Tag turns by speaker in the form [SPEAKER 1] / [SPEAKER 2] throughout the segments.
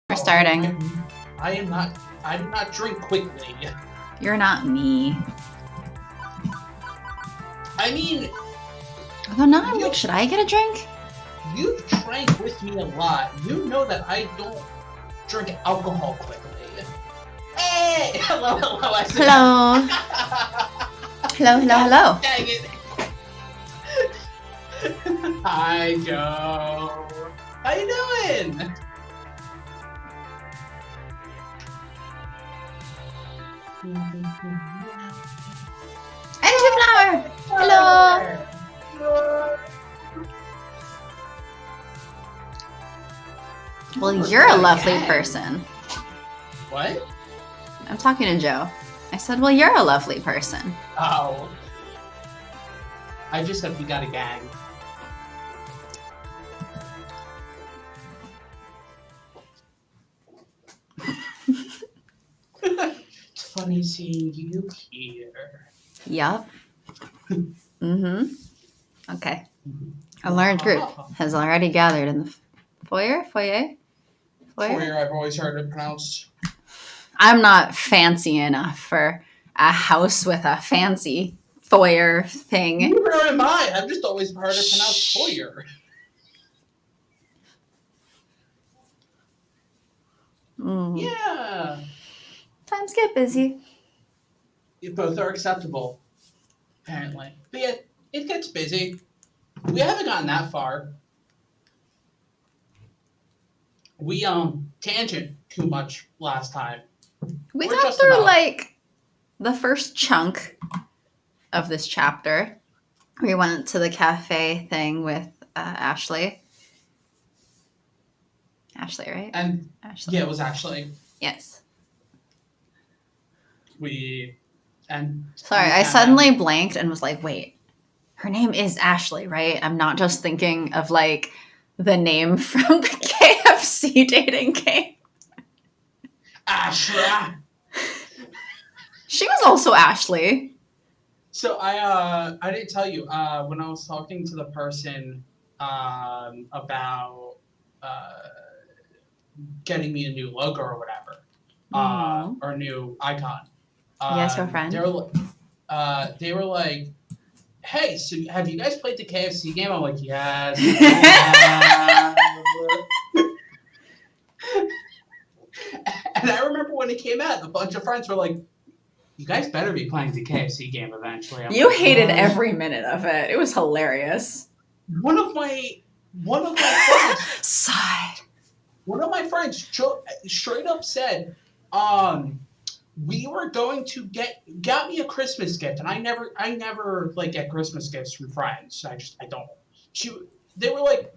[SPEAKER 1] We're starting.
[SPEAKER 2] I do not drink quickly.
[SPEAKER 1] You're not me.
[SPEAKER 2] I mean...
[SPEAKER 1] Although now I'm like, should I get a drink?
[SPEAKER 2] You've drank with me a lot. You know that I don't drink alcohol quickly. Hey! Hello.
[SPEAKER 1] Hello. Hello.
[SPEAKER 2] Dang it. Hi, Joe. How you doing?
[SPEAKER 1] Energy flower. Hello. Well, you're a lovely person.
[SPEAKER 2] What?
[SPEAKER 1] I'm talking to Joe. I said, well, you're a lovely person.
[SPEAKER 2] Oh. I just said we got a gang. It's funny seeing you here.
[SPEAKER 1] Yup. Mm-hmm. Okay. A large group has already gathered in the foyer?
[SPEAKER 2] Foyer, I've always heard it pronounced.
[SPEAKER 1] I'm not fancy enough for a house with a fancy foyer thing.
[SPEAKER 2] Neither am I. I've just always heard it pronounced foyer.
[SPEAKER 1] Mm.
[SPEAKER 2] Yeah.
[SPEAKER 1] Times get busy.
[SPEAKER 2] You both are acceptable, apparently. But yeah, it gets busy. We haven't gotten that far. We tangent too much last time.
[SPEAKER 1] We
[SPEAKER 2] We're
[SPEAKER 1] got
[SPEAKER 2] just
[SPEAKER 1] through
[SPEAKER 2] about-
[SPEAKER 1] like the first chunk of this chapter. We went to the cafe thing with Ashley. Ashley, right?
[SPEAKER 2] And
[SPEAKER 1] Ashley.
[SPEAKER 2] yeah, it was actually
[SPEAKER 1] Yes.
[SPEAKER 2] Sorry,
[SPEAKER 1] I suddenly blanked and was like, wait, her name is Ashley, right? I'm not just thinking of like the name from the KFC dating game.
[SPEAKER 2] Ashley.
[SPEAKER 1] She was also Ashley.
[SPEAKER 2] So I didn't tell you when I was talking to the person about getting me a new logo or whatever, or a new icon.
[SPEAKER 1] Yes, her friend.
[SPEAKER 2] They were like, "Hey, so have you guys played the KFC game?" I'm like, "Yes." And I remember when it came out, a bunch of friends were like, "You guys better be playing the KFC game eventually."
[SPEAKER 1] You hated every minute of it. It was hilarious.
[SPEAKER 2] One of my friends
[SPEAKER 1] Sighed.
[SPEAKER 2] One of my friends straight up said, we were going to got me a Christmas gift, and I never like get Christmas gifts from friends. I don't. They were like,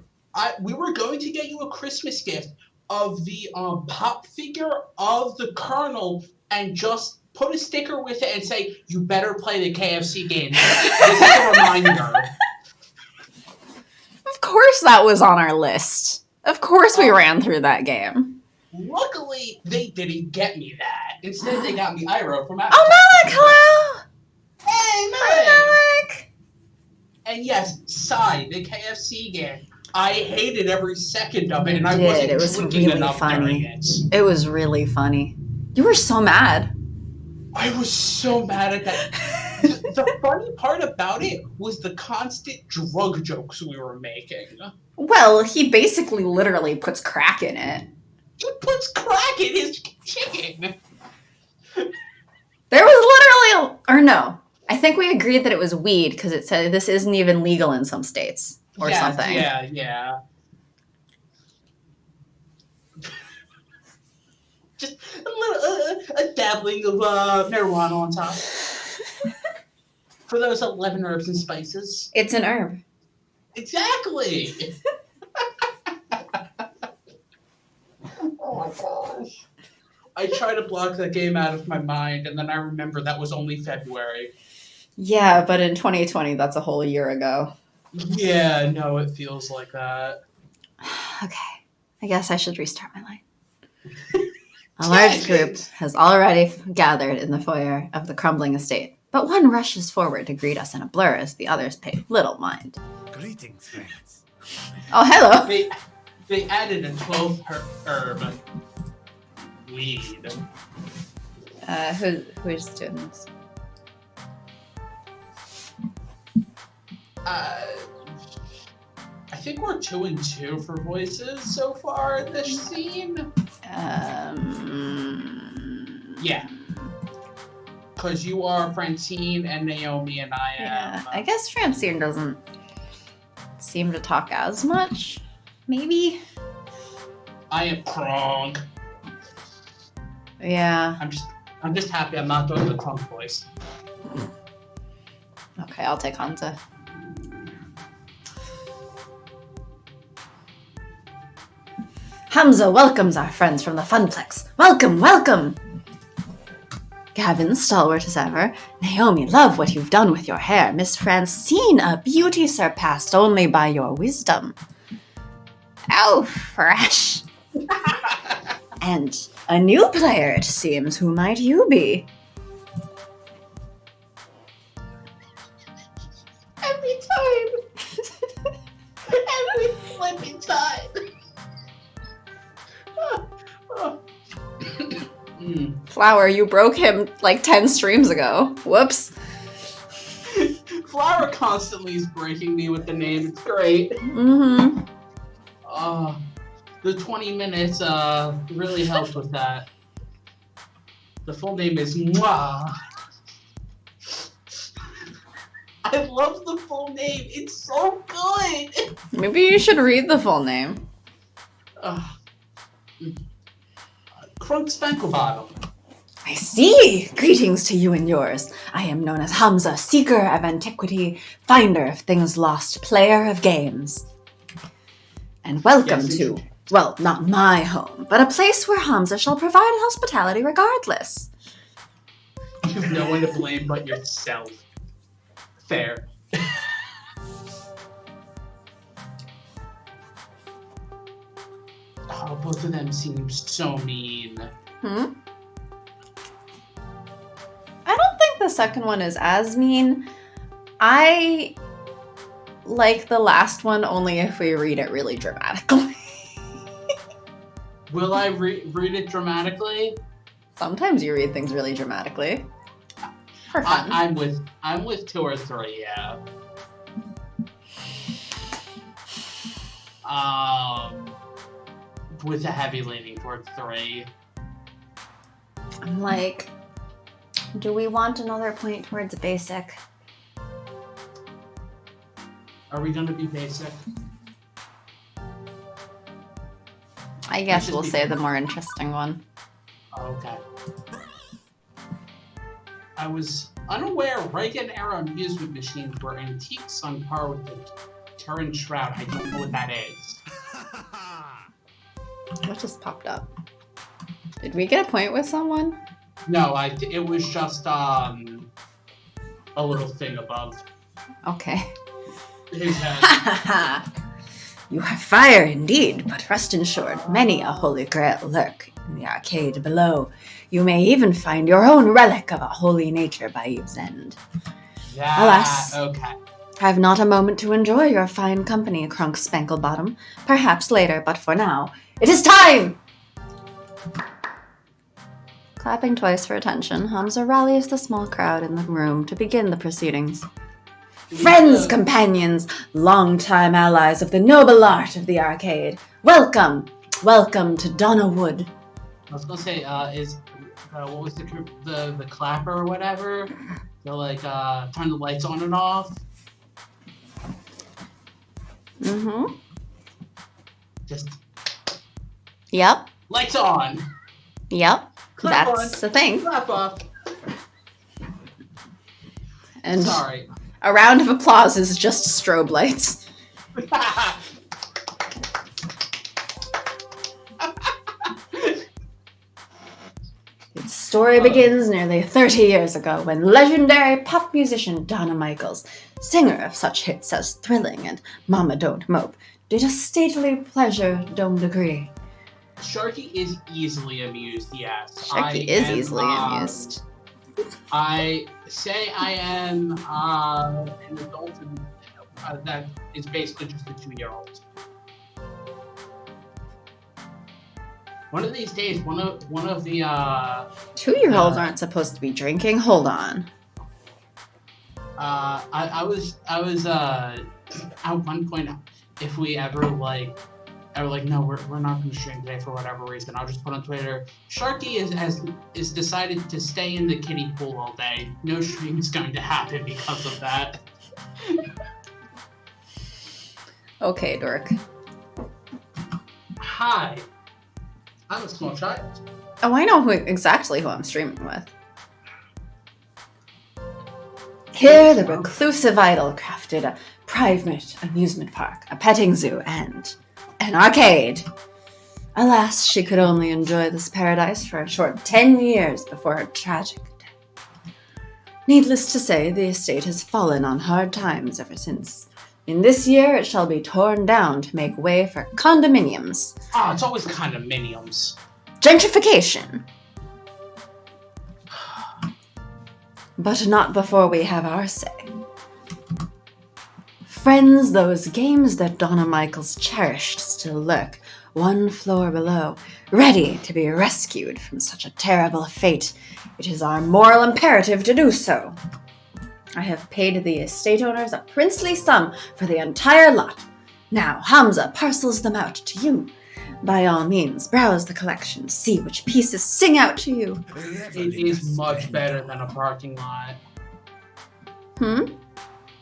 [SPEAKER 2] we were going to get you a Christmas gift of the pop figure of the Colonel, and just put a sticker with it and say, "You better play the KFC game." This is a reminder.
[SPEAKER 1] Of course that was on our list. Of course we ran through that game.
[SPEAKER 2] Luckily, they didn't get me that. Instead, they got me Iroh from Apple.
[SPEAKER 1] Oh, Malik, hello!
[SPEAKER 2] Hey, Malik!
[SPEAKER 1] Hi, Malik!
[SPEAKER 2] And yes, Psy, the KFC game. I hated every second of it, and I wasn't drinking
[SPEAKER 1] really
[SPEAKER 2] enough during it.
[SPEAKER 1] It was really funny. You were so mad.
[SPEAKER 2] I was so mad at that. The funny part about it was the constant drug jokes we were making.
[SPEAKER 1] Well, he basically literally puts crack in it.
[SPEAKER 2] He puts crack in his chicken.
[SPEAKER 1] There was literally, or no, I think we agreed that it was weed because it said this isn't even legal in some states or something.
[SPEAKER 2] Yeah. Just a little, a dabbling of marijuana on top. For those 11 herbs and spices.
[SPEAKER 1] It's an herb.
[SPEAKER 2] Exactly. Oh my gosh. I try to block that game out of my mind, and then I remember that was only February.
[SPEAKER 1] Yeah, but in 2020, that's a whole year ago.
[SPEAKER 2] Yeah, no, it feels like that.
[SPEAKER 1] Okay, I guess I should restart my line. A large group has already gathered in the foyer of the crumbling estate, but one rushes forward to greet us in a blur as the others pay little mind.
[SPEAKER 3] Greetings, friends.
[SPEAKER 1] Oh, hello.
[SPEAKER 2] They added a 12th herb. lead.
[SPEAKER 1] Who's doing this?
[SPEAKER 2] I think we're 2-2 for voices so far in this scene. Yeah. Because you are Francine and Naomi, and I am.
[SPEAKER 1] Yeah, I guess Francine doesn't seem to talk as much. Maybe.
[SPEAKER 2] I am Kronk.
[SPEAKER 1] Yeah.
[SPEAKER 2] I'm just happy I'm not doing the Kronk voice.
[SPEAKER 1] Okay, I'll take Hamza. Hamza welcomes our friends from the Funplex. Welcome, welcome! Gavin, stalwart as ever. Naomi, love what you've done with your hair. Miss Francine, a beauty surpassed only by your wisdom. Oh, fresh. And a new player, it seems. Who might you be?
[SPEAKER 2] Every time. Every flipping time.
[SPEAKER 1] Flower, you broke him like 10 streams ago. Whoops.
[SPEAKER 2] Flower constantly is breaking me with the name. It's great.
[SPEAKER 1] Mm-hmm.
[SPEAKER 2] The 20 minutes really helped with that. The full name is Mwah. I love the full name. It's so good.
[SPEAKER 1] Maybe you should read the full name.
[SPEAKER 2] Crunk Spanklebottom.
[SPEAKER 1] I see! Greetings to you and yours. I am known as Hamza, seeker of antiquity, finder of things lost, player of games. And welcome to, well, not my home, but a place where Hamza shall provide hospitality regardless.
[SPEAKER 2] You have no one to blame but yourself. Fair. Oh, both of them seem so mean.
[SPEAKER 1] I don't think the second one is as mean. I like the last one only if we read it really dramatically.
[SPEAKER 2] Will I read it dramatically?
[SPEAKER 1] Sometimes you read things really dramatically. For fun.
[SPEAKER 2] I'm with 2 or 3, yeah. With a heavy leaning towards 3.
[SPEAKER 1] I'm like, do we want another point towards basic?
[SPEAKER 2] Are we gonna be basic?
[SPEAKER 1] I guess we'll say the more interesting one.
[SPEAKER 2] Okay. I was unaware Reagan-era amusement machines were antiques on par with the Turin Shroud. I don't know what that is.
[SPEAKER 1] What just popped up? Did we get a point with someone?
[SPEAKER 2] No, it was just a little thing above
[SPEAKER 1] Okay.
[SPEAKER 2] his head.
[SPEAKER 1] You have fire indeed, but rest assured, many a holy grail lurk in the arcade below. You may even find your own relic of a holy nature by eve's end.
[SPEAKER 2] Yeah,
[SPEAKER 1] Alas.
[SPEAKER 2] Okay.
[SPEAKER 1] I've not a moment to enjoy your fine company, Crunk Spanklebottom. Perhaps later, but for now, it is time! Clapping twice for attention, Hamza rallies the small crowd in the room to begin the proceedings. Friends, companions, long-time allies of the noble art of the arcade, welcome! Welcome to Donnawood.
[SPEAKER 2] I was gonna say, what was the clapper or whatever? To turn the lights on and off.
[SPEAKER 1] Mm-hmm.
[SPEAKER 2] Just.
[SPEAKER 1] Yep.
[SPEAKER 2] Lights on.
[SPEAKER 1] Yep.
[SPEAKER 2] Clap
[SPEAKER 1] That's
[SPEAKER 2] on.
[SPEAKER 1] the thing.
[SPEAKER 2] Clap off.
[SPEAKER 1] And
[SPEAKER 2] sorry.
[SPEAKER 1] A round of applause is just strobe lights. Its story begins nearly 30 years ago when legendary pop musician Donna Michaels, singer of such hits as Thrilling and Mama Don't Mope, did a stately pleasure dome degree.
[SPEAKER 2] Sharky is easily amused, yes.
[SPEAKER 1] Sharky is easily amused.
[SPEAKER 2] I say I am an adult that is basically just a 2-year-old. One of these days, one of the
[SPEAKER 1] 2-year-olds aren't supposed to be drinking. Hold on.
[SPEAKER 2] I was at one point, if we ever like no, we're not going to stream today for whatever reason, I'll just put on Twitter, Sharky is decided to stay in the kiddie pool all day. No stream is going to happen because of that.
[SPEAKER 1] Okay, dork.
[SPEAKER 2] Hi, I'm a small child.
[SPEAKER 1] Oh, I know exactly who I'm streaming with. Here, the reclusive idol crafted a private amusement park, a petting zoo, and an arcade. Alas, she could only enjoy this paradise for a short 10 years before her tragic death. Needless to say, the estate has fallen on hard times ever since. In this year, it shall be torn down to make way for condominiums.
[SPEAKER 2] Ah, it's always condominiums.
[SPEAKER 1] Gentrification. But not before we have our say. Friends, those games that Donna Michaels cherished still lurk, one floor below, ready to be rescued from such a terrible fate. It is our moral imperative to do so. I have paid the estate owners a princely sum for the entire lot. Now Hamza parcels them out to you. By all means, browse the collection, see which pieces sing out to you.
[SPEAKER 2] It is much better than a parking lot.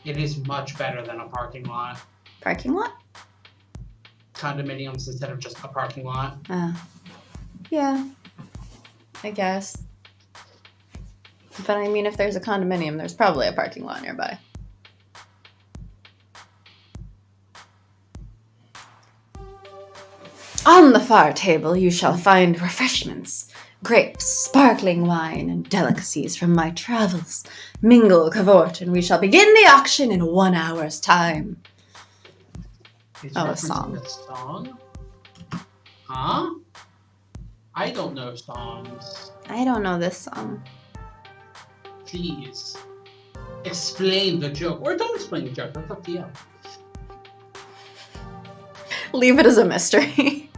[SPEAKER 2] It is much better than a parking lot.
[SPEAKER 1] Parking lot?
[SPEAKER 2] Condominiums instead of just a parking lot.
[SPEAKER 1] Yeah, I guess. But I mean, if there's a condominium, there's probably a parking lot nearby. On the far table you shall find refreshments, grapes, sparkling wine, and delicacies from my travels. Mingle, cavort, and we shall begin the auction in 1 hour's time. A song.
[SPEAKER 2] A song? Huh? I don't know songs.
[SPEAKER 1] I don't know this song.
[SPEAKER 2] Please. Explain the joke. Or don't explain the joke. That's up to you.
[SPEAKER 1] Leave it as a mystery.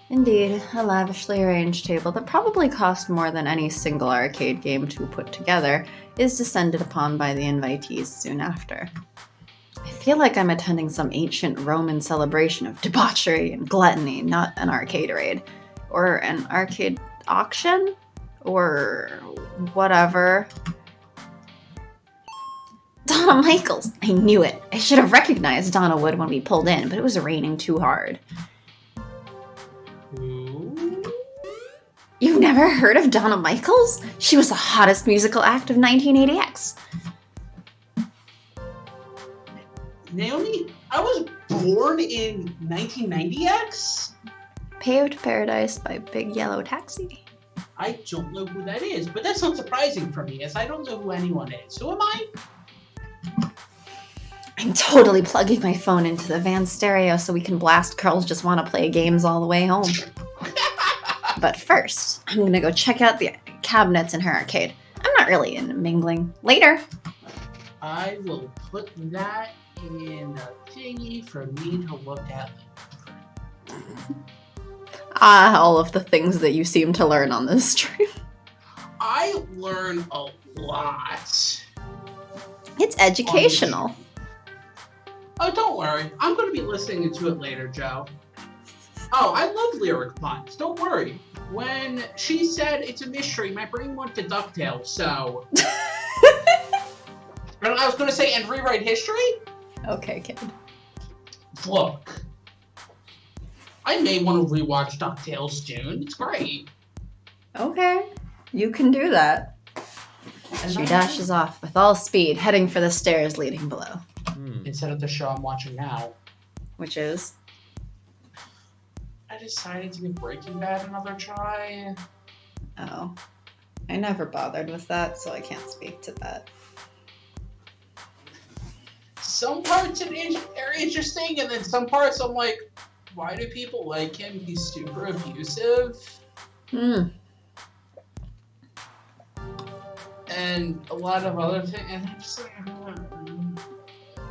[SPEAKER 1] Indeed, a lavishly arranged table that probably cost more than any single arcade game to put together is descended upon by the invitees soon after. I feel like I'm attending some ancient Roman celebration of debauchery and gluttony, not an arcade raid. Or an arcade auction? Or whatever. Donna Michaels! I knew it! I should have recognized Donna Wood when we pulled in, but it was raining too hard.
[SPEAKER 2] Who?
[SPEAKER 1] You've never heard of Donna Michaels? She was the hottest musical act of 1980X.
[SPEAKER 2] Naomi, I was born in 1990X?
[SPEAKER 1] Paved Paradise by Big Yellow Taxi.
[SPEAKER 2] I don't know who that is, but that's not surprising for me, as I don't know who anyone is. Who am I?
[SPEAKER 1] I'm totally plugging my phone into the van stereo so we can blast Girls Just Want to Play games all the way home. But first, I'm gonna go check out the cabinets in her arcade. I'm not really into mingling. Later!
[SPEAKER 2] I will put that in a thingy for me to look at.
[SPEAKER 1] All of the things that you seem to learn on this stream.
[SPEAKER 2] I learn a lot.
[SPEAKER 1] It's educational.
[SPEAKER 2] Oh, don't worry. I'm going to be listening to it later, Joe. Oh, I love lyric puns. Don't worry. When she said it's a mystery, my brain went to DuckTales, so... And I was going to say, and rewrite history?
[SPEAKER 1] Okay, kid.
[SPEAKER 2] Look. I may want to rewatch DuckTales soon. It's great.
[SPEAKER 1] Okay, you can do that. She dashes off with all speed, heading for the stairs leading below.
[SPEAKER 2] Instead of the show I'm watching now.
[SPEAKER 1] Which is?
[SPEAKER 2] I decided to give Breaking Bad another try.
[SPEAKER 1] Oh. I never bothered with that, so I can't speak to that.
[SPEAKER 2] Some parts are interesting, and then some parts I'm like, why do people like him? He's super abusive. And a lot of other things. And I'm just like,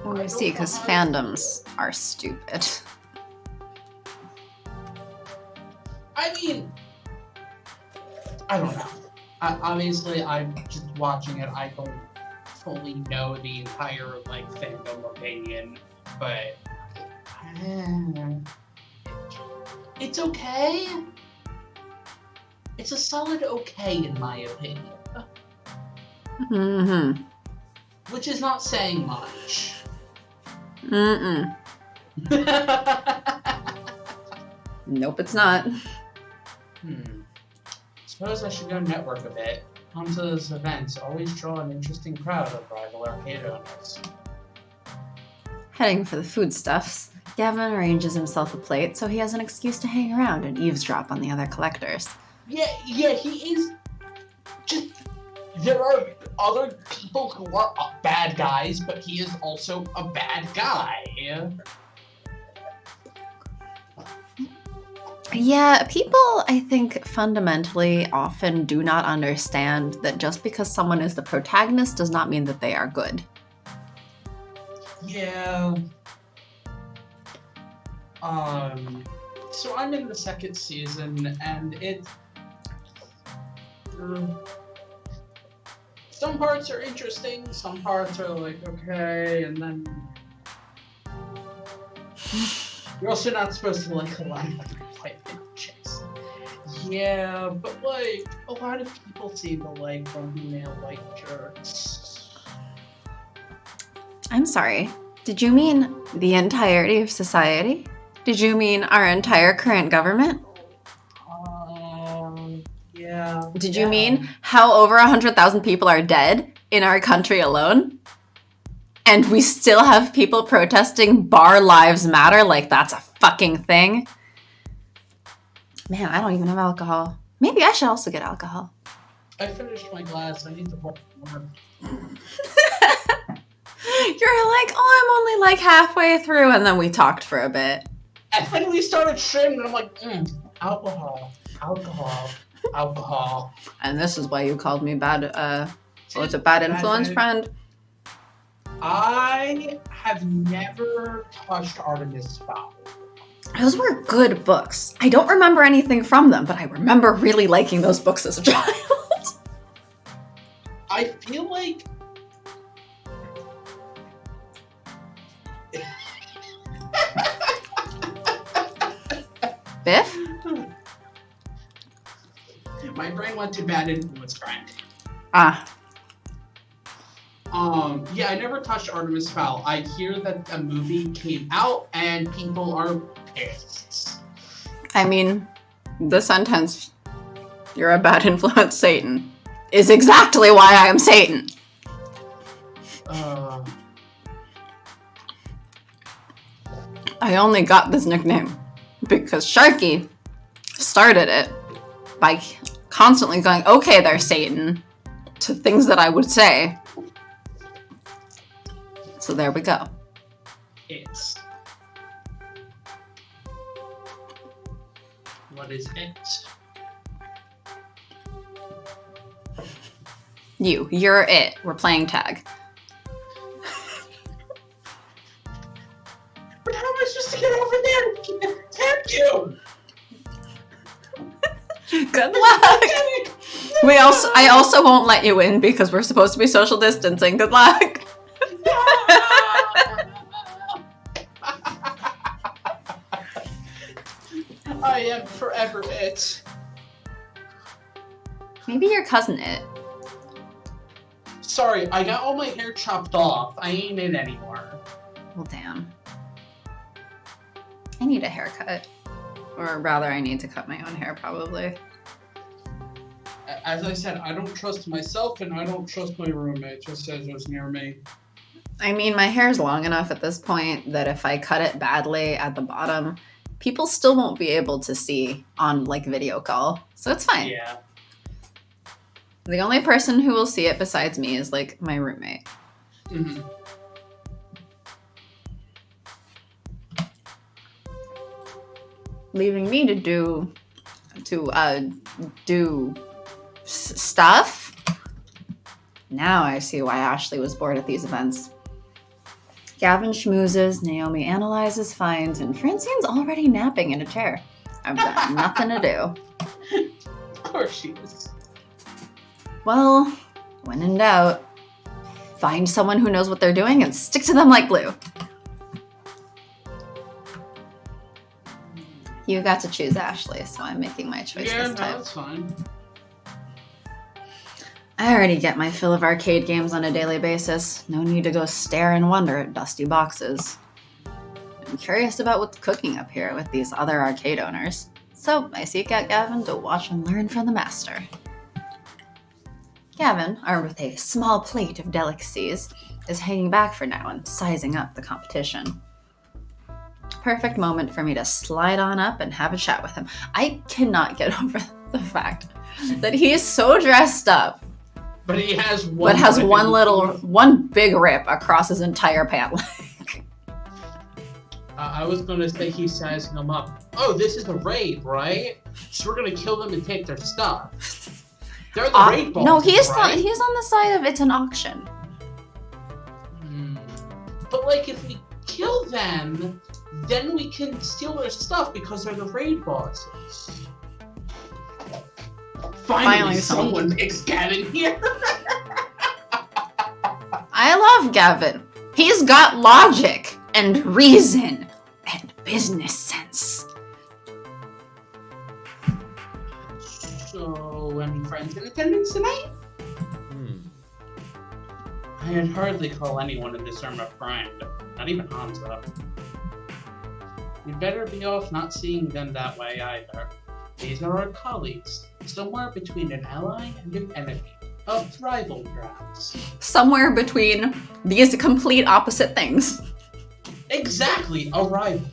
[SPEAKER 1] Well, you see, because fandoms are stupid.
[SPEAKER 2] I don't know. Obviously, I'm just watching it. I don't fully know the entire like fandom opinion, but it's okay. It's a solid okay in my opinion,
[SPEAKER 1] Mm-hmm.
[SPEAKER 2] which is not saying much.
[SPEAKER 1] Mm-mm. Nope, it's not.
[SPEAKER 2] Suppose I should go network a bit. Come to these events always draw an interesting crowd of rival arcade owners.
[SPEAKER 1] Heading for the foodstuffs, Gavin arranges himself a plate so he has an excuse to hang around and eavesdrop on the other collectors.
[SPEAKER 2] Yeah, he is. Just there are other people who are bad guys, but he is also a bad guy.
[SPEAKER 1] Yeah, people, I think, fundamentally often do not understand that just because someone is the protagonist does not mean that they are good.
[SPEAKER 2] Yeah. So I'm in the second season, and some parts are interesting, some parts are like, okay, and then you're also not supposed to like a lot of fight chicks. Yeah, but like, a lot of people seem to like when male white jerks.
[SPEAKER 1] I'm sorry. Did you mean the entirety of society? Did you mean our entire current government?
[SPEAKER 2] Yeah.
[SPEAKER 1] Did you mean how over 100,000 people are dead in our country alone? And we still have people protesting Bar Lives Matter like that's a fucking thing? Man, I don't even have alcohol. Maybe I should also get alcohol.
[SPEAKER 2] I finished my glass. I need to pour more.
[SPEAKER 1] You're like, oh, I'm only like halfway through, and then we talked for a bit.
[SPEAKER 2] And then we started streaming, and I'm like, alcohol.
[SPEAKER 1] And this is why you called me bad, what's a bad influence friend?
[SPEAKER 2] I have never touched Artemis Fowl.
[SPEAKER 1] Those were good books. I don't remember anything from them, but I remember really liking those books as a child.
[SPEAKER 2] I feel like
[SPEAKER 1] Biff?
[SPEAKER 2] my brain went to bad influence friend.
[SPEAKER 1] Ah.
[SPEAKER 2] Yeah, I never touched Artemis Fowl. I hear that a movie came out and people are pissed.
[SPEAKER 1] I mean, the sentence, "You're a bad influence, Satan," is exactly why I am Satan. I only got this nickname because Sharky started it by constantly going, "Okay, there's Satan," to things that I would say. So there we go.
[SPEAKER 2] It's. What is it?
[SPEAKER 1] You're it. We're playing tag.
[SPEAKER 2] But how am I supposed to get over there and tap you?
[SPEAKER 1] Good luck. I also won't let you in because we're supposed to be social distancing. Good luck.
[SPEAKER 2] I am forever it.
[SPEAKER 1] Maybe your cousin it.
[SPEAKER 2] Sorry, I got all my hair chopped off. I ain't it anymore.
[SPEAKER 1] Well, damn. I need a haircut. Or rather, I need to cut my own hair, probably.
[SPEAKER 2] As I said, I don't trust myself and I don't trust my roommate just as was near me.
[SPEAKER 1] I mean, my hair's long enough at this point that if I cut it badly at the bottom, people still won't be able to see on, like, video call. So it's fine.
[SPEAKER 2] Yeah.
[SPEAKER 1] The only person who will see it besides me is, like, my roommate.
[SPEAKER 2] Mm-hmm.
[SPEAKER 1] Leaving me to do stuff. Now I see why Ashley was bored at these events. Gavin schmoozes, Naomi analyzes, finds, and Francine's already napping in a chair. I've got nothing to do.
[SPEAKER 2] Of course she is.
[SPEAKER 1] Well, when in doubt, find someone who knows what they're doing and stick to them like glue. You got to choose Ashley, so I'm making my choice this time.
[SPEAKER 2] Yeah, that's fine.
[SPEAKER 1] I already get my fill of arcade games on a daily basis. No need to go stare and wonder at dusty boxes. I'm curious about what's cooking up here with these other arcade owners, so I seek out Gavin to watch and learn from the master. Gavin, armed with a small plate of delicacies, is hanging back for now and sizing up the competition. Perfect moment for me to slide on up and have a chat with him. I cannot get over the fact that he is so dressed up,
[SPEAKER 2] but he has one.
[SPEAKER 1] But has one big rip across his entire pant leg.
[SPEAKER 2] I was gonna say he's sizing them up. Oh, this is a raid, right? So we're gonna kill them and take their stuff. They're the raid bosses,
[SPEAKER 1] no, he's
[SPEAKER 2] right?
[SPEAKER 1] He's on the side of it's an auction.
[SPEAKER 2] But like, if we kill them, then we can steal their stuff because they're the raid bosses. Finally someone picks Gavin here.
[SPEAKER 1] I love Gavin. He's got logic and reason and business sense.
[SPEAKER 2] So, any friends in attendance tonight? I'd hardly call anyone in this room a friend. Not even Hansa. You'd better be off not seeing them that way either. These are our colleagues, somewhere between an ally and an enemy. A rival, perhaps.
[SPEAKER 1] Somewhere between these complete opposite things.
[SPEAKER 2] Exactly, a rival.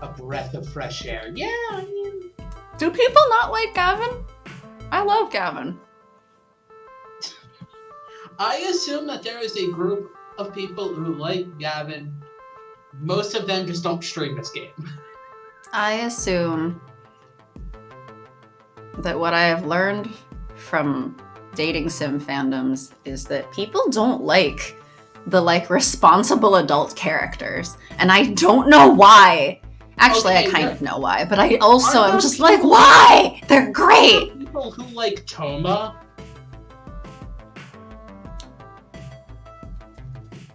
[SPEAKER 2] A breath of fresh air. Yeah, I mean...
[SPEAKER 1] Do people not like Gavin? I love Gavin.
[SPEAKER 2] I assume that there is a group of people who like Gavin. Most of them just don't stream this game.
[SPEAKER 1] I assume that what I have learned from dating sim fandoms is that people don't like the responsible adult characters. And I don't know why. Actually, I kind of know why, but I also am just like, why? They're great.
[SPEAKER 2] People who like Toma.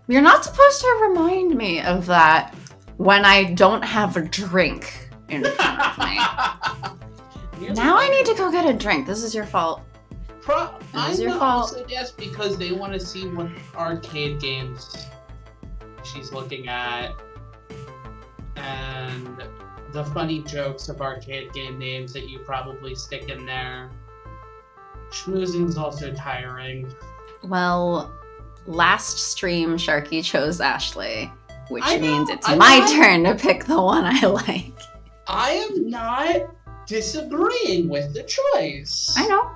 [SPEAKER 1] You're not supposed to remind me of that when I don't have a drink in front of me. Now I need to go get a drink. This is your fault.
[SPEAKER 2] This is your fault. Also guess because they want to see what arcade games she's looking at and the funny jokes of arcade game names that you probably stick in there. Schmoozing's also tiring.
[SPEAKER 1] Well, last stream, Sharky chose Ashley, which means it's my turn to pick the one I like.
[SPEAKER 2] I am not disagreeing with the choice.
[SPEAKER 1] I know.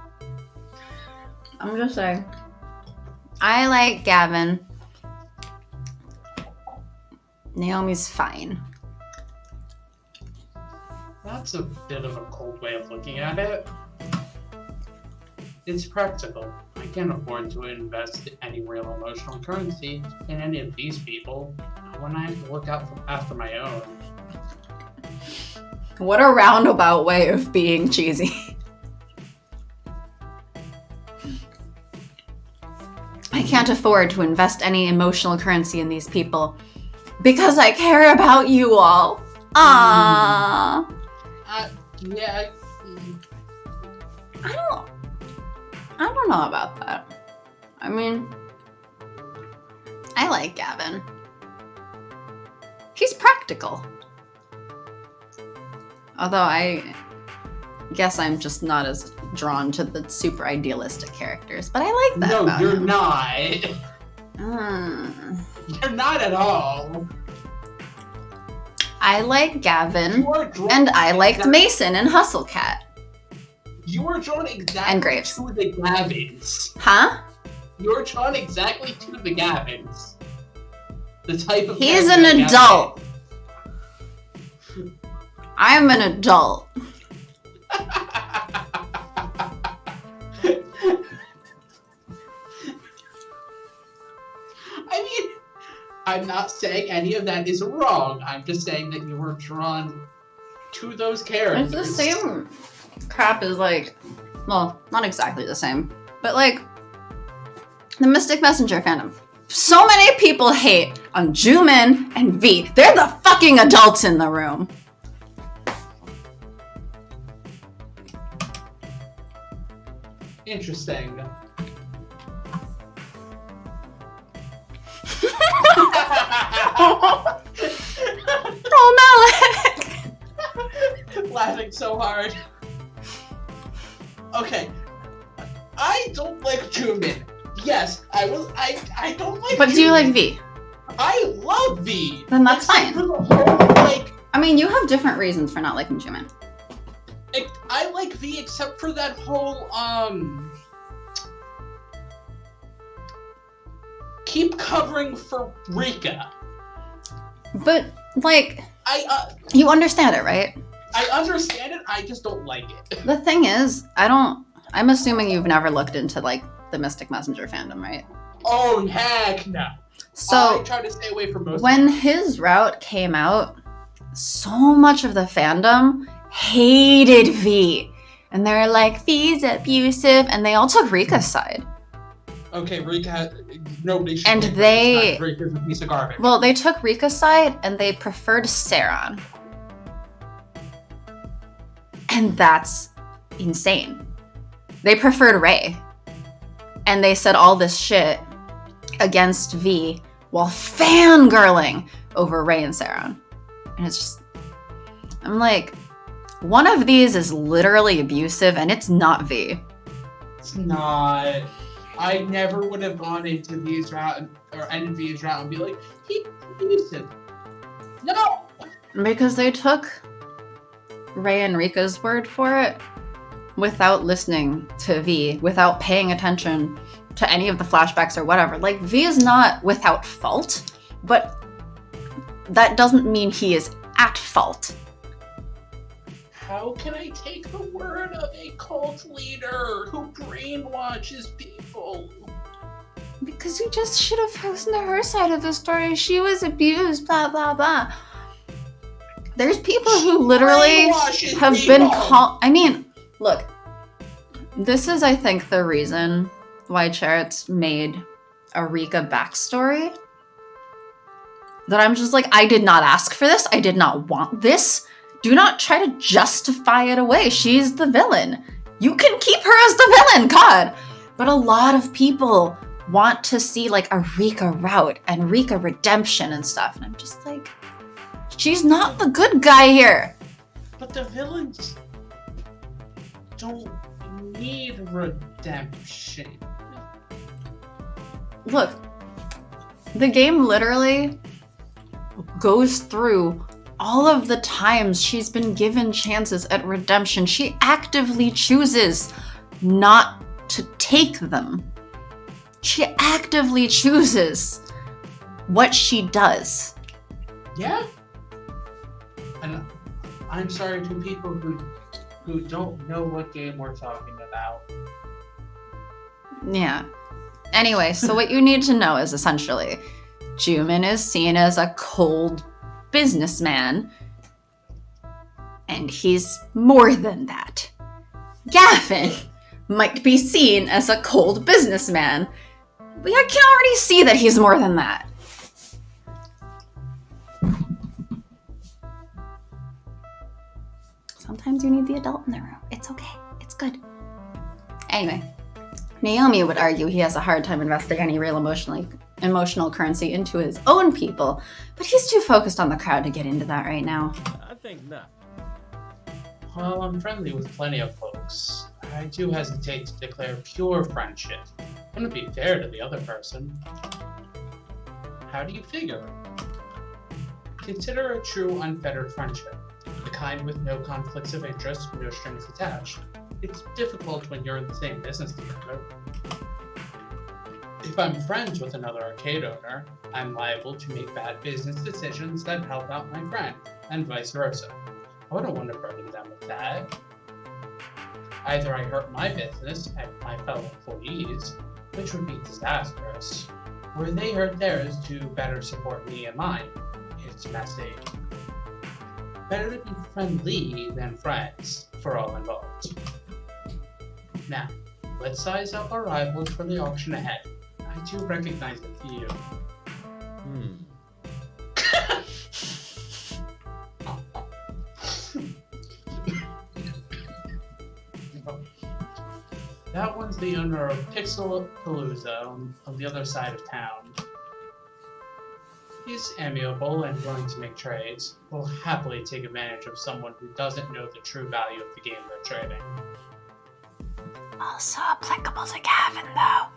[SPEAKER 1] I'm just saying. I like Gavin. Naomi's fine.
[SPEAKER 2] That's a bit of a cold way of looking at it. It's practical. I can't afford to invest any real emotional currency in any of these people when I have to look out after my own.
[SPEAKER 1] What a roundabout way of being cheesy. I can't afford to invest any emotional currency in these people because I care about you all. Aww.
[SPEAKER 2] Yeah.
[SPEAKER 1] I don't know about that. I mean, I like Gavin. He's practical. Although I guess I'm just not as drawn to the super idealistic characters, but I like that about
[SPEAKER 2] you're
[SPEAKER 1] him.
[SPEAKER 2] Not. You're not at all.
[SPEAKER 1] I like Gavin, and I liked Mason and Hustle Cat.
[SPEAKER 2] You were drawn exactly
[SPEAKER 1] and Graves.
[SPEAKER 2] to the Gavins.
[SPEAKER 1] Huh?
[SPEAKER 2] You were drawn exactly to the Gavins. The type of
[SPEAKER 1] He's an adult. I'm an adult.
[SPEAKER 2] I mean, I'm not saying any of that is wrong. I'm just saying that you were drawn to those characters.
[SPEAKER 1] It's the same crap as like well, not exactly the same, but like the Mystic Messenger fandom. So many people hate on Jumin and V. They're the fucking adults in the room.
[SPEAKER 2] Interesting.
[SPEAKER 1] Oh, Malik!
[SPEAKER 2] Laughing so hard. Okay. I don't like Jumin. Yes, I don't like
[SPEAKER 1] But
[SPEAKER 2] Jumin.
[SPEAKER 1] do you like V?
[SPEAKER 2] I love V.
[SPEAKER 1] Then that's fine.
[SPEAKER 2] For the whole, like,
[SPEAKER 1] I mean, you have different reasons for not liking Jumin.
[SPEAKER 2] I like V except for that whole, keep covering for Rika.
[SPEAKER 1] But, like,
[SPEAKER 2] I
[SPEAKER 1] you understand it, right?
[SPEAKER 2] understand it, I just don't like it.
[SPEAKER 1] The thing is, I'm assuming you've never looked into, like, the Mystic Messenger fandom, right?
[SPEAKER 2] Oh, heck no.
[SPEAKER 1] So,
[SPEAKER 2] I try to stay away from most
[SPEAKER 1] when his route came out, so much of the fandom hated V. And they were like, V's abusive. And they all took Rika's side.
[SPEAKER 2] Okay, Rika, nobody should
[SPEAKER 1] And
[SPEAKER 2] take
[SPEAKER 1] they-
[SPEAKER 2] Rika's a piece of garbage.
[SPEAKER 1] Well, they took Rika's side and they preferred Saron. And that's insane. They preferred Rey. And they said all this shit against V while fangirling over Rey and Saron. And it's just, I'm like, one of these is literally abusive and it's not V.
[SPEAKER 2] It's not. I never would have gone into V's route or ended V's route and be like, he's abusive. No!
[SPEAKER 1] Because they took Rey and Rika's word for it without listening to V, without paying attention to any of the flashbacks or whatever. Like, V is not without fault, but that doesn't mean he is at fault.
[SPEAKER 2] How can I take the word of a cult leader who brainwashes people?
[SPEAKER 1] Because you just should have listened to her side of the story. She was abused, blah, blah, blah. There's people who literally
[SPEAKER 2] Brainwashes
[SPEAKER 1] have
[SPEAKER 2] people.
[SPEAKER 1] been called... I mean, look, this is, I think, the reason why Charit's made a Rika backstory. That I'm just like, I did not ask for this. I did not want this. Do not try to justify it away. She's the villain. You can keep her as the villain, God. But a lot of people want to see like a Rika route and Rika redemption and stuff. And I'm just like, she's not the good guy here.
[SPEAKER 2] But the villains don't need redemption.
[SPEAKER 1] Look, the game literally goes through all of the times she's been given chances at redemption. She actively chooses not to take them. She actively chooses what she does.
[SPEAKER 2] Yeah. And I'm sorry to people who don't know what game we're talking about.
[SPEAKER 1] Yeah. Anyway, so what you need to know is essentially Jumin is seen as a cold businessman, and he's more than that. Gavin might be seen as a cold businessman, but I can already see that he's more than that. Sometimes you need the adult in the room. It's okay. It's good. Anyway, Naomi would argue he has a hard time investing any real emotional currency into his own people, but he's too focused on the crowd to get into that right now.
[SPEAKER 3] I think not.
[SPEAKER 2] Well, I'm friendly with plenty of folks. I do hesitate to declare pure friendship. Wouldn't be fair to the other person. How do you figure? Consider a true unfettered friendship. The kind with no conflicts of interest, no strings attached. It's difficult when you're in the same business together. If I'm friends with another arcade owner, I'm liable to make bad business decisions that help out my friend, and vice versa. I wouldn't want to burden them with that. Either I hurt my business and my fellow employees, which would be disastrous, or they hurt theirs to better support me and mine. It's messy. Better to be friendly than friends, for all involved. Now, let's size up our rivals for the auction ahead. I do recognize a few. That one's the owner of Pixel Palooza on the other side of town. He's amiable and willing to make trades. Will happily take advantage of someone who doesn't know the true value of the game they're trading.
[SPEAKER 1] Also applicable to Gavin, though.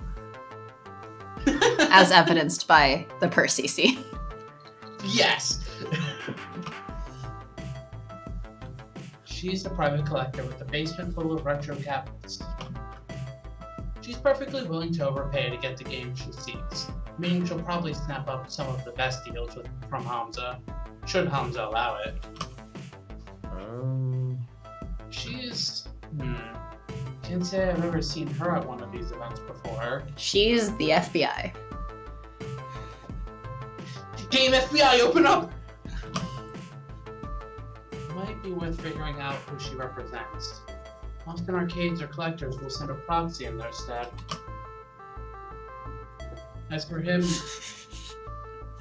[SPEAKER 1] As evidenced by the Percy scene.
[SPEAKER 2] Yes! She's a private collector with a basement full of retro cabinets. She's perfectly willing to overpay to get the game she seeks, meaning she'll probably snap up some of the best deals from Hamza, should Hamza allow it. She's... Can't say I've ever seen her at one of these events before.
[SPEAKER 1] She's the FBI.
[SPEAKER 2] Game FBI, open up! Might be worth figuring out who she represents. Often arcades or collectors will send a proxy in their stead. As for him,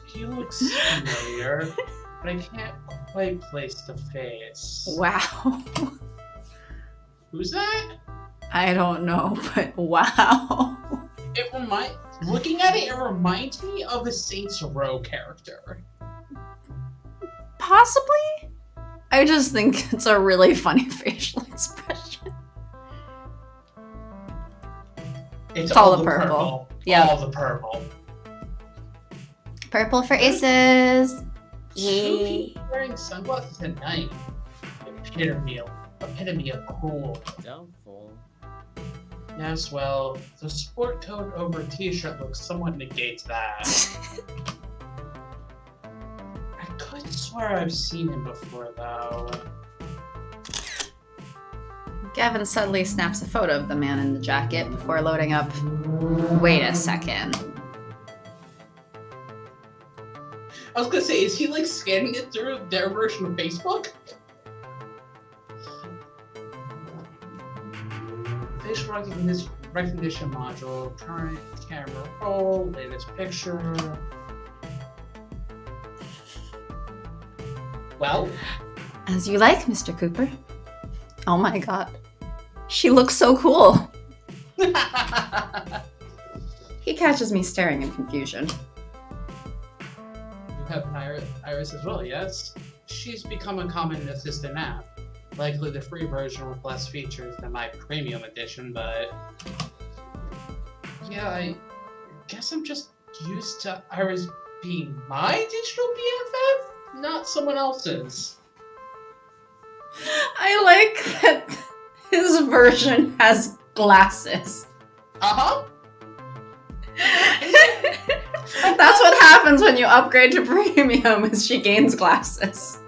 [SPEAKER 2] he looks familiar, but I can't quite place the face.
[SPEAKER 1] Wow.
[SPEAKER 2] Who's that?
[SPEAKER 1] I don't know, but wow.
[SPEAKER 2] Looking at it, it reminds me of a Saints Row character.
[SPEAKER 1] Possibly? I just think it's a really funny facial expression.
[SPEAKER 2] It's
[SPEAKER 1] all the purple. Yeah.
[SPEAKER 2] All the purple.
[SPEAKER 1] Purple for aces.
[SPEAKER 2] Yay. Wearing sunglasses at night. Epitome of cool.
[SPEAKER 3] Doubtful.
[SPEAKER 2] Yes, well, the sport coat over t-shirt looks somewhat negates that. I could swear I've seen him before, though.
[SPEAKER 1] Gavin suddenly snaps a photo of the man in the jacket before loading up. Wait a second.
[SPEAKER 2] I was gonna say, is he like scanning it through their version of Facebook? Facial recognition module, current camera roll, latest picture. Well?
[SPEAKER 1] As you like, Mr. Cooper. Oh my god. She looks so cool. He catches me staring in confusion.
[SPEAKER 2] You have an Iris as well, yes? She's become a common assistant app. Likely the free version with less features than my premium edition, but... Yeah, I guess I'm just used to Iris being my digital BFF, not someone else's.
[SPEAKER 1] I like that his version has glasses.
[SPEAKER 2] Uh-huh.
[SPEAKER 1] That's what happens when you upgrade to premium, is she gains glasses.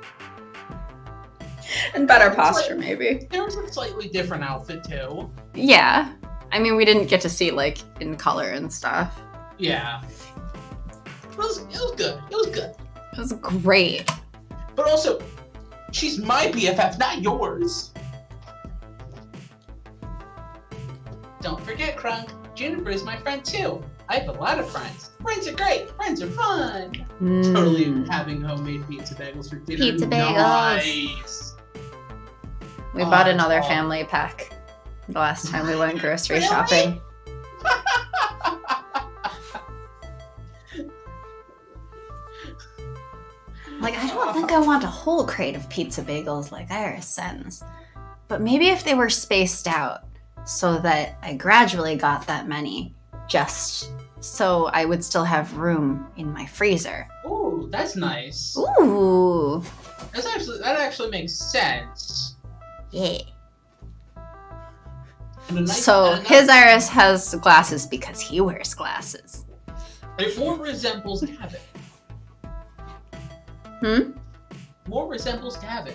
[SPEAKER 1] And better posture, maybe.
[SPEAKER 2] There was a slightly different outfit, too.
[SPEAKER 1] Yeah. I mean, we didn't get to see, like, in color and stuff.
[SPEAKER 2] Yeah. It was good. It was good.
[SPEAKER 1] It was great.
[SPEAKER 2] But also, she's my BFF, not yours. Don't forget, Crunk. Juniper is my friend, too. I have a lot of friends. Friends are great. Friends are fun. Totally having homemade pizza bagels for dinner.
[SPEAKER 1] Pizza bagels.
[SPEAKER 2] Nice.
[SPEAKER 1] We bought another family pack the last time we went grocery
[SPEAKER 2] Really?
[SPEAKER 1] shopping. Like, I don't think I want a whole crate of pizza bagels like Iris sends. But maybe if they were spaced out so that I gradually got that many, just so I would still have room in my freezer.
[SPEAKER 2] Ooh, that's nice.
[SPEAKER 1] Ooh.
[SPEAKER 2] That actually makes sense.
[SPEAKER 1] Yeah.
[SPEAKER 2] And
[SPEAKER 1] So his Iris has glasses because he wears glasses.
[SPEAKER 2] It more resembles Gavin. More resembles Gavin.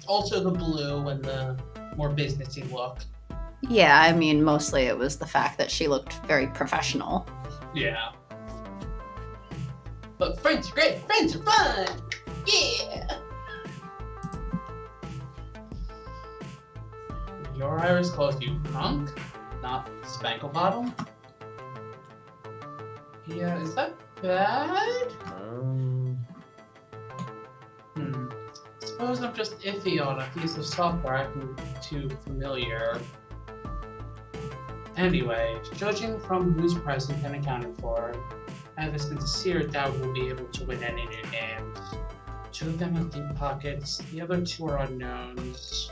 [SPEAKER 2] Also the blue and the more businessy look.
[SPEAKER 1] Yeah, I mean, mostly it was the fact that she looked very professional.
[SPEAKER 2] Yeah. But friends are great. Friends are fun. Yeah. Your iris closed, you punk. Not spankle bottom. Yeah, is that bad? Suppose I'm just iffy on a piece of software I'm too familiar. Anyway, judging from who's present and accounted for, I have a sincere doubt we'll be able to win any new games. 2 of them have deep pockets, the other 2 are unknowns.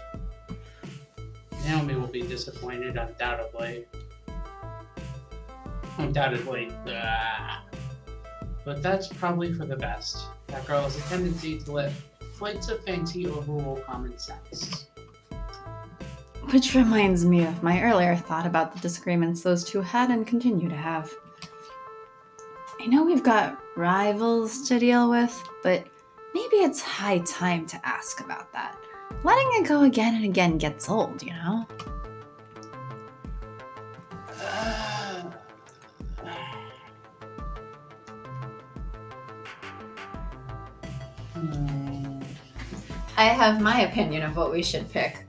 [SPEAKER 2] Naomi will be disappointed, undoubtedly. But that's probably for the best. That girl has a tendency to let flights of fancy overrule common sense.
[SPEAKER 1] Which reminds me of my earlier thought about the disagreements those two had and continue to have. I know we've got rivals to deal with, but maybe it's high time to ask about that. Letting it go again and again gets old, you know? I have my opinion of what we should pick,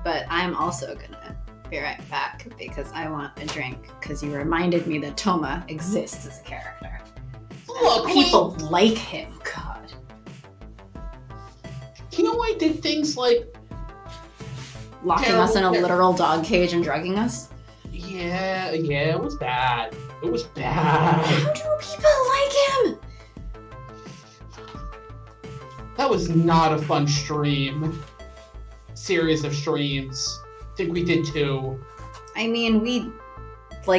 [SPEAKER 1] but I'm also gonna be right back because I want a drink because you reminded me that Toma exists as a character.
[SPEAKER 2] Look,
[SPEAKER 1] people like him, God.
[SPEAKER 2] You know I did things like
[SPEAKER 1] locking us in a literal dog cage and drugging us?
[SPEAKER 2] Yeah, it was bad. It was bad.
[SPEAKER 1] How do people like him?
[SPEAKER 2] That was not a fun stream. Series of streams. I think we did 2.
[SPEAKER 1] I mean, we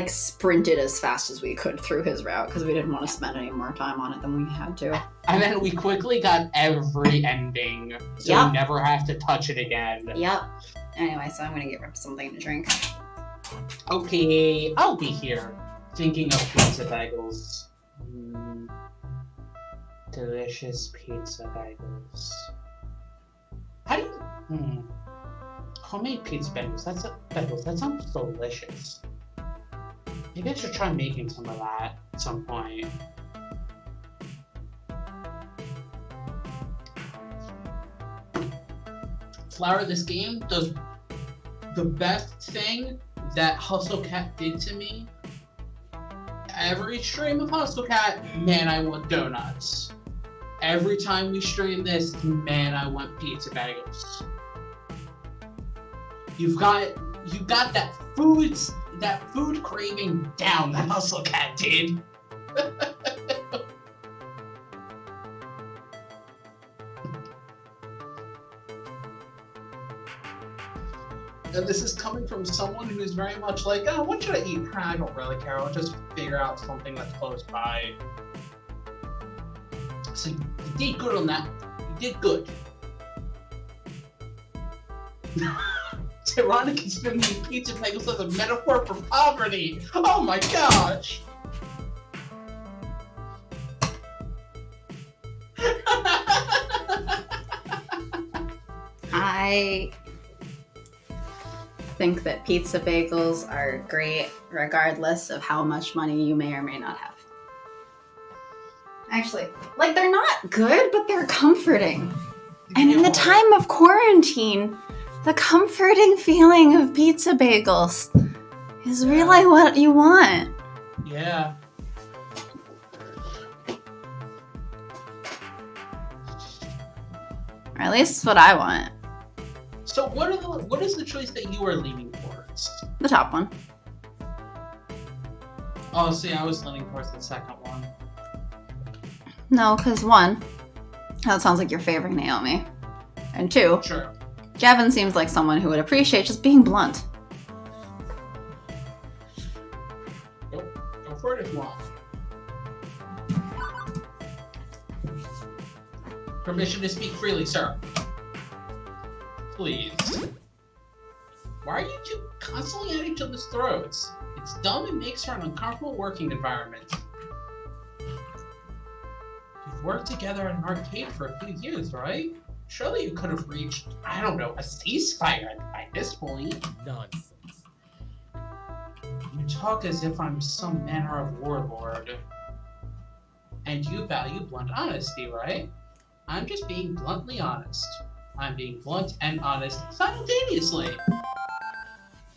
[SPEAKER 1] sprinted as fast as we could through his route because we didn't want to spend any more time on it than we had to.
[SPEAKER 2] And then we quickly got every ending, so we never have to touch it again.
[SPEAKER 1] Yep. Anyway, so I'm gonna get something to drink.
[SPEAKER 2] Okay, I'll be here. Thinking of pizza bagels. Delicious pizza bagels. How do you... Homemade pizza bagels. That sounds delicious. Maybe I should try making some of that at some point. Flower, this game does the best thing that Hustle Cat did to me. Every stream of Hustle Cat, man, I want donuts. Every time we stream this, man, I want pizza bagels. You got that food craving down that Hustle Cat did. And this is coming from someone who's very much like, oh, what should I eat? I don't really care. I'll just figure out something that's close by. So you did good on that. You did good. It's ironic he's been using pizza bagels as a metaphor for poverty. Oh my gosh.
[SPEAKER 1] I think that pizza bagels are great regardless of how much money you may or may not have. Actually, they're not good, but they're comforting. And in the time of quarantine, the comforting feeling of pizza bagels is really what you want.
[SPEAKER 2] Yeah.
[SPEAKER 1] Or at least what I want.
[SPEAKER 2] So what is the choice that you are leaning towards?
[SPEAKER 1] The top one.
[SPEAKER 2] Oh, see, I was leaning towards the second one.
[SPEAKER 1] No, because 1, that sounds like you're favoring Naomi. And 2,
[SPEAKER 2] sure.
[SPEAKER 1] Gavin seems like someone who would appreciate just being blunt.
[SPEAKER 2] Go for it if you want. Permission to speak freely, sir. Please. Why are you two constantly at each other's throats? It's dumb and makes for an uncomfortable working environment. You've worked together at an arcade for a few years, right? Surely you could have reached, I don't know, a ceasefire by this point.
[SPEAKER 3] Nonsense.
[SPEAKER 2] You talk as if I'm some manner of warlord. And you value blunt honesty, right? I'm just being bluntly honest. I'm being blunt and honest simultaneously.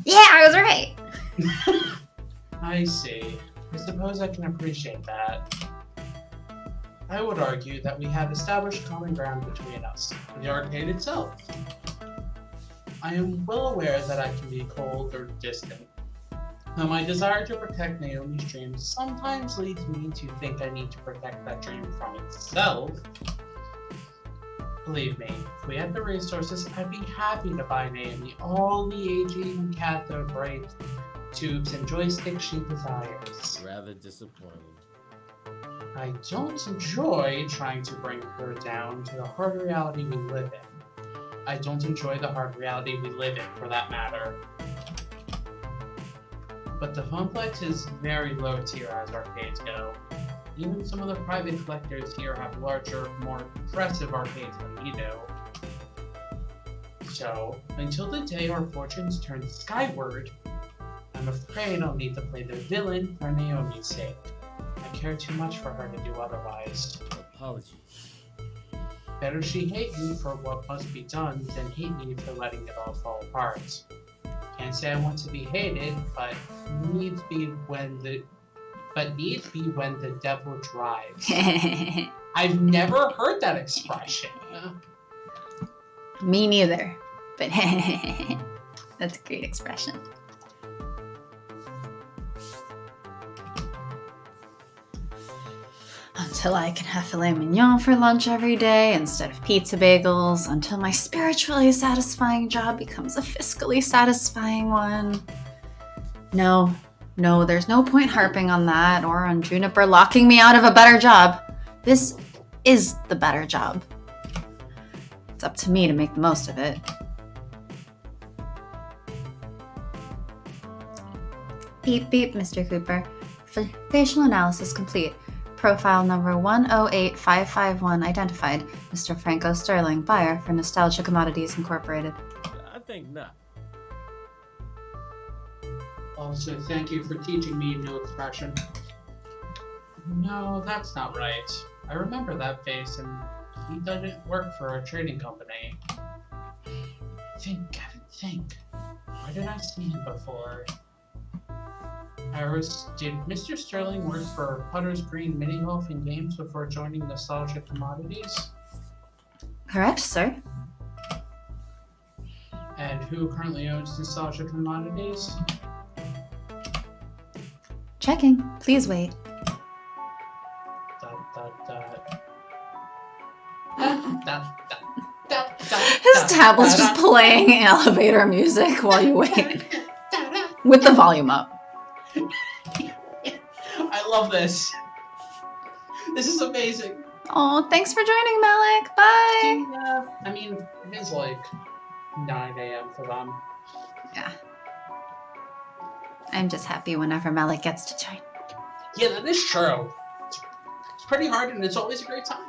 [SPEAKER 1] Yeah, I was right.
[SPEAKER 2] I see. I suppose I can appreciate that. I would argue that we have established common ground between us, the arcade itself. I am well aware that I can be cold or distant, though my desire to protect Naomi's dreams sometimes leads me to think I need to protect that dream from itself. Believe me, if we had the resources, I'd be happy to buy Naomi all the aging cathode ray tubes and joysticks she desires.
[SPEAKER 3] Rather disappointing.
[SPEAKER 2] I don't enjoy trying to bring her down to the hard reality we live in. I don't enjoy the hard reality we live in, for that matter. But the Funplex is very low tier as arcades go. Even some of the private collectors here have larger, more impressive arcades than we do. So, until the day our fortunes turn skyward, I'm afraid I'll need to play the villain for Naomi's sake. I care too much for her to do otherwise.
[SPEAKER 3] Apologies.
[SPEAKER 2] Better she hate me for what must be done than hate me for letting it all fall apart. Can't say I want to be hated, but needs be when the devil drives. I've never heard that expression.
[SPEAKER 1] Me neither, but that's a great expression. Until I can have filet mignon for lunch every day instead of pizza bagels, until my spiritually satisfying job becomes a fiscally satisfying one. No, there's no point harping on that or on Juniper locking me out of a better job. This is the better job. It's up to me to make the most of it. Beep beep, Mr. Cooper. Facial analysis complete. Profile number 108551 identified. Mr. Franco Sterling, buyer for Nostalgia Commodities Incorporated.
[SPEAKER 3] I think not.
[SPEAKER 2] Also, thank you for teaching me no expression. No, that's not right. I remember that face, and he doesn't work for a trading company. Think, Kevin, think. Where did I see him before? Iris, did Mr. Sterling work for Putter's Green Mini Golf and Games before joining Nostalgia Commodities?
[SPEAKER 1] Correct, sir.
[SPEAKER 2] And who currently owns Nostalgia Commodities?
[SPEAKER 1] Checking. Please wait. His tablet's just playing elevator music while you wait. With the volume up.
[SPEAKER 2] I love this. This is amazing.
[SPEAKER 1] Oh, thanks for joining, Malik. Bye.
[SPEAKER 2] I mean, it is like 9 a.m. for them.
[SPEAKER 1] Yeah. I'm just happy whenever Malik gets to join.
[SPEAKER 2] Yeah, that is true. It's pretty hard and it's always a great time.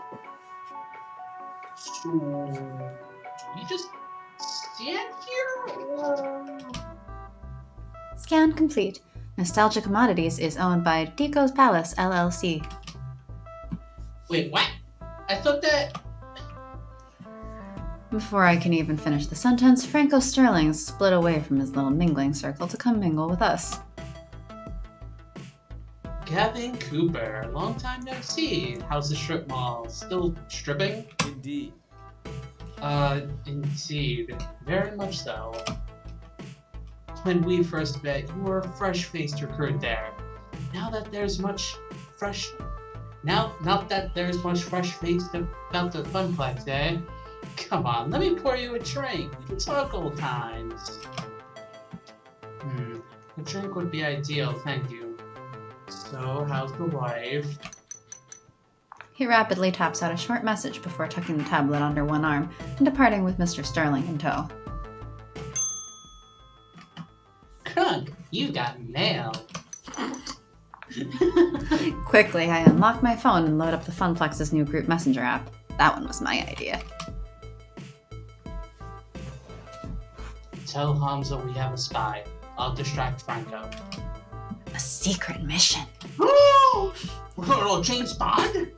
[SPEAKER 2] So, do you just stand here or...
[SPEAKER 1] Scan complete. Nostalgia Commodities is owned by Deco's Palace, LLC.
[SPEAKER 2] Wait, what? I thought that...
[SPEAKER 1] Before I can even finish the sentence, Franco Sterling split away from his little mingling circle to come mingle with us.
[SPEAKER 2] Gavin Cooper, long time no see. How's the strip mall? Still stripping?
[SPEAKER 3] Indeed.
[SPEAKER 2] Indeed. Very much so. When we first met, you were a fresh-faced recruit there. Now that there's much fresh faced about the Funplex, eh? Come on, let me pour you a drink. We can talk old times. A drink would be ideal, thank you. So, how's the wife?
[SPEAKER 1] He rapidly taps out a short message before tucking the tablet under one arm and departing with Mr. Sterling in tow.
[SPEAKER 2] Crunk, you got mail.
[SPEAKER 1] Quickly, I unlock my phone and load up the Funplex's new group messenger app. That one was my idea.
[SPEAKER 2] Tell Hamza we have a spy. I'll distract Franco.
[SPEAKER 1] A secret mission.
[SPEAKER 2] Oh, James Bond?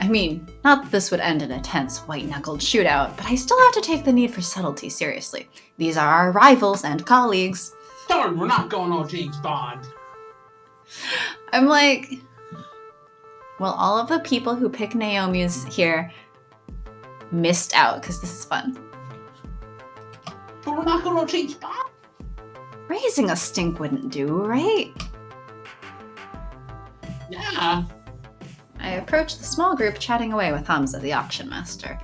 [SPEAKER 1] I mean, not that this would end in a tense, white-knuckled shootout, but I still have to take the need for subtlety seriously. These are our rivals and colleagues.
[SPEAKER 2] Darn, we're not going all James Bond.
[SPEAKER 1] I'm like, well, all of the people who pick Naomi's here missed out because this is fun.
[SPEAKER 2] But we're not going all James Bond.
[SPEAKER 1] Raising a stink wouldn't do, right?
[SPEAKER 2] Yeah.
[SPEAKER 1] I approach the small group chatting away with Hamza, the auction master.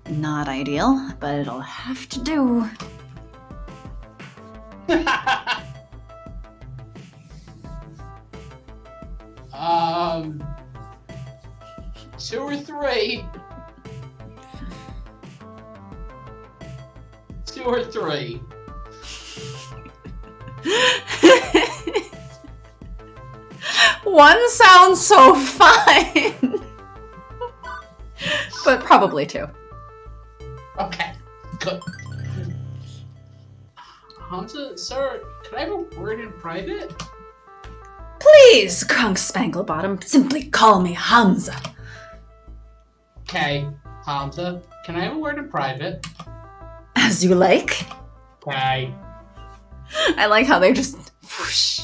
[SPEAKER 1] Not ideal, but it'll have to do.
[SPEAKER 2] 2 or 3. 2 or 3.
[SPEAKER 1] One sounds so fine. But probably 2.
[SPEAKER 2] Okay, good. Hamza, sir, could I have a word in private?
[SPEAKER 1] Please, Crunk Spanglebottom, simply call me Hamza.
[SPEAKER 2] Okay, Hamza, can I have a word in private?
[SPEAKER 1] As you like.
[SPEAKER 2] Okay.
[SPEAKER 1] I like how they just whoosh,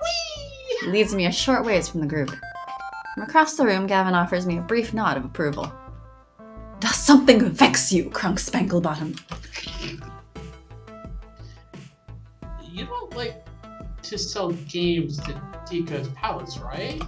[SPEAKER 2] Whee!
[SPEAKER 1] leads me a short ways from the group. From across the room, Gavin offers me a brief nod of approval. Does something vex you, Crunk Spanglebottom?
[SPEAKER 2] You don't like to sell games to Tico's Palace, right?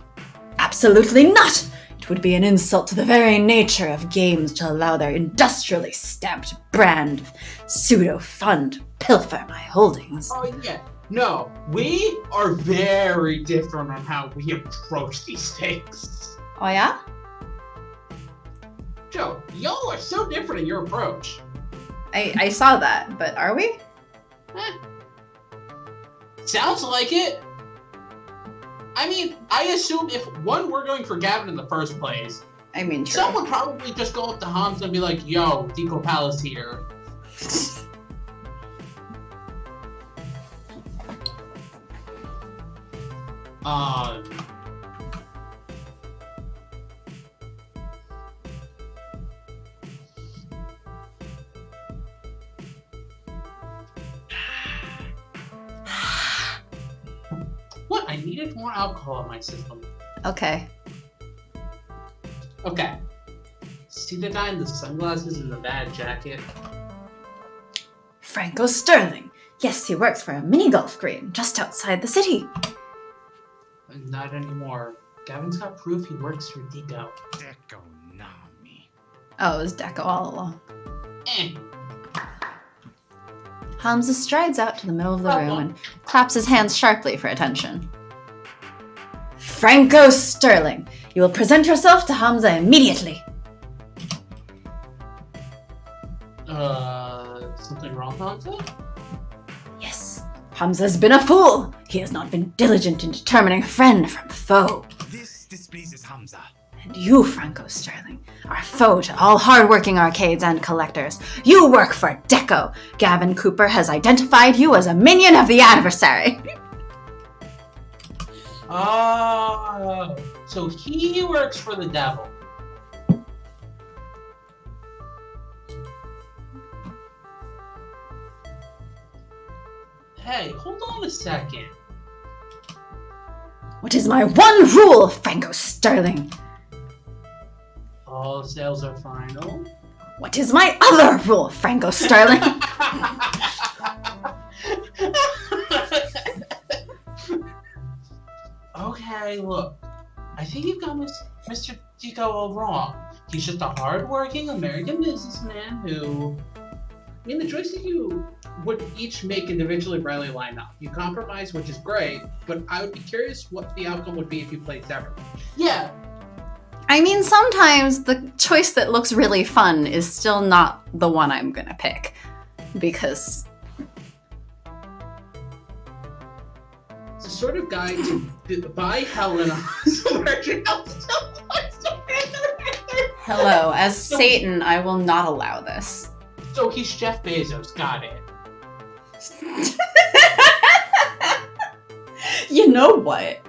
[SPEAKER 1] Absolutely not! It would be an insult to the very nature of games to allow their industrially stamped brand of pseudo-fun to pilfer my holdings.
[SPEAKER 2] Oh, yeah. No, we are very different on how we approach these things.
[SPEAKER 1] Oh yeah?
[SPEAKER 2] Joe, y'all are so different in your approach.
[SPEAKER 1] I saw that, but are we?
[SPEAKER 2] Eh. Sounds like it. I mean, I assume if one were going for Gavin in the first place,
[SPEAKER 1] I mean, true.
[SPEAKER 2] some would probably just go up to Hamza and be like, yo, Tico Palace here. What? I needed more alcohol in my system.
[SPEAKER 1] Okay.
[SPEAKER 2] Okay. See the guy in the sunglasses and the bad jacket?
[SPEAKER 1] Franco Sterling. Yes, he works for a mini golf green just outside the city.
[SPEAKER 2] Not anymore. Gavin's got proof he works for Deco.
[SPEAKER 3] Deco Nami.
[SPEAKER 1] Oh, it was Deco all along.
[SPEAKER 2] Eh.
[SPEAKER 1] Hamza strides out to the middle of the room and claps his hands sharply for attention. Franco Sterling, you will present yourself to Hamza immediately.
[SPEAKER 2] Something wrong, Hamza?
[SPEAKER 1] Yes, Hamza has been a fool. He has not been diligent in determining friend from foe.
[SPEAKER 3] This displeases Hamza.
[SPEAKER 1] And you, Franco Sterling, are a foe to all hard-working arcades and collectors. You work for Deco. Gavin Cooper has identified you as a minion of the adversary.
[SPEAKER 2] Oh, so he works for the devil. Hey, hold on a second.
[SPEAKER 1] What is my one rule, Franco Sterling?
[SPEAKER 2] All sales are final.
[SPEAKER 1] What is my other rule, Franco Sterling?
[SPEAKER 2] Okay, look. I think you've got Mr. Tico all wrong. He's just a hard-working American businessman who... I mean, the choices you would each make individually rarely line up. You compromise, which is great, but I would be curious what the outcome would be if you played separately. Yeah.
[SPEAKER 1] I mean, sometimes the choice that looks really fun is still not the one I'm gonna pick. Because...
[SPEAKER 2] It's the sort of guy to buy Helena.
[SPEAKER 1] Hello, as Satan, I will not allow this.
[SPEAKER 2] So he's Jeff Bezos, got it.
[SPEAKER 1] You know what?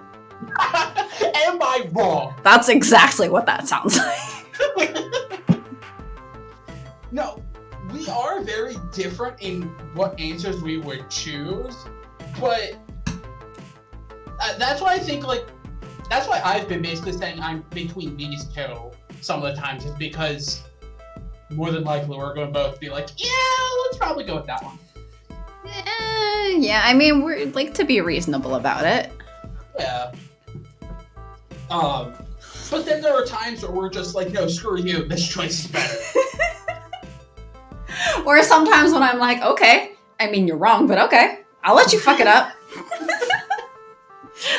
[SPEAKER 2] Am I wrong?
[SPEAKER 1] That's exactly what that sounds like.
[SPEAKER 2] No, we are very different in what answers we would choose, but that's why I think, like, that's why I've been basically saying I'm between these two some of the times, is because more than likely we're going to both be like, yeah, let's probably go with that one.
[SPEAKER 1] Yeah, I mean, we'd like to be reasonable about it.
[SPEAKER 2] Yeah. But then there are times where we're just like, no, screw you, this choice is better.
[SPEAKER 1] Or sometimes when I'm like, okay, I mean, you're wrong, but okay, I'll let you fuck it up.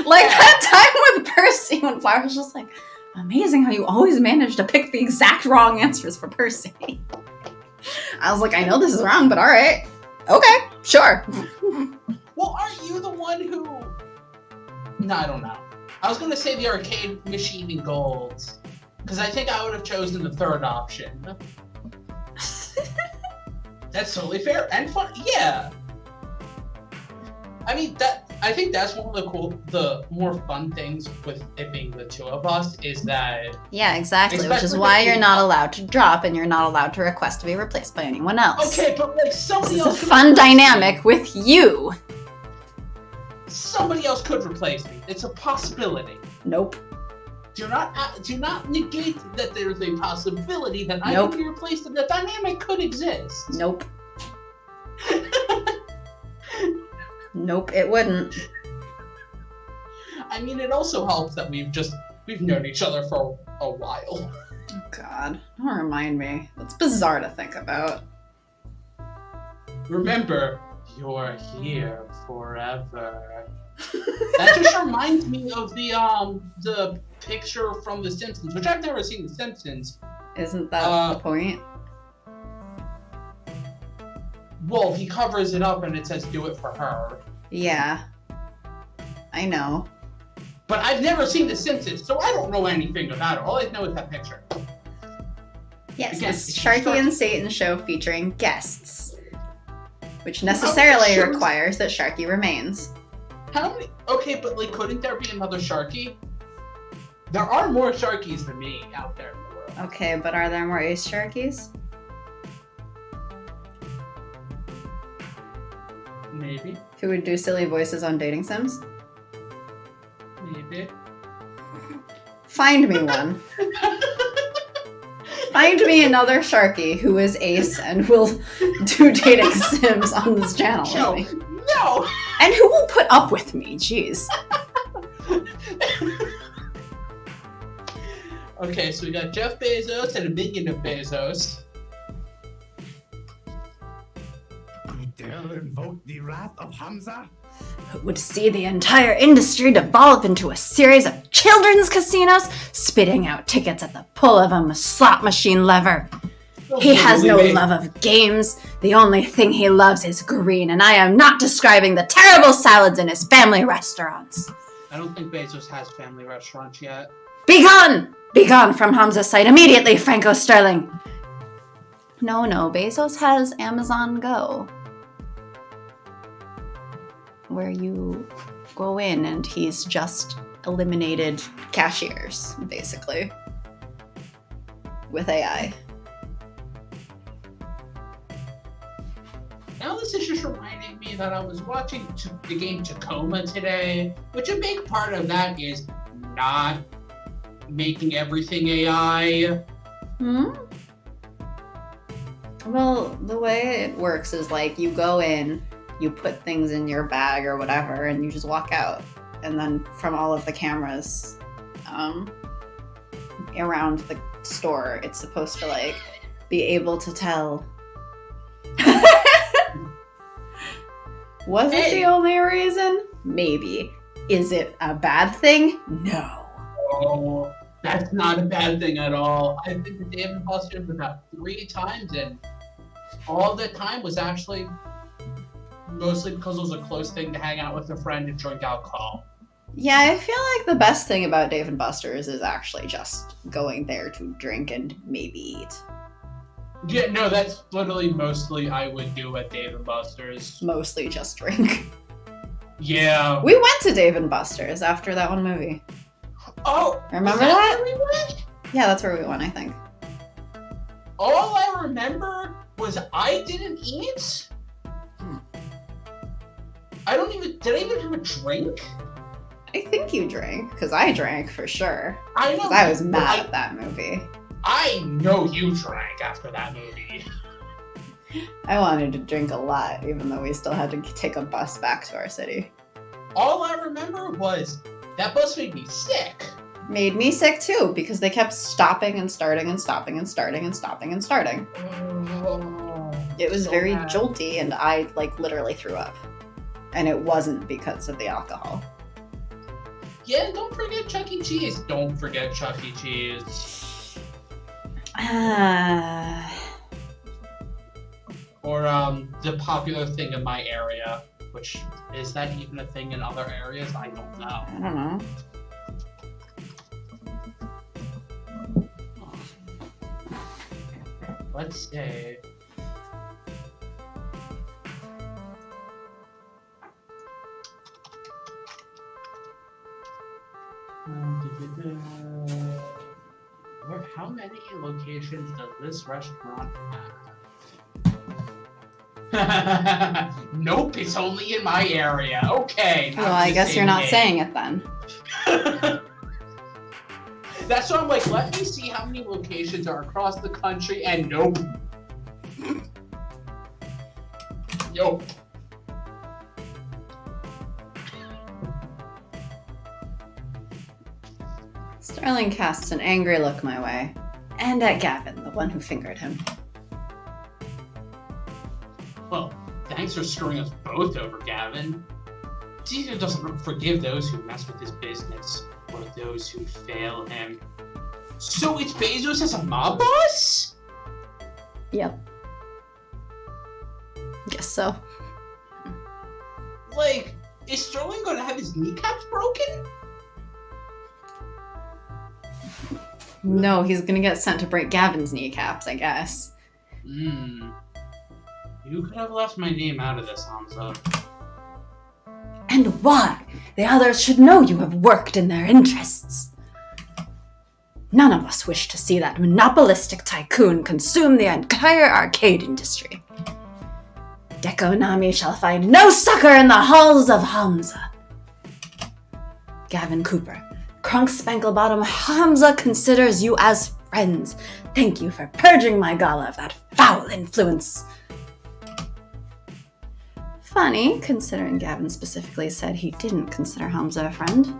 [SPEAKER 1] Like that time with Percy when Flower was just like, amazing how you always manage to pick the exact wrong answers for Percy. I was like, I know this is wrong, but all right. Okay, sure.
[SPEAKER 2] Well, aren't you the one who... No, I don't know. I was going to say the arcade machine in gold, because I think I would have chosen the third option. That's totally fair and fun. Yeah. I mean, I think that's one of the more fun things with it being the two of us is that...
[SPEAKER 1] Yeah, exactly, which is why you're not allowed to drop and you're not allowed to request to be replaced by anyone else.
[SPEAKER 2] Okay, but like somebody
[SPEAKER 1] This
[SPEAKER 2] else...
[SPEAKER 1] is a fun dynamic with you.
[SPEAKER 2] Somebody else could replace me. It's a possibility.
[SPEAKER 1] Nope.
[SPEAKER 2] Do not negate that there's a possibility that I
[SPEAKER 1] Nope.
[SPEAKER 2] could be replaced and the dynamic could exist.
[SPEAKER 1] Nope. Nope, it wouldn't.
[SPEAKER 2] I mean, it also helps that we've known each other for a while.
[SPEAKER 1] Oh God, don't remind me. That's bizarre to think about.
[SPEAKER 2] Remember, you're here forever. That just reminds me of the picture from The Simpsons, which I've never seen The Simpsons.
[SPEAKER 1] Isn't that the point?
[SPEAKER 2] Well, he covers it up and it says "Do it for her."
[SPEAKER 1] Yeah. I know.
[SPEAKER 2] But I've never seen The Simpsons, so I don't know anything about it. All I know is that picture.
[SPEAKER 1] Yes,
[SPEAKER 2] Again,
[SPEAKER 1] it's
[SPEAKER 2] it's
[SPEAKER 1] Sharky and Satan show featuring guests, which necessarily
[SPEAKER 2] sure.
[SPEAKER 1] requires that Sharky remains.
[SPEAKER 2] How many? Okay, but like, couldn't there be another Sharky? There are more Sharkies than me out there in the world.
[SPEAKER 1] Okay, but are there more ace Sharkies?
[SPEAKER 2] Maybe.
[SPEAKER 1] Who would do silly voices on dating sims?
[SPEAKER 2] Maybe.
[SPEAKER 1] Find me one. Find me another Sharky who is ace and will do dating sims on this channel
[SPEAKER 2] No.
[SPEAKER 1] with me.
[SPEAKER 2] No!
[SPEAKER 1] And who will put up with me, jeez.
[SPEAKER 2] Okay, so we got Jeff Bezos and a minion of Bezos.
[SPEAKER 3] You dare invoke the wrath of Hamza?
[SPEAKER 1] Who would see the entire industry devolve into a series of children's casinos, spitting out tickets at the pull of a slot machine lever. He has no love of games. The only thing he loves is green, and I am not describing the terrible salads in his family restaurants.
[SPEAKER 2] I don't think Bezos has family restaurants yet.
[SPEAKER 1] Begone! Begone from Hamza's sight immediately, Franco Sterling! No, Bezos has Amazon Go, where you go in and he's just eliminated cashiers, basically, with AI.
[SPEAKER 2] Now this is just reminding me that I was watching the game Tacoma today, which a big part of that is not making everything AI.
[SPEAKER 1] Well, the way it works is like you go in, you put things in your bag or whatever, and you just walk out. And then from all of the cameras around the store, it's supposed to like be able to tell. Was it the only reason? Maybe. Is it a bad thing? No.
[SPEAKER 2] Oh, that's not a bad thing at all. I've been to Dave & Buster's about 3 times, and all the time was actually mostly because it was a close thing to hang out with a friend and drink alcohol.
[SPEAKER 1] Yeah, I feel like the best thing about Dave & Buster's is actually just going there to drink and maybe eat.
[SPEAKER 2] Yeah, no, that's literally mostly I would do at Dave & Buster's.
[SPEAKER 1] Mostly just drink.
[SPEAKER 2] Yeah.
[SPEAKER 1] We went to Dave and Buster's after that one movie.
[SPEAKER 2] Oh,
[SPEAKER 1] Remember
[SPEAKER 2] was
[SPEAKER 1] that?
[SPEAKER 2] where we went?
[SPEAKER 1] Yeah, that's where we went, I think.
[SPEAKER 2] All I remember was I didn't eat. Did I even have a drink?
[SPEAKER 1] I think you drank, because I drank for sure.
[SPEAKER 2] I know.
[SPEAKER 1] Because I was mad at that movie.
[SPEAKER 2] I know you drank after that movie.
[SPEAKER 1] I wanted to drink a lot, even though we still had to take a bus back to our city.
[SPEAKER 2] All I remember was that bus made me sick.
[SPEAKER 1] Made me sick too, because they kept stopping and starting and stopping and starting and stopping and starting.
[SPEAKER 2] Oh,
[SPEAKER 1] It was
[SPEAKER 2] so
[SPEAKER 1] very
[SPEAKER 2] bad.
[SPEAKER 1] jolty, and I literally threw up. And it wasn't because of the alcohol.
[SPEAKER 2] Yeah, don't forget Chuck E. Cheese. Don't forget Chuck E. Cheese. Or the popular thing in my area, which is that even a thing in other areas? I don't know.
[SPEAKER 1] I don't know.
[SPEAKER 2] Let's say. How many locations does this restaurant have? Nope, it's only in my area. Okay.
[SPEAKER 1] Well, I guess you're not saying it then.
[SPEAKER 2] That's why I'm like, let me see how many locations are across the country, and nope. Nope.
[SPEAKER 1] Starling casts an angry look my way, and at Gavin, the one who fingered him.
[SPEAKER 2] Well, thanks for screwing us both over, Gavin. Caesar doesn't forgive those who mess with his business, or those who fail him. So it's Bezos as a mob boss?
[SPEAKER 1] Yep. Guess so.
[SPEAKER 2] Like, is Sterling gonna have his kneecaps broken?
[SPEAKER 1] No, he's gonna get sent to break Gavin's kneecaps, I guess.
[SPEAKER 2] You could have left my name out of this, Hamza.
[SPEAKER 1] And why? The others should know you have worked in their interests. None of us wish to see that monopolistic tycoon consume the entire arcade industry. Dekonami shall find no succor in the halls of Hamza. Gavin Cooper, Crunk Spanklebottom, Hamza considers you as friends. Thank you for purging my gala of that foul influence. Funny, considering Gavin specifically said he didn't consider Hamza a friend.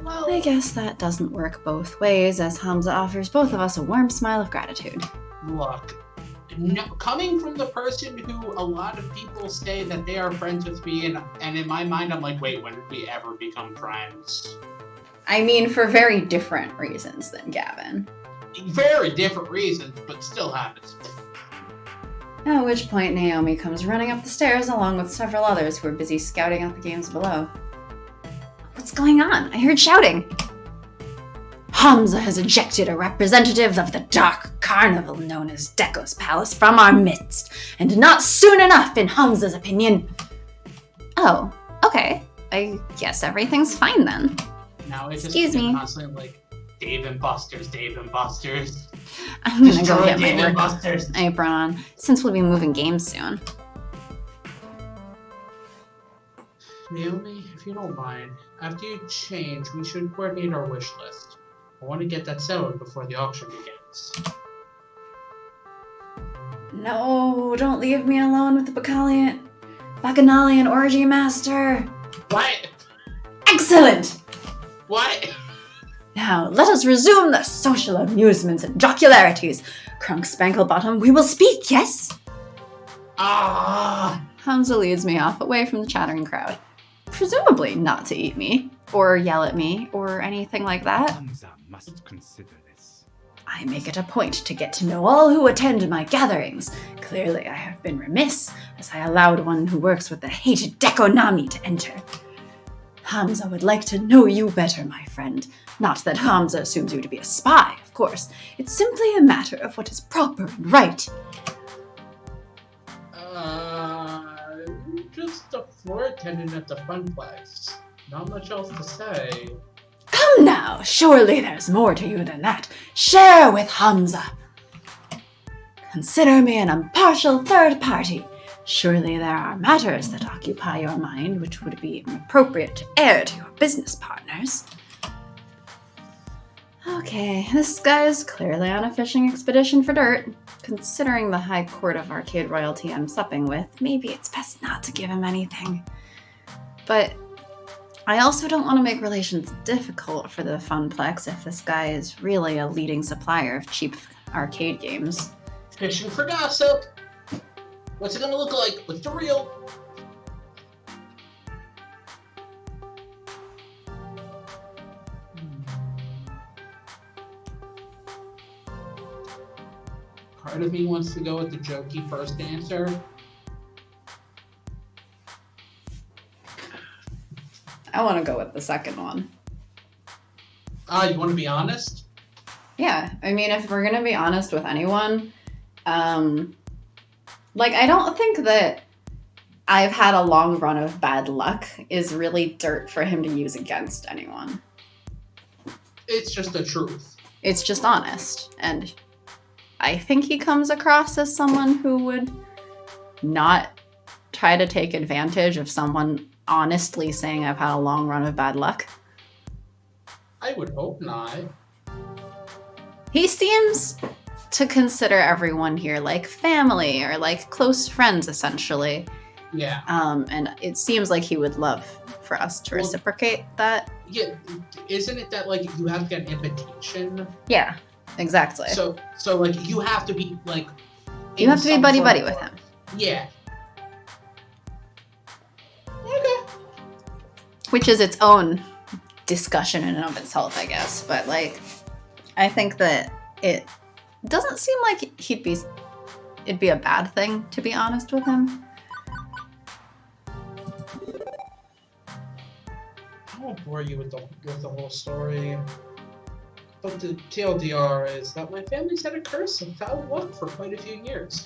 [SPEAKER 2] Well,
[SPEAKER 1] I guess that doesn't work both ways, as Hamza offers both of us a warm smile of gratitude.
[SPEAKER 2] look, no, coming from the person who a lot of people say that they are friends with me, and in my mind, I'm like, wait, when did we ever become friends?
[SPEAKER 1] I mean, for very different reasons than Gavin.
[SPEAKER 2] Very different reasons, but still happens.
[SPEAKER 1] At which point, Naomi comes running up the stairs along with several others who are busy scouting out the games below. What's going on? I heard shouting. Hamza has ejected a representative of the dark carnival known as Deco's Palace from our midst, and not soon enough, in Hamza's opinion. Oh, okay. I guess everything's fine then.
[SPEAKER 2] Now it's just
[SPEAKER 1] Excuse me.
[SPEAKER 2] constantly like, Dave and Buster's, Dave and Buster's.
[SPEAKER 1] I'm gonna go
[SPEAKER 2] Destroy
[SPEAKER 1] get
[SPEAKER 2] Dave
[SPEAKER 1] my
[SPEAKER 2] and
[SPEAKER 1] work
[SPEAKER 2] Buster's.
[SPEAKER 1] apron on, since we'll be moving games soon.
[SPEAKER 2] Naomi, if you don't mind, after you change, we should coordinate our wish list. I want to get that settled before the auction begins.
[SPEAKER 1] No, don't leave me alone with the Bacchanalian Orgy Master.
[SPEAKER 2] What?
[SPEAKER 1] Excellent!
[SPEAKER 2] What?
[SPEAKER 1] Now, let us resume the social amusements and jocularities. Crunk Spanklebottom, we will speak, yes?
[SPEAKER 2] Ah!
[SPEAKER 1] Hamza leads me off away from the chattering crowd. Presumably not to eat me, or yell at me, or anything like that.
[SPEAKER 3] Hamza must consider this.
[SPEAKER 1] I make it a point to get to know all who attend my gatherings. Clearly I have been remiss, as I allowed one who works with the hated Dekonami to enter. Hamza would like to know you better, my friend. Not that Hamza assumes you to be a spy, of course. It's simply a matter of what is proper and right.
[SPEAKER 2] just a floor attendant at the funplex. Not much else to say.
[SPEAKER 1] Come now, surely there's more to you than that. Share with Hamza. Consider me an impartial third party. Surely there are matters that occupy your mind which would be inappropriate to air to your business partners. Okay, this guy is clearly on a fishing expedition for dirt. Considering the high court of arcade royalty I'm supping with, maybe it's best not to give him anything. But I also don't want to make relations difficult for the Funplex if this guy is really a leading supplier of cheap arcade games.
[SPEAKER 2] Fishing for gossip. What's it gonna look like? What's the real? Part of me wants to go with the jokey first answer.
[SPEAKER 1] I want to go with the second one.
[SPEAKER 2] You want to be honest?
[SPEAKER 1] Yeah, I mean, if we're gonna be honest with anyone, I don't think that I've had a long run of bad luck is really dirt for him to use against anyone.
[SPEAKER 2] It's just the truth.
[SPEAKER 1] It's just honest, and I think he comes across as someone who would not try to take advantage of someone honestly saying I've had a long run of bad luck.
[SPEAKER 2] I would hope not.
[SPEAKER 1] He seems to consider everyone here like family or like close friends, essentially.
[SPEAKER 2] Yeah.
[SPEAKER 1] And it seems like he would love for us to reciprocate that.
[SPEAKER 2] Yeah. Isn't it that you have to get an invitation?
[SPEAKER 1] Yeah, exactly.
[SPEAKER 2] So you have to be
[SPEAKER 1] you have to be buddy with him.
[SPEAKER 2] Yeah. Okay.
[SPEAKER 1] Which is its own discussion in and of itself, I guess. But I think that it doesn't seem like it'd be a bad thing, to be honest with him.
[SPEAKER 2] I won't bore you with the whole story. But the TLDR is that my family's had a curse of foul luck for quite a few years.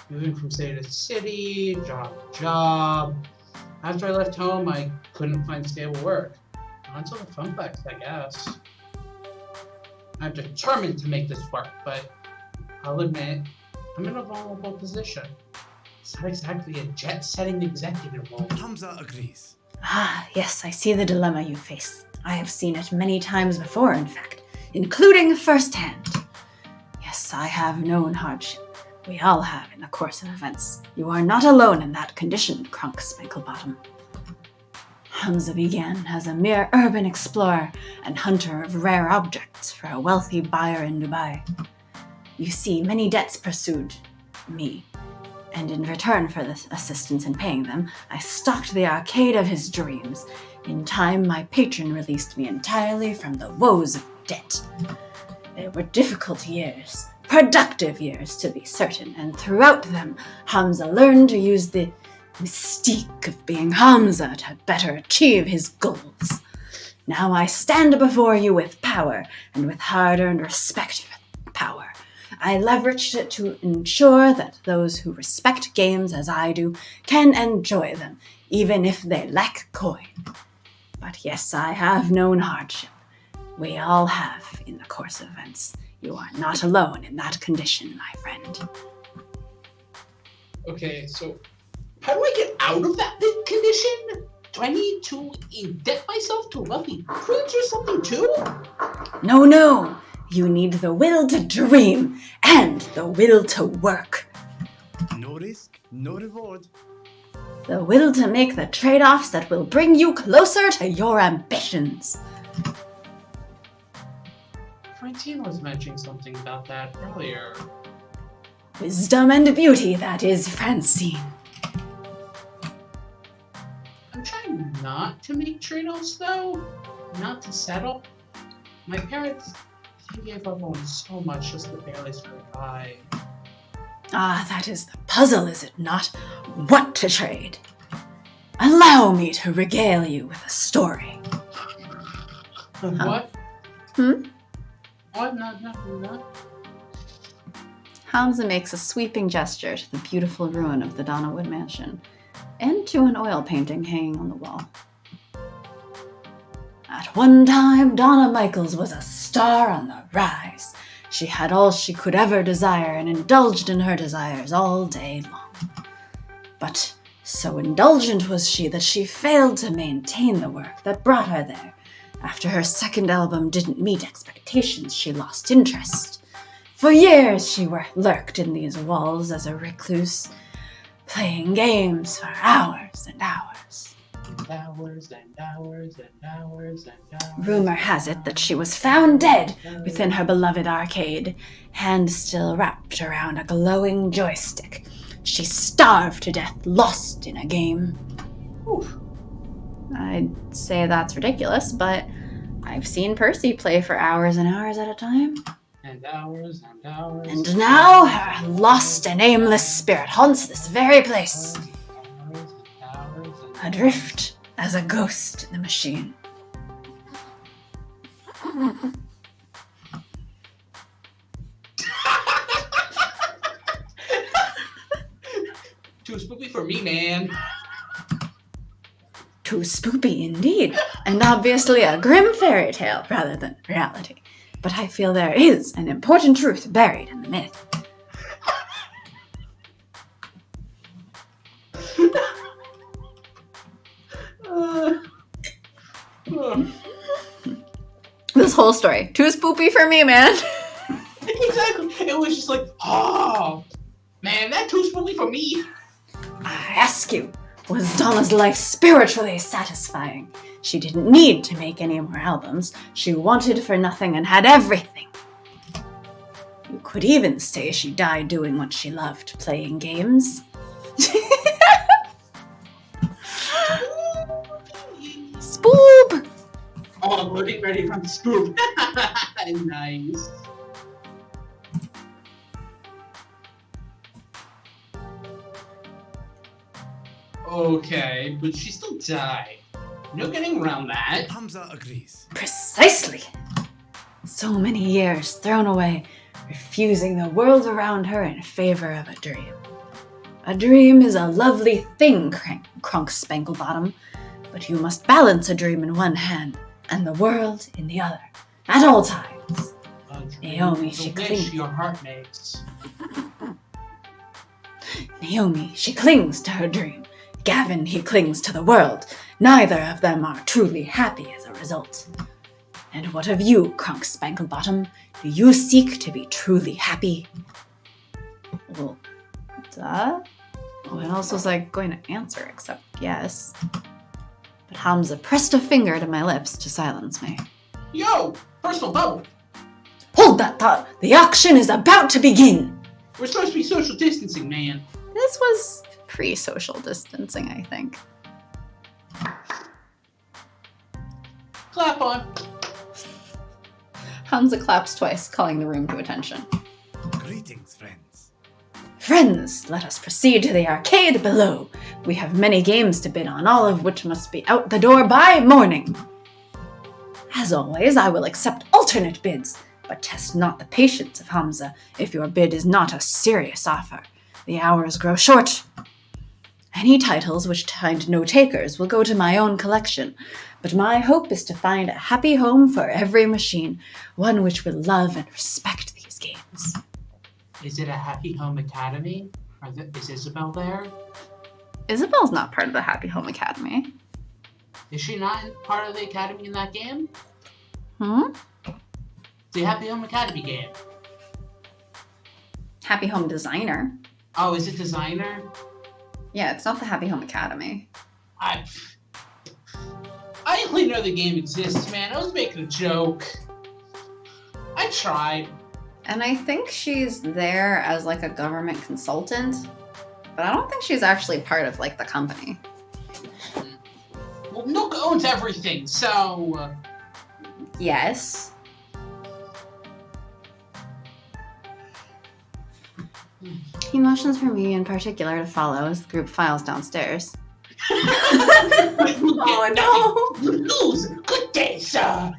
[SPEAKER 2] Moving from city to city, job to job. After I left home, I couldn't find stable work. Not until the Funplex, I guess. I'm determined to make this work, but I'll admit, I'm in a vulnerable position. It's not exactly a jet-setting executive role.
[SPEAKER 3] Hamza agrees.
[SPEAKER 1] Ah, yes, I see the dilemma you face. I have seen it many times before, in fact, including firsthand. Yes, I have known hardship. We all have in the course of events. You are not alone in that condition, Crunk Spinklebottom. Hamza began as a mere urban explorer and hunter of rare objects for a wealthy buyer in Dubai. You see, many debts pursued me, and in return for this assistance in paying them, I stocked the arcade of his dreams. In time, my patron released me entirely from the woes of debt. They were difficult years, productive years to be certain, and throughout them, Hamza learned to use the mystique of being Hamza to better achieve his goals. Now I stand before you with power, and with hard-earned respect for power. I leveraged it to ensure that those who respect games as I do can enjoy them, even if they lack coin. But yes, I have known hardship. We all have in the course of events. You are not alone in that condition, my friend.
[SPEAKER 2] Okay, so how do I get out of that condition? Do I need to indebt myself to a wealthy prince or something too?
[SPEAKER 1] No. You need the will to dream and the will to work.
[SPEAKER 3] No risk, no reward.
[SPEAKER 1] The will to make the trade-offs that will bring you closer to your ambitions.
[SPEAKER 2] Francine was mentioning something about that earlier.
[SPEAKER 1] Wisdom and beauty, that is, Francine.
[SPEAKER 2] I'm trying not to make trade-offs, though. Not to settle. My parents, they gave up on so much just to barely scrape by.
[SPEAKER 1] Ah, that is the puzzle, is it not? What to trade? Allow me to regale you with a story.
[SPEAKER 2] What?
[SPEAKER 1] Hmm?
[SPEAKER 2] What? No.
[SPEAKER 1] Hamza makes a sweeping gesture to the beautiful ruin of the Donnawood mansion, and to an oil painting hanging on the wall. At one time, Donna Michaels was a star on the rise. She had all she could ever desire and indulged in her desires all day long. But so indulgent was she that she failed to maintain the work that brought her there. After her second album didn't meet expectations, she lost interest. For years she lurked in these walls as a recluse, playing games for hours and hours.
[SPEAKER 2] Hours and hours and hours and hours.
[SPEAKER 1] Rumor has it that she was found dead within her beloved arcade, hand still wrapped around a glowing joystick. She starved to death, lost in a game.
[SPEAKER 2] Oof.
[SPEAKER 1] I'd say that's ridiculous, but I've seen Percy play for hours and hours at a time.
[SPEAKER 2] And hours and hours.
[SPEAKER 1] And now her lost and aimless spirit haunts this very place, adrift as a ghost in the machine.
[SPEAKER 2] Too spooky for me, man.
[SPEAKER 1] Too spoopy indeed, and obviously a grim fairy tale rather than reality. But I feel there is an important truth buried in the myth. This whole story, too spoopy for me, man.
[SPEAKER 2] Exactly. It was just like, oh, man, that too spooky for me.
[SPEAKER 1] I ask you, was Donna's life spiritually satisfying? She didn't need to make any more albums. She wanted for nothing and had everything. You could even say she died doing what she loved, playing games. Spoop!
[SPEAKER 2] Oh, we're getting ready for the spook. Nice. Okay, but she still died. No getting around that.
[SPEAKER 3] Hamza agrees.
[SPEAKER 1] Precisely. So many years thrown away, refusing the world around her in favor of a dream. A dream is a lovely thing, Kronk Spanglebottom, but you must balance a dream in one hand and the world in the other, at all times. Naomi, she clings.
[SPEAKER 2] Your heart makes.
[SPEAKER 1] Naomi, she clings to her dream. Gavin, he clings to the world. Neither of them are truly happy as a result. And what of you, Kronk Spanglebottom? Do you seek to be truly happy? Well, duh. What else was I going to answer except yes? But Hamza pressed a finger to my lips to silence me.
[SPEAKER 2] Yo, personal bubble.
[SPEAKER 1] Hold that thought! The auction is about to begin!
[SPEAKER 2] We're supposed to be social distancing, man.
[SPEAKER 1] This was pre-social distancing, I think.
[SPEAKER 2] Clap on.
[SPEAKER 1] Hamza claps twice, calling the room to attention.
[SPEAKER 3] Greetings, friends.
[SPEAKER 1] Friends, let us proceed to the arcade below. We have many games to bid on, all of which must be out the door by morning. As always, I will accept alternate bids, but test not the patience of Hamza if your bid is not a serious offer. The hours grow short. Any titles which find no takers will go to my own collection, but my hope is to find a happy home for every machine, one which will love and respect these games.
[SPEAKER 2] Is it a Happy Home Academy? Is Isabel there?
[SPEAKER 1] Isabel's not part of the Happy Home Academy.
[SPEAKER 2] Is she not part of the academy in that game?
[SPEAKER 1] Hmm?
[SPEAKER 2] The Happy Home Academy game.
[SPEAKER 1] Happy Home Designer.
[SPEAKER 2] Oh, is it designer?
[SPEAKER 1] Yeah, it's not the Happy Home Academy.
[SPEAKER 2] I only know the game exists, man. I was making a joke. I tried.
[SPEAKER 1] And I think she's there as like a government consultant, but I don't think she's actually part of like the company.
[SPEAKER 2] Well, Nook owns everything, so...
[SPEAKER 1] Yes. He motions for me in particular to follow as the group files downstairs.
[SPEAKER 2] Oh, no! You lose! Good day, sir!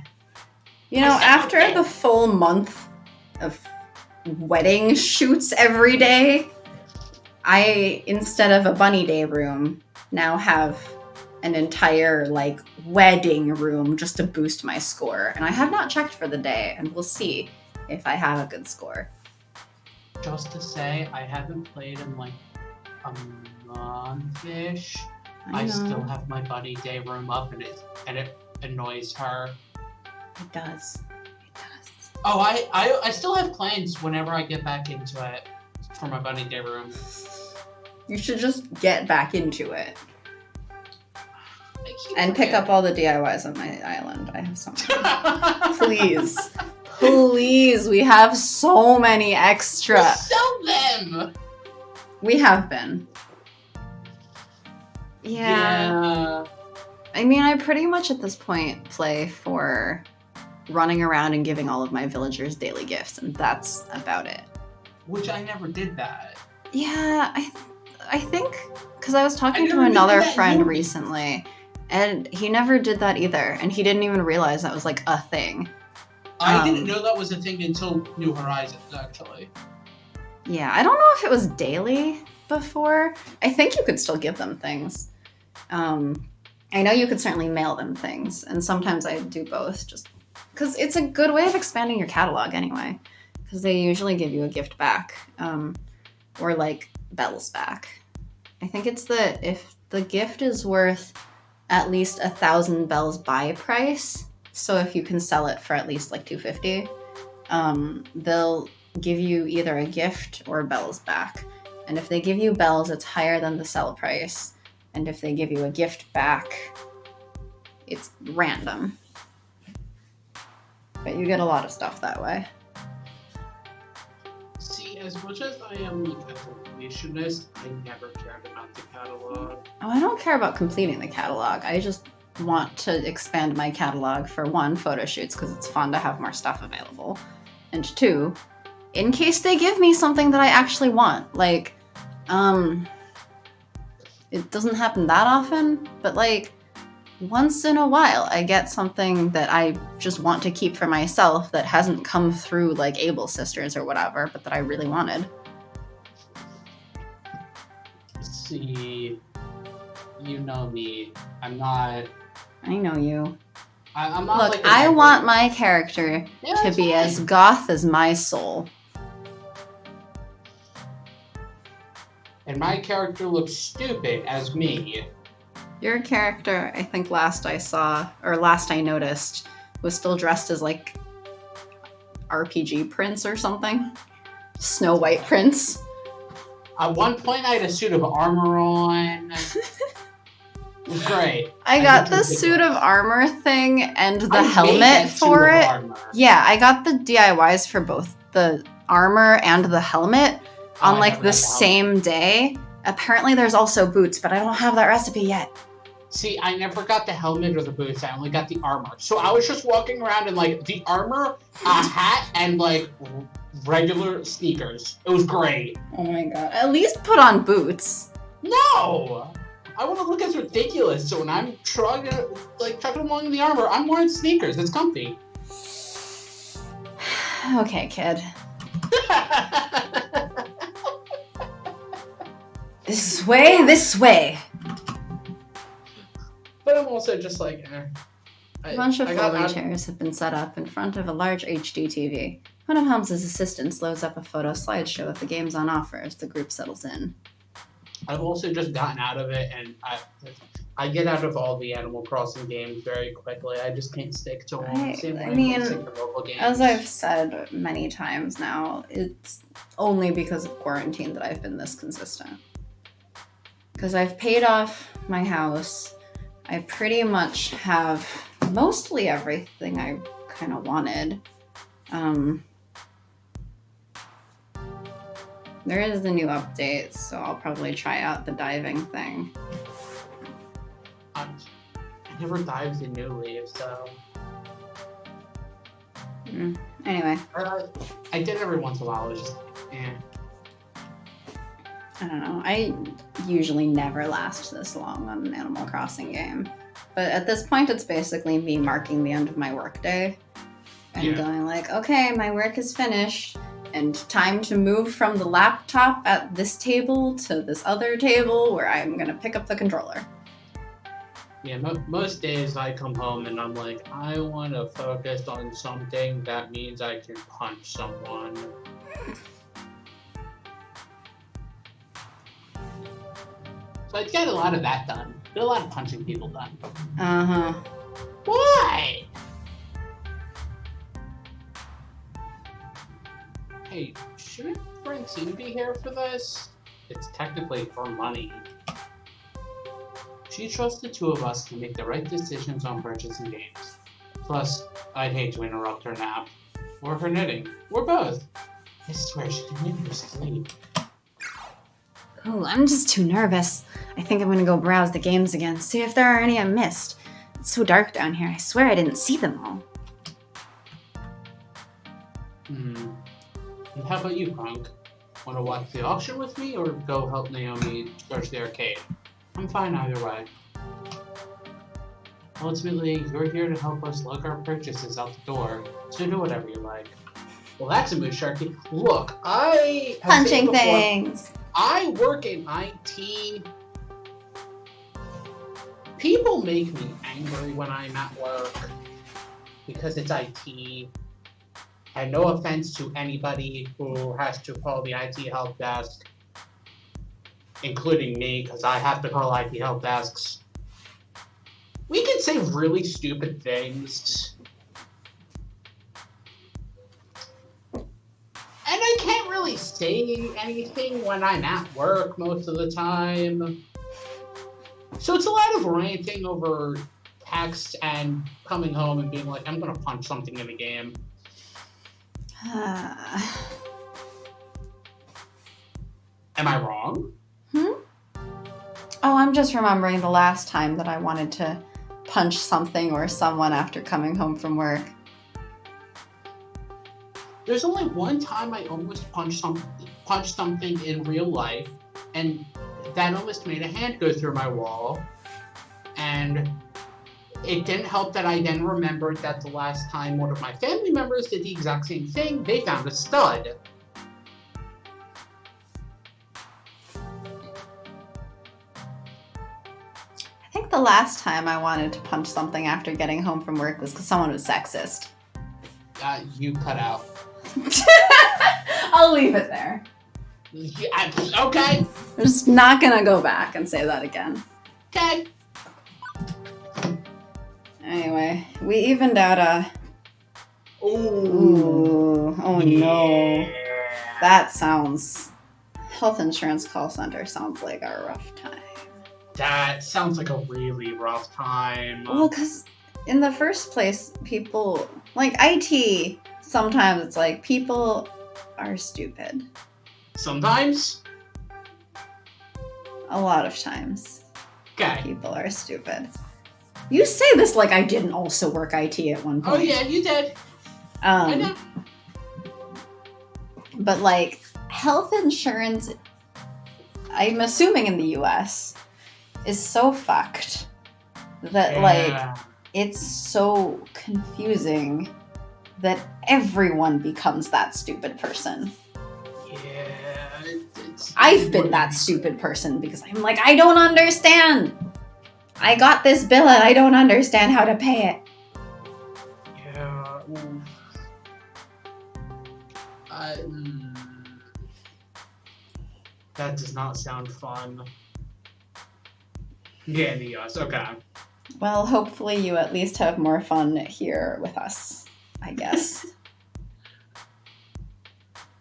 [SPEAKER 1] You know, after the full month of wedding shoots every day, I, instead of a bunny day room, now have an entire, like, wedding room just to boost my score. And I have not checked for the day, and we'll see if I have a good score.
[SPEAKER 2] Just to say, I haven't played in like a month-ish. I still have my bunny day room up, and it annoys her.
[SPEAKER 1] It does.
[SPEAKER 2] Oh, I still have plans whenever I get back into it for my bunny day room.
[SPEAKER 1] You should just get back into it. And pick up all the DIYs on my island. I have something. Please. Please. We have so many extra.
[SPEAKER 2] We'll sell them!
[SPEAKER 1] We have been. Yeah. I mean, I pretty much at this point play for running around and giving all of my villagers daily gifts, and that's about it.
[SPEAKER 2] Which I never did that.
[SPEAKER 1] Yeah, I think, because I was talking to another friend recently, and he never did that either, and he didn't even realize that was like a thing.
[SPEAKER 2] I didn't know that was a thing until New Horizons, actually.
[SPEAKER 1] Yeah, I don't know if it was daily before. I think you could still give them things. I know you could certainly mail them things, and sometimes I do both, just because it's a good way of expanding your catalog anyway, because they usually give you a gift back, or like bells back. I think it's if the gift is worth at least 1,000 bells buy price, so if you can sell it for at least like 250, they'll give you either a gift or bells back. And if they give you bells, it's higher than the sell price. And if they give you a gift back, it's random. But you get a lot of stuff that way.
[SPEAKER 2] See, as much as I am like a completionist, I never cared about the catalog.
[SPEAKER 1] Oh, I don't care about completing the catalog. I just want to expand my catalog for 1, photo shoots, because it's fun to have more stuff available. And 2, in case they give me something that I actually want. Like, it doesn't happen that often, but like once in a while I get something that I just want to keep for myself that hasn't come through like Able Sisters or whatever, but that I really wanted.
[SPEAKER 2] See, you know me. I'm not...
[SPEAKER 1] I know you.
[SPEAKER 2] I'm not.
[SPEAKER 1] Look, I want my character to be as goth as my soul.
[SPEAKER 2] And my character looks stupid as me.
[SPEAKER 1] Your character, I think last I noticed, was still dressed as like RPG Prince or something. Snow White Prince.
[SPEAKER 2] At one point I had a suit of armor on. It was great.
[SPEAKER 1] I got the suit of armor thing and the helmet for it. Yeah, I got the DIYs for both the armor and the helmet on like the same day. Apparently there's also boots, but I don't have that recipe yet.
[SPEAKER 2] See, I never got the helmet or the boots. I only got the armor. So I was just walking around in like the armor, a hat, and like regular sneakers. It was great.
[SPEAKER 1] Oh my god. At least put on boots.
[SPEAKER 2] No! I want to look as ridiculous, so when I'm trucking along in the armor, I'm wearing sneakers. It's comfy.
[SPEAKER 1] Okay, kid. This way.
[SPEAKER 2] But I'm also just like,
[SPEAKER 1] A bunch of folding chairs have been set up in front of a large HD TV. One of Helm's assistants loads up a photo slideshow of the games on offer as the group settles in.
[SPEAKER 2] I've also just gotten out of it, and I get out of all the Animal Crossing games very quickly. I just can't stick to one.
[SPEAKER 1] I mean, as I've said many times now, it's only because of quarantine that I've been this consistent. Because I've paid off my house. I pretty much have mostly everything I kind of wanted. There is the new update, so I'll probably try out the diving thing.
[SPEAKER 2] I never dived in New Leaf, so...
[SPEAKER 1] Anyway.
[SPEAKER 2] I did every once in a while, it was just,
[SPEAKER 1] I don't know. I usually never last this long on an Animal Crossing game. But at this point, it's basically me marking the end of my workday and going like, okay, my work is finished. and time to move from the laptop at this table to this other table where I'm gonna pick up the controller.
[SPEAKER 2] Yeah, most days I come home and I'm like, I want to focus on something that means I can punch someone. So I get a lot of that done. Get a lot of punching people done.
[SPEAKER 1] Uh-huh.
[SPEAKER 2] Why? Hey, shouldn't Francine be here for this? It's technically for money. She trusts the two of us to make the right decisions on purchasing games. Plus, I'd hate to interrupt her nap. Or her knitting. Or both. I swear she can make her sleep.
[SPEAKER 1] Oh, I'm just too nervous. I think I'm gonna go browse the games again, see if there are any I missed. It's so dark down here, I swear I didn't see them all.
[SPEAKER 2] And how about you, Punk? Want to watch the auction with me or go help Naomi search the arcade? I'm fine either way. Ultimately, you're here to help us lug our purchases out the door, so do whatever you like. Well, that's a mood, Sharky. Look, I have
[SPEAKER 1] Punching
[SPEAKER 2] said before,
[SPEAKER 1] things!
[SPEAKER 2] I work in IT. People make me angry when I'm at work because it's IT. And no offense to anybody who has to call the IT help desk, including me, because I have to call IT help desks. We can say really stupid things. And I can't really say anything when I'm at work most of the time. So it's a lot of ranting over text and coming home and being like, I'm gonna punch something in the game. Am I wrong?
[SPEAKER 1] Oh, I'm just remembering the last time that I wanted to punch something or someone after coming home from work.
[SPEAKER 2] There's only one time I almost punched something in real life, and that almost made a hand go through my wall. And it didn't help that I then remembered that the last time one of my family members did the exact same thing, they found a stud.
[SPEAKER 1] I think the last time I wanted to punch something after getting home from work was because someone was sexist.
[SPEAKER 2] You cut out.
[SPEAKER 1] I'll leave it there.
[SPEAKER 2] Yeah, okay.
[SPEAKER 1] I'm just not gonna go back and say that again.
[SPEAKER 2] Okay.
[SPEAKER 1] Anyway, we evened out a...
[SPEAKER 2] Ooh.
[SPEAKER 1] Oh no. That sounds... Health insurance call center sounds like a rough time.
[SPEAKER 2] That sounds like a really rough time.
[SPEAKER 1] Well, because in the first place, people... Like, IT, sometimes it's like, people are stupid.
[SPEAKER 2] Sometimes?
[SPEAKER 1] A lot of times.
[SPEAKER 2] Okay.
[SPEAKER 1] People are stupid. You say this like I didn't also work IT at one point.
[SPEAKER 2] Oh yeah, you did. I know.
[SPEAKER 1] But like, health insurance, I'm assuming in the US, is so fucked that like, it's so confusing that everyone becomes that stupid person.
[SPEAKER 2] Yeah,
[SPEAKER 1] I've been that stupid person because I'm like, I don't understand. I got this bill and I don't understand how to pay it.
[SPEAKER 2] Yeah. That does not sound fun. Yeah, in the US. Okay.
[SPEAKER 1] Well, hopefully you at least have more fun here with us, I guess.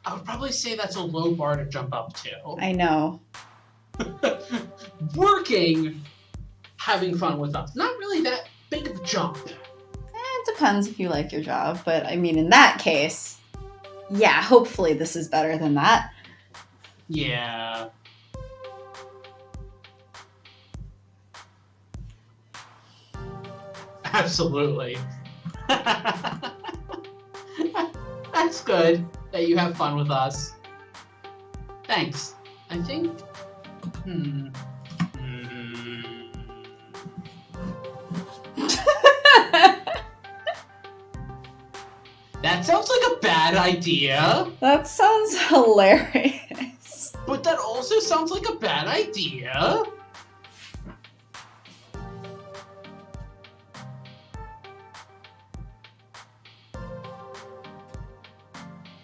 [SPEAKER 2] I would probably say that's a low bar to jump up to.
[SPEAKER 1] I know.
[SPEAKER 2] Working, having fun with us. Not really that big of a jump.
[SPEAKER 1] It depends if you like your job, but I mean, in that case, yeah, hopefully this is better than that.
[SPEAKER 2] Yeah. Absolutely. That's good that you have fun with us. Thanks. I think... That That sounds like a bad idea.
[SPEAKER 1] That sounds hilarious.
[SPEAKER 2] But that also sounds like a bad idea.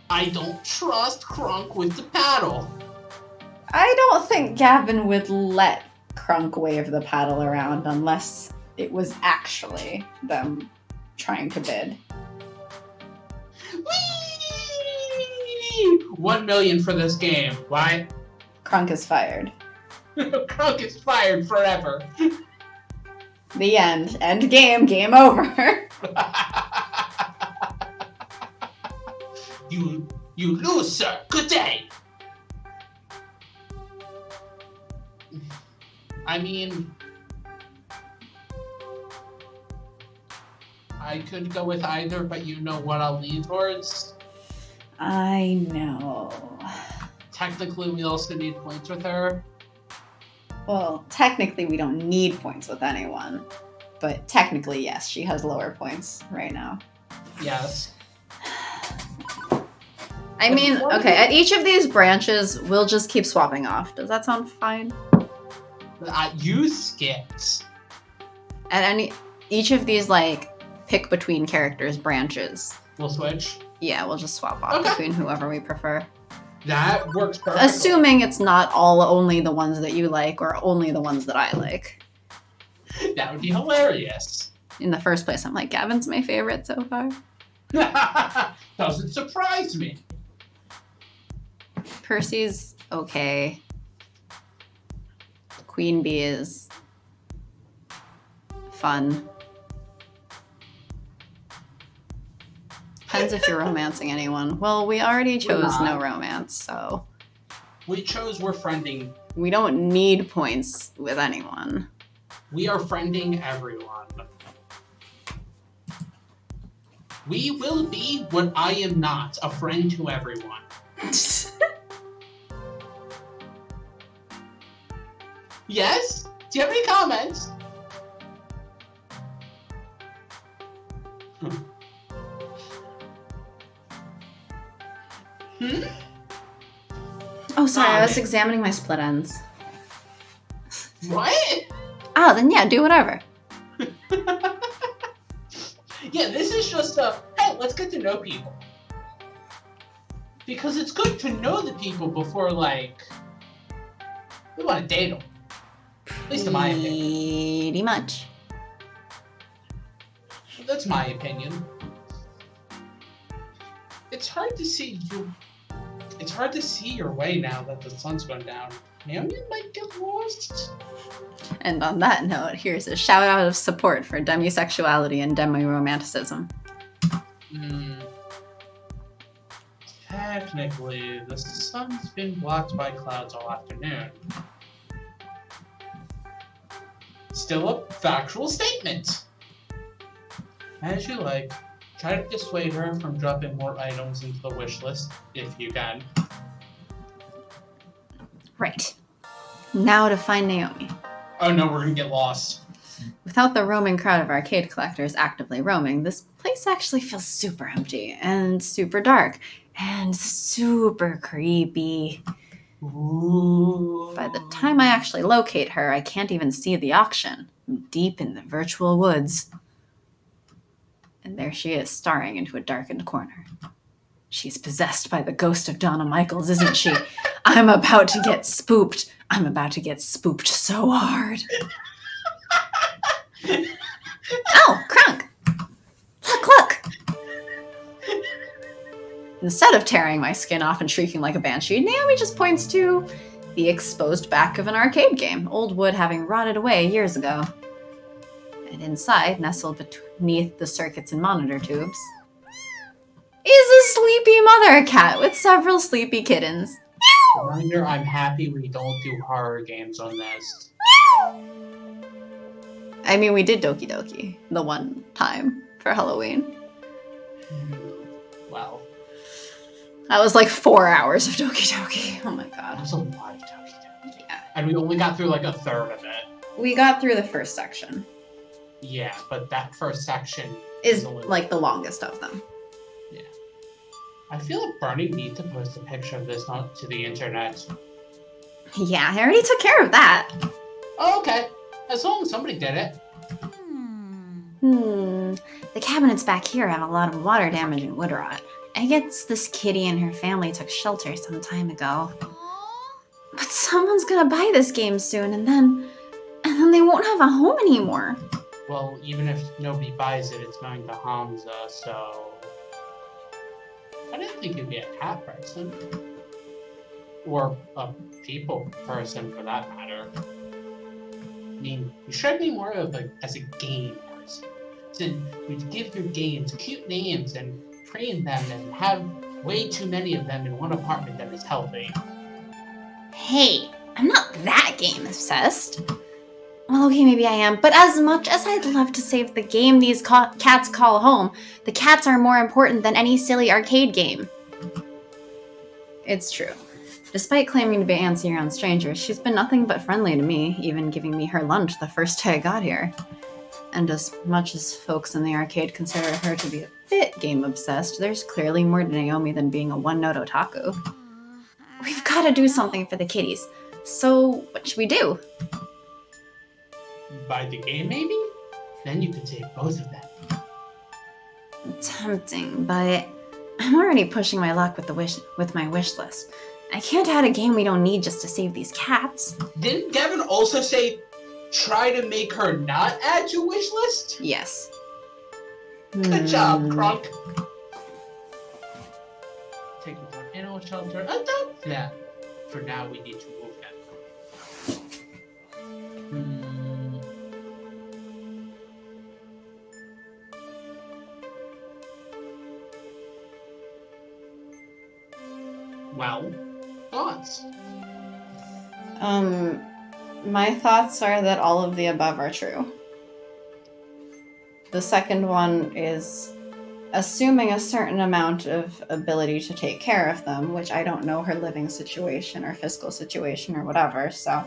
[SPEAKER 2] I don't trust Crunk with the paddle.
[SPEAKER 1] I don't think Gavin would let Crunk wave the paddle around unless it was actually them trying to bid.
[SPEAKER 2] Whee! 1 million for this game. Why?
[SPEAKER 1] Crunk is fired.
[SPEAKER 2] Crunk is fired forever.
[SPEAKER 1] The end. End game. Game over.
[SPEAKER 2] You lose, sir. Good day. I mean, I could go with either, but you know what I'll lean towards.
[SPEAKER 1] I know.
[SPEAKER 2] Technically, we also need points with her.
[SPEAKER 1] Well, technically we don't need points with anyone. But technically, yes, she has lower points right now.
[SPEAKER 2] Yes.
[SPEAKER 1] I mean, okay, at each of these branches, we'll just keep swapping off. Does that sound fine?
[SPEAKER 2] You skipped.
[SPEAKER 1] At each of these, like, pick between characters branches.
[SPEAKER 2] We'll switch.
[SPEAKER 1] Yeah, we'll just swap off between whoever we prefer.
[SPEAKER 2] That works perfectly.
[SPEAKER 1] Assuming it's not only the ones that you like or only the ones that I like.
[SPEAKER 2] That would be hilarious.
[SPEAKER 1] In the first place, I'm like, Gavin's my favorite so far.
[SPEAKER 2] Doesn't surprise me.
[SPEAKER 1] Percy's okay. Queen Bee is fun. Depends if you're romancing anyone. Well, we already chose no romance, so...
[SPEAKER 2] We chose we're friending.
[SPEAKER 1] We don't need points with anyone.
[SPEAKER 2] We are friending everyone. We will be what I am not, a friend to everyone. Yes? Do you have any comments? Hmm?
[SPEAKER 1] Oh, sorry, I was examining my split ends.
[SPEAKER 2] What?
[SPEAKER 1] Oh, then yeah, do whatever.
[SPEAKER 2] Yeah, this is just hey, let's get to know people. Because it's good to know the people before, like, we want to date them. At least in my opinion.
[SPEAKER 1] Pretty much.
[SPEAKER 2] That's my opinion. It's hard to see you. It's hard to see your way now that the sun's going down. Naomi might get lost.
[SPEAKER 1] And on that note, here's a shout out of support for demisexuality and demi-romanticism.
[SPEAKER 2] Technically, the sun's been blocked by clouds all afternoon. Still a factual statement. As you like, try to dissuade her from dropping more items into the wish list, if you can.
[SPEAKER 1] Right. Now to find Naomi.
[SPEAKER 2] Oh no, we're gonna get lost.
[SPEAKER 1] Without the roaming crowd of arcade collectors actively roaming, this place actually feels super empty and super dark and super creepy.
[SPEAKER 2] Ooh.
[SPEAKER 1] By the time I actually locate her, I can't even see the auction. I'm deep in the virtual woods. And there she is, staring into a darkened corner. She's possessed by the ghost of Donna Michaels, isn't she? I'm about to get spooked. I'm about to get spooked so hard. Oh, Crunk! Look! Instead of tearing my skin off and shrieking like a banshee, Naomi just points to the exposed back of an arcade game, old wood having rotted away years ago. And inside, nestled beneath the circuits and monitor tubes, is a sleepy mother cat with several sleepy kittens.
[SPEAKER 2] Reminder, I'm happy we don't do horror games on this.
[SPEAKER 1] I mean, we did Doki Doki the one time for Halloween.
[SPEAKER 2] Well,
[SPEAKER 1] that was like 4 hours of Doki Doki. Oh my god.
[SPEAKER 2] that was a lot of Doki Doki.
[SPEAKER 1] Yeah.
[SPEAKER 2] And we only got through like a third of it.
[SPEAKER 1] We got through the first section.
[SPEAKER 2] Yeah, but that first section
[SPEAKER 1] Is
[SPEAKER 2] only
[SPEAKER 1] like the longest of them.
[SPEAKER 2] Yeah. I feel like Bernie needs to post a picture of this to the internet.
[SPEAKER 1] Yeah, I already took care of that.
[SPEAKER 2] Oh, okay. As long as somebody did it.
[SPEAKER 1] The cabinets back here have a lot of water damage and wood rot. I guess this kitty and her family took shelter some time ago. But someone's gonna buy this game soon, and then they won't have a home anymore.
[SPEAKER 2] Well, even if nobody buys it, it's going to Hamza, so... I didn't think you'd be a cat person. Or a people person, for that matter. I mean, you should be more of as a game person. So you'd give your games cute names and train them and have way too many of them in one apartment that is healthy.
[SPEAKER 1] Hey, I'm not that game obsessed. Well, okay, maybe I am, but as much as I'd love to save the game these cats call home, the cats are more important than any silly arcade game. It's true. Despite claiming to be antsy around strangers, she's been nothing but friendly to me, even giving me her lunch the first day I got here. And as much as folks in the arcade consider her to be a bit game-obsessed, there's clearly more to Naomi than being a one-note otaku. We've got to do something for the kitties. So, what should we do?
[SPEAKER 2] Buy the game, maybe? Then you could save both of them.
[SPEAKER 1] Tempting, but I'm already pushing my luck with my wish list. I can't add a game we don't need just to save these cats.
[SPEAKER 2] Didn't Gavin also say try to make her not add to wish list?
[SPEAKER 1] Yes.
[SPEAKER 2] Good job, Crunk. Take them to an animal shelter. Adopt them. For now, we need to move them. Well, thoughts?
[SPEAKER 1] My thoughts are that all of the above are true. The second one is assuming a certain amount of ability to take care of them, which I don't know her living situation or fiscal situation or whatever, so,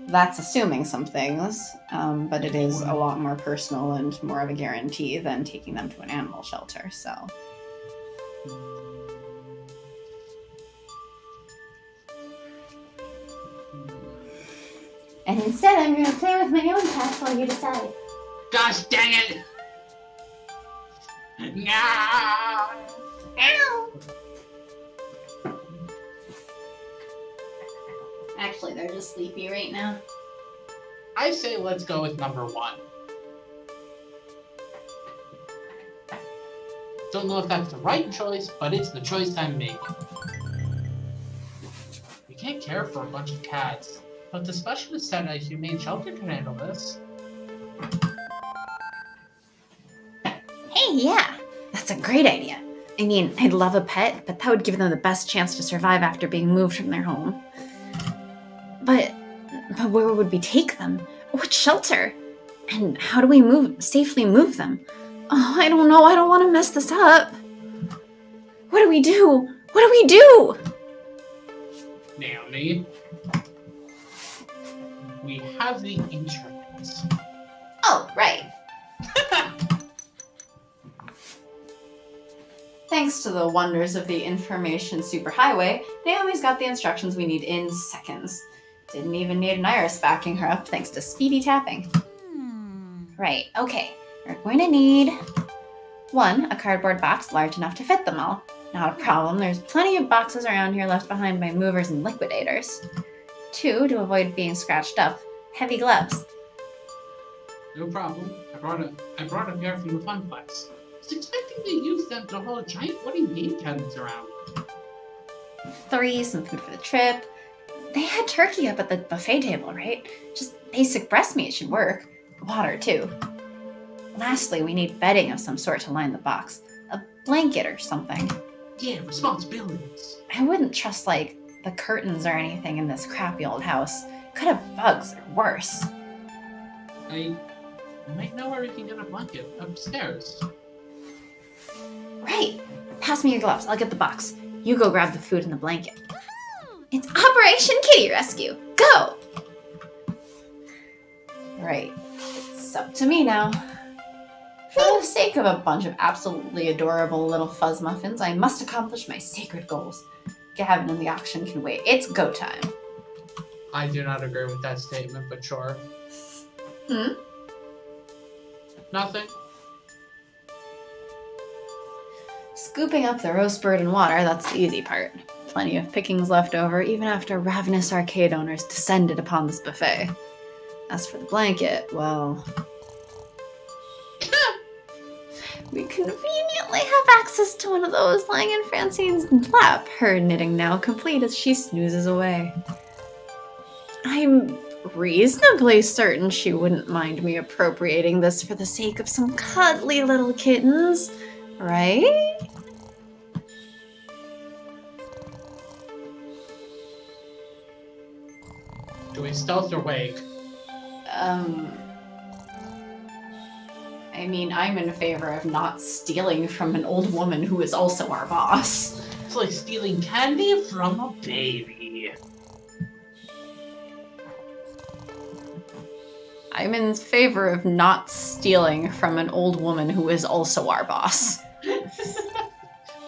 [SPEAKER 1] that's assuming some things, but it is a lot more personal and more of a guarantee than taking them to an animal shelter, so... And instead, I'm going to play with my own cats while you decide.
[SPEAKER 2] Gosh dang it! Nah!
[SPEAKER 1] Ow! Actually, they're just sleepy right now.
[SPEAKER 2] I say let's go with number 1. Don't know if that's the right choice, but it's the choice I'm making. We can't care for a bunch of cats, but the specialist said a humane shelter can handle this.
[SPEAKER 1] Hey, yeah, that's a great idea. I mean, I'd love a pet, but that would give them the best chance to survive after being moved from their home. But where would we take them? What shelter? And how do we safely move them? Oh, I don't know. I don't want to mess this up. What do we do? What do we do?
[SPEAKER 2] Naomi, we have the internet.
[SPEAKER 1] Oh, right. Thanks to the wonders of the information superhighway, Naomi's got the instructions we need in seconds. Didn't even need an iris backing her up thanks to speedy tapping. Right, okay. We're going to need 1, a cardboard box large enough to fit them all. Not a problem, there's plenty of boxes around here left behind by movers and liquidators. 2, to avoid being scratched up, heavy gloves.
[SPEAKER 2] No problem. I brought a pair from the Funplex. I was expecting to use them to haul giant wooden game cabinets around.
[SPEAKER 1] 3, some food for the trip. They had turkey up at the buffet table, right? Just basic breast meat should work. Water, too. Lastly, we need bedding of some sort to line the box. A blanket or something.
[SPEAKER 2] Yeah, responsibilities.
[SPEAKER 1] I wouldn't trust, the curtains or anything in this crappy old house. Could have bugs or worse.
[SPEAKER 2] I might know where we can get a blanket upstairs.
[SPEAKER 1] Right. Pass me your gloves. I'll get the box. You go grab the food and the blanket. It's Operation Kitty Rescue. Go! Right. It's up to me now. For the sake of a bunch of absolutely adorable little fuzz muffins, I must accomplish my sacred goals. Gavin and the auction can wait. It's go time.
[SPEAKER 2] I do not agree with that statement, but sure. Nothing.
[SPEAKER 1] Scooping up the roast bird in water, that's the easy part. Plenty of pickings left over, even after ravenous arcade owners descended upon this buffet. As for the blanket, well... we conveniently have access to one of those lying in Francine's lap, her knitting now complete as she snoozes away. I'm reasonably certain she wouldn't mind me appropriating this for the sake of some cuddly little kittens, right?
[SPEAKER 2] Do we stealth or wake?
[SPEAKER 1] I mean, I'm in favor of not stealing from an old woman who is also our boss.
[SPEAKER 2] It's like stealing candy from a baby.
[SPEAKER 1] I'm in favor of not stealing from an old woman who is also our boss.
[SPEAKER 2] Then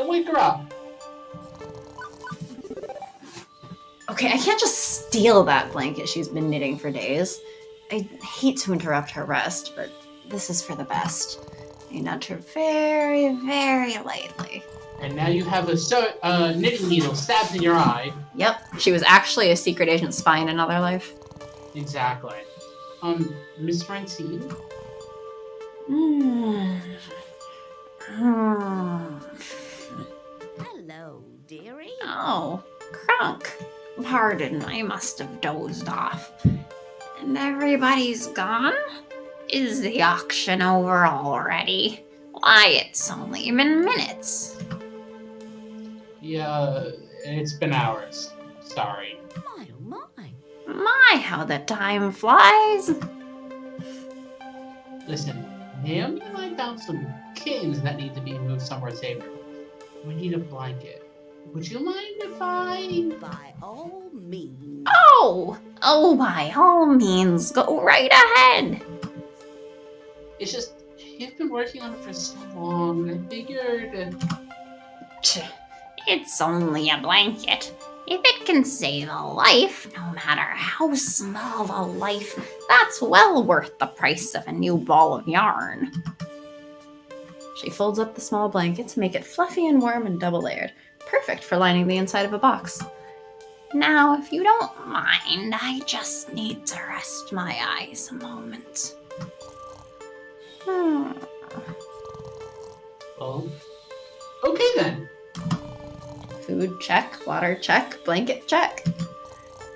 [SPEAKER 2] wake her up.
[SPEAKER 1] Okay, I can't just steal that blanket she's been knitting for days. I hate to interrupt her rest, but this is for the best. I nudge her very, very lightly.
[SPEAKER 2] And now you have a knitting needle stabbed in your eye.
[SPEAKER 1] Yep, she was actually a secret agent spy in another life.
[SPEAKER 2] Exactly. Miss Francine?
[SPEAKER 4] Hello, dearie.
[SPEAKER 1] Oh, Crunk. Pardon, I must have dozed off. And everybody's gone? Is the auction over already? Why, it's only been minutes.
[SPEAKER 2] Yeah, it's been hours. Sorry.
[SPEAKER 4] My, oh my.
[SPEAKER 1] My, how the time flies.
[SPEAKER 2] Listen, Naomi and I found some kittens that need to be moved somewhere safer. We need a blanket. Would you mind if I...
[SPEAKER 4] By all means.
[SPEAKER 1] Oh, by all means, go right ahead.
[SPEAKER 2] It's just, you've been working on it for so long, and I figured...
[SPEAKER 1] It's only a blanket. If it can save a life, no matter how small a life, that's well worth the price of a new ball of yarn. She folds up the small blanket to make it fluffy and warm and double-layered, perfect for lining the inside of a box. Now, if you don't mind, I just need to rest my eyes a moment.
[SPEAKER 2] Well, okay then.
[SPEAKER 1] Food check, water check, blanket check.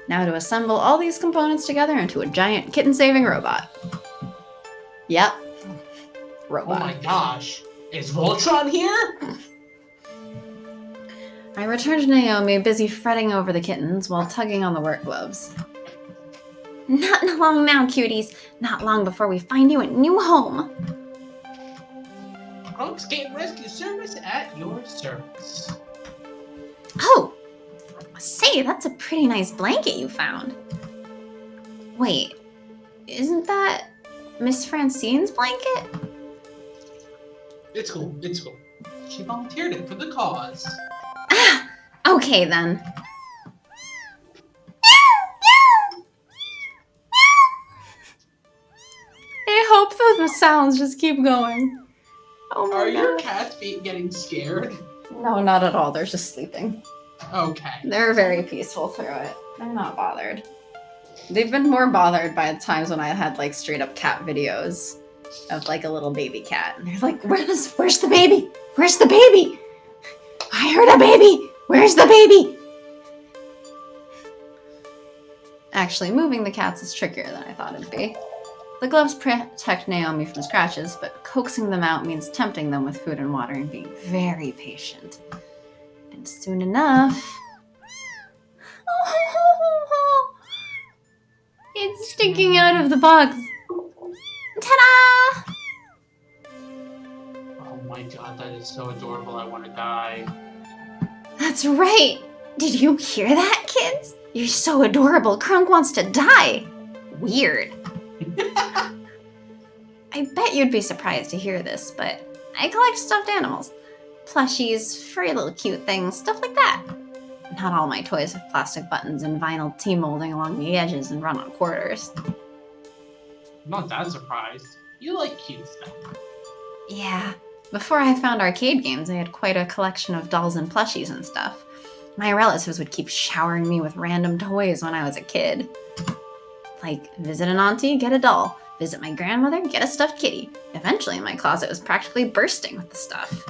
[SPEAKER 1] Now to assemble all these components together into a giant kitten-saving robot. Yep. Robot.
[SPEAKER 2] Oh my gosh. Is Voltron here?
[SPEAKER 1] I return to Naomi, busy fretting over the kittens while tugging on the work gloves. Not long now, cuties. Not long before we find you a new home.
[SPEAKER 2] Crunk's Game Rescue Service at your service.
[SPEAKER 1] Oh! Say, that's a pretty nice blanket you found. Wait, isn't that Miss Francine's blanket?
[SPEAKER 2] It's cool, it's cool. She volunteered it for the cause.
[SPEAKER 1] Okay then. I hope the sounds just keep going. Oh my
[SPEAKER 2] Are your
[SPEAKER 1] God.
[SPEAKER 2] cat's feet getting scared?
[SPEAKER 1] No, not at all. They're just sleeping.
[SPEAKER 2] Okay.
[SPEAKER 1] They're very peaceful through it. They're not bothered. They've been more bothered by the times when I had like straight up cat videos of like a little baby cat. And they're like, where's the baby? Where's the baby? I heard a baby. Where's the baby? Actually, moving the cats is trickier than I thought it'd be. The gloves protect Naomi from scratches, but coaxing them out means tempting them with food and water and being very patient. And soon enough... it's sticking out of the box. Ta-da!
[SPEAKER 2] Oh my god, that is so adorable. I want to die.
[SPEAKER 1] That's right. Did you hear that, kids? You're so adorable. Crunk wants to die. Weird. I bet you'd be surprised to hear this, but I collect stuffed animals. Plushies, furry little cute things, stuff like that. Not all my toys have plastic buttons and vinyl T-molding along the edges and run on quarters.
[SPEAKER 2] I'm not that surprised. You like cute stuff.
[SPEAKER 1] Yeah, before I found arcade games, I had quite a collection of dolls and plushies and stuff. My relatives would keep showering me with random toys when I was a kid. Like, visit an auntie, get a doll. Visit my grandmother, get a stuffed kitty. Eventually, my closet was practically bursting with the stuff.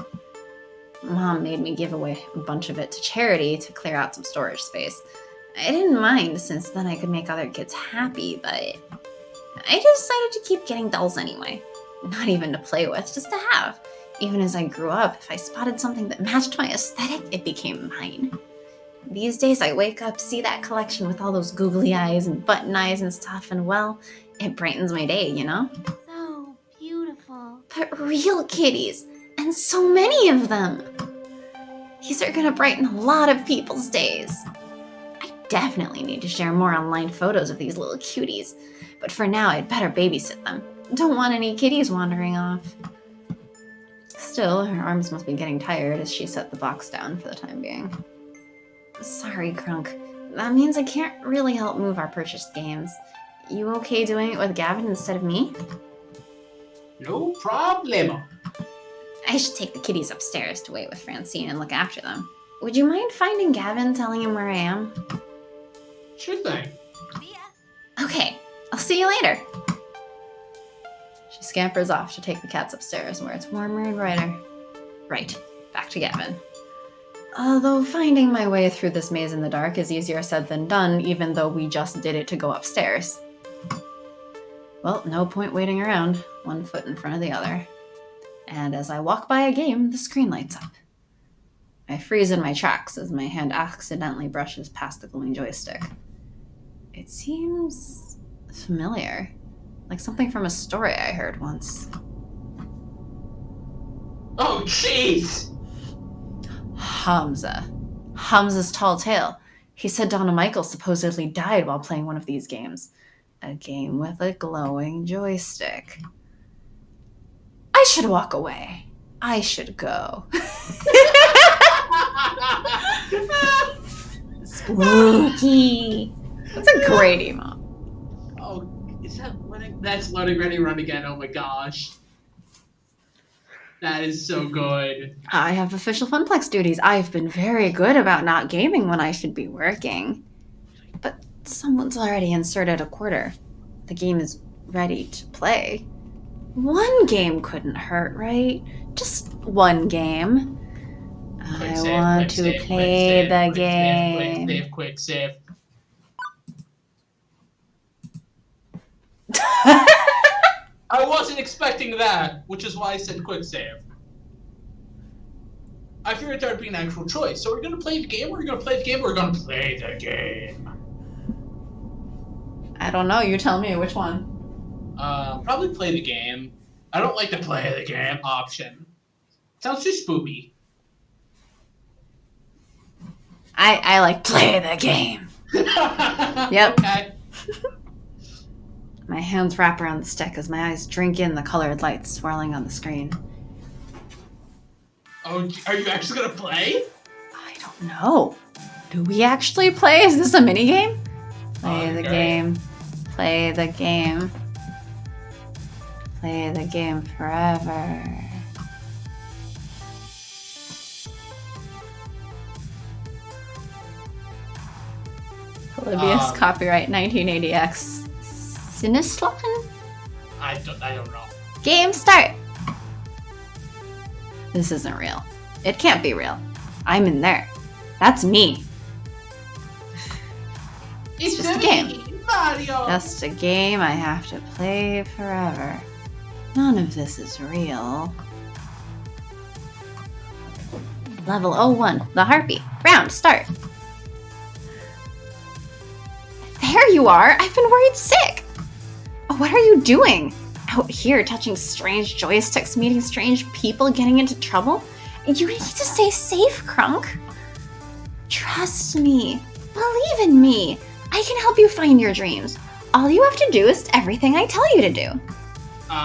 [SPEAKER 1] Mom made me give away a bunch of it to charity to clear out some storage space. I didn't mind since then I could make other kids happy, but I decided to keep getting dolls anyway. Not even to play with, just to have. Even as I grew up, if I spotted something that matched my aesthetic, it became mine. These days I wake up, see that collection with all those googly eyes and button eyes and stuff, and well, it brightens my day, you know?
[SPEAKER 4] So beautiful.
[SPEAKER 1] But real kitties, and so many of them. These are gonna brighten a lot of people's days. I definitely need to share more online photos of these little cuties, but for now I'd better babysit them. Don't want any kitties wandering off. Still, her arms must be getting tired as she set the box down for the time being. Sorry, Crunk. That means I can't really help move our purchased games. You okay doing it with Gavin instead of me?
[SPEAKER 2] No problemo.
[SPEAKER 1] I should take the kitties upstairs to wait with Francine and look after them. Would you mind finding Gavin, telling him where I am?
[SPEAKER 2] Sure thing.
[SPEAKER 4] See ya.
[SPEAKER 1] Okay, I'll see you later. She scampers off to take the cats upstairs where it's warmer and brighter. Right, back to Gavin. Although finding my way through this maze in the dark is easier said than done, even though we just did it to go upstairs. Well, no point waiting around, one foot in front of the other. And as I walk by a game, the screen lights up. I freeze in my tracks as my hand accidentally brushes past the glowing joystick. It seems familiar, like something from a story I heard once.
[SPEAKER 2] Oh, jeez!
[SPEAKER 1] Hamza. Hamza's tall tale. He said Donna Michael supposedly died while playing one of these games. A game with a glowing joystick. I should walk away. I should go. Spooky. That's a great emo.
[SPEAKER 2] Oh, is that loading? That's loading ready, run again. Oh my gosh. That is so good.
[SPEAKER 1] I have official Funplex duties. I've been very good about not gaming when I should be working. But someone's already inserted a quarter. The game is ready to play. One game couldn't hurt, right? Just one game. I want to play the game.
[SPEAKER 2] Quick save. I wasn't expecting that, which is why I said quick save. I figured there'd be an actual choice. So we're gonna play the game, we're gonna play the game, we're gonna play the game.
[SPEAKER 1] I don't know, you tell me which one.
[SPEAKER 2] Probably play the game. I don't like the play the game option. Sounds too spoopy.
[SPEAKER 1] I like play the game. Yep.
[SPEAKER 2] Okay.
[SPEAKER 1] My hands wrap around the stick as my eyes drink in the colored lights swirling on the screen.
[SPEAKER 2] Oh, are you actually gonna play?
[SPEAKER 1] I don't know. Do we actually play? Is this a mini game? Play the game. Play the game. Play the game forever. Polybius, copyright 1980X. Sinislatin?
[SPEAKER 2] I don't know.
[SPEAKER 1] Game start! This isn't real. It can't be real. I'm in there. That's me.
[SPEAKER 2] It's
[SPEAKER 1] just a game.
[SPEAKER 2] Mario.
[SPEAKER 1] Just a game I have to play forever. None of this is real. Level 01, the Harpy. Round, start. There you are! I've been worried sick! What are you doing? Out here touching strange joysticks, meeting strange people, getting into trouble? You need to stay safe, Crunk. Trust me. Believe in me. I can help you find your dreams. All you have to do is everything I tell you to do.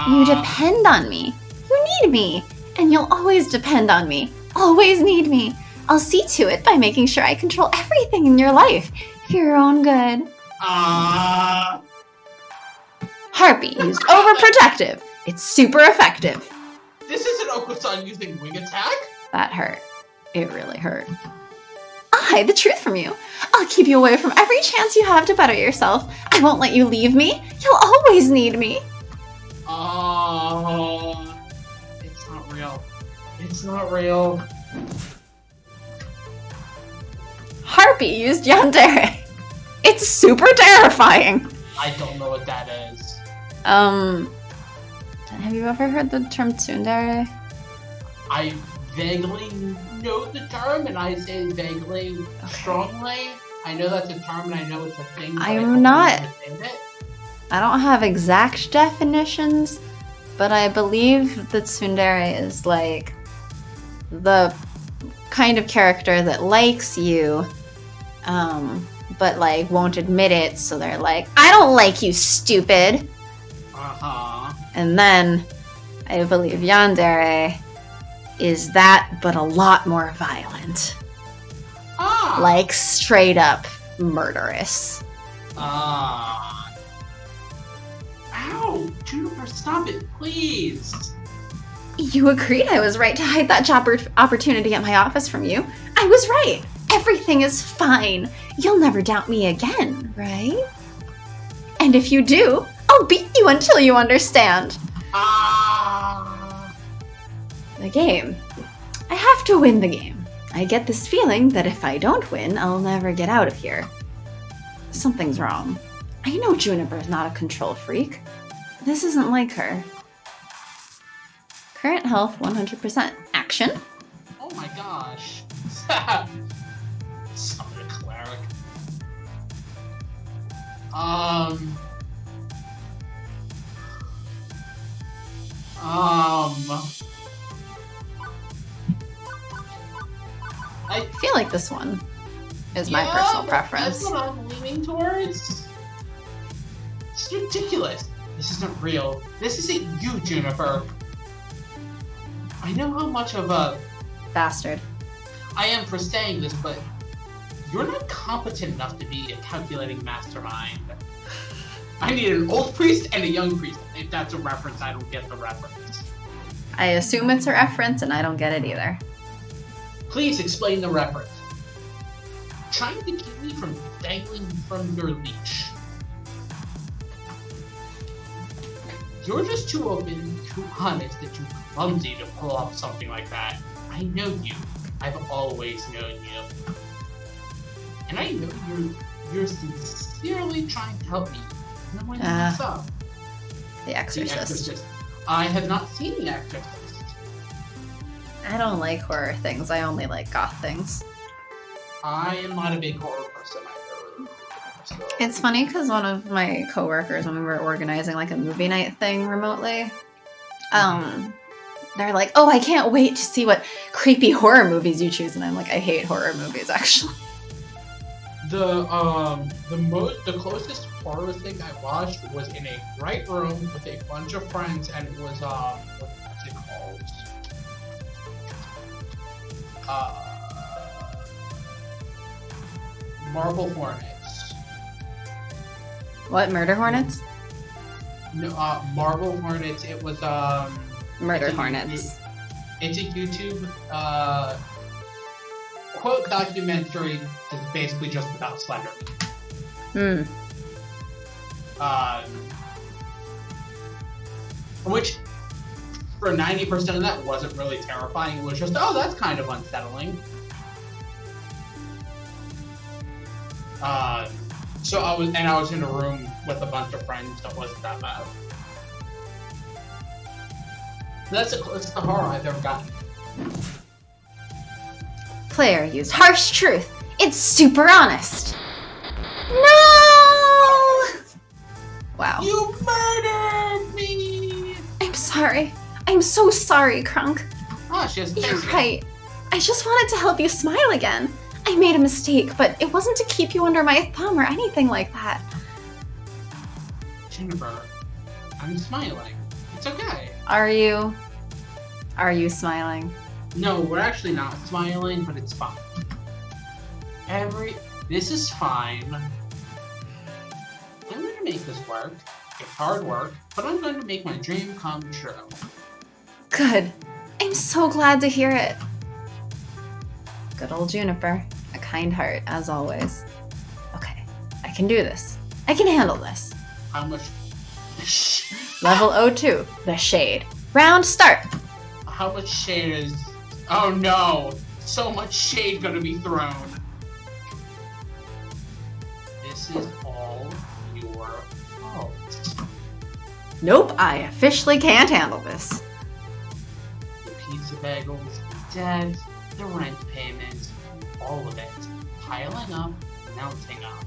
[SPEAKER 1] You depend on me. You need me. And you'll always depend on me. Always need me. I'll see to it by making sure I control everything in your life for your own good. Harpy used overprotective. It's super effective.
[SPEAKER 2] This isn't Okusan using wing attack?
[SPEAKER 1] That hurt. It really hurt. I'll hide the truth from you. I'll keep you away from every chance you have to better yourself. I won't let you leave me. You'll always need me.
[SPEAKER 2] It's not real. It's not real.
[SPEAKER 1] Harpy used yandere. It's super terrifying.
[SPEAKER 2] I don't know what that is.
[SPEAKER 1] Have you ever heard the term tsundere?
[SPEAKER 2] I vaguely know the term, and I say vaguely strongly. I know that's a term, and I know it's a thing. But
[SPEAKER 1] I'm
[SPEAKER 2] I don't
[SPEAKER 1] not-
[SPEAKER 2] understand it.
[SPEAKER 1] I don't have exact definitions, but I believe that tsundere is like the kind of character that likes you, but like won't admit it, so they're like, I don't like you, stupid. And then I believe yandere is that, but a lot more violent. Like straight up murderous.
[SPEAKER 2] Ow! Juniper, stop it, please!
[SPEAKER 1] You agreed I was right to hide that job opportunity at my office from you. I was right. Everything is fine. You'll never doubt me again, right? And if you do, I'll beat you until you understand. The game. I have to win the game. I get this feeling that if I don't win, I'll never get out of here. Something's wrong. I know Juniper's not a control freak. This isn't like her. Current health 100%. Action.
[SPEAKER 2] Oh my gosh. Summon a cleric.
[SPEAKER 1] I feel like this one is my personal preference.
[SPEAKER 2] That's what I'm leaning towards. It's ridiculous. This isn't real. This isn't you, Juniper. I know how much of a
[SPEAKER 1] bastard
[SPEAKER 2] I am for saying this, but you're not competent enough to be a calculating mastermind. I need an old priest and a young priest. If that's a reference, I don't get the reference.
[SPEAKER 1] I assume it's a reference, and I don't get it either.
[SPEAKER 2] Please explain the reference. Trying to keep me from dangling from your leash. You're just too open, too honest, and too clumsy to pull off something like that. I know you. I've always known you. And I know you're sincerely trying to help me. No one knows up.
[SPEAKER 1] The Exorcist.
[SPEAKER 2] I have not seen The Exorcist.
[SPEAKER 1] I don't like horror things. I only like goth things.
[SPEAKER 2] I am not a big horror person either. So.
[SPEAKER 1] It's funny because one of my coworkers, when we were organizing like a movie night thing remotely, they're like, "Oh, I can't wait to see what creepy horror movies you choose," and I'm like, "I hate horror movies, actually."
[SPEAKER 2] The closest horror thing I watched was in a bright room with a bunch of friends, and it was what's it called? Marble Hornets.
[SPEAKER 1] What, Murder Hornets?
[SPEAKER 2] No, Marble Hornets. It was
[SPEAKER 1] Murder Hornets.
[SPEAKER 2] It's a YouTube quote documentary that's basically just about Slender. Which, for 90% of that, wasn't really terrifying. It was just, oh, that's kind of unsettling. So I was in a room with a bunch of friends that wasn't that bad. That's the closest to horror I've ever gotten.
[SPEAKER 1] Player used harsh truth. It's super honest. No! Wow.
[SPEAKER 2] You murdered me!
[SPEAKER 1] I'm sorry. I'm so sorry, Krunk.
[SPEAKER 2] Oh, she has
[SPEAKER 1] You're right. I just wanted to help you smile again. I made a mistake, but it wasn't to keep you under my thumb or anything like that.
[SPEAKER 2] Jennifer, I'm smiling. It's okay.
[SPEAKER 1] Are you? Are you smiling?
[SPEAKER 2] No, we're actually not smiling, but it's fine. This is fine. I'm gonna make this work. It's hard work, but I'm going to make my dream come true.
[SPEAKER 1] Good. I'm so glad to hear it. Good old Juniper. A kind heart, as always. Okay, I can do this. I can handle this.
[SPEAKER 2] How much?
[SPEAKER 1] Level 02, the Shade. Round start.
[SPEAKER 2] How much shade is? Oh no! So much shade gonna be thrown. This is all your fault.
[SPEAKER 1] Nope, I officially can't handle this.
[SPEAKER 2] The pizza bagels, the debt, the rent payments, all of it piling up, melting up,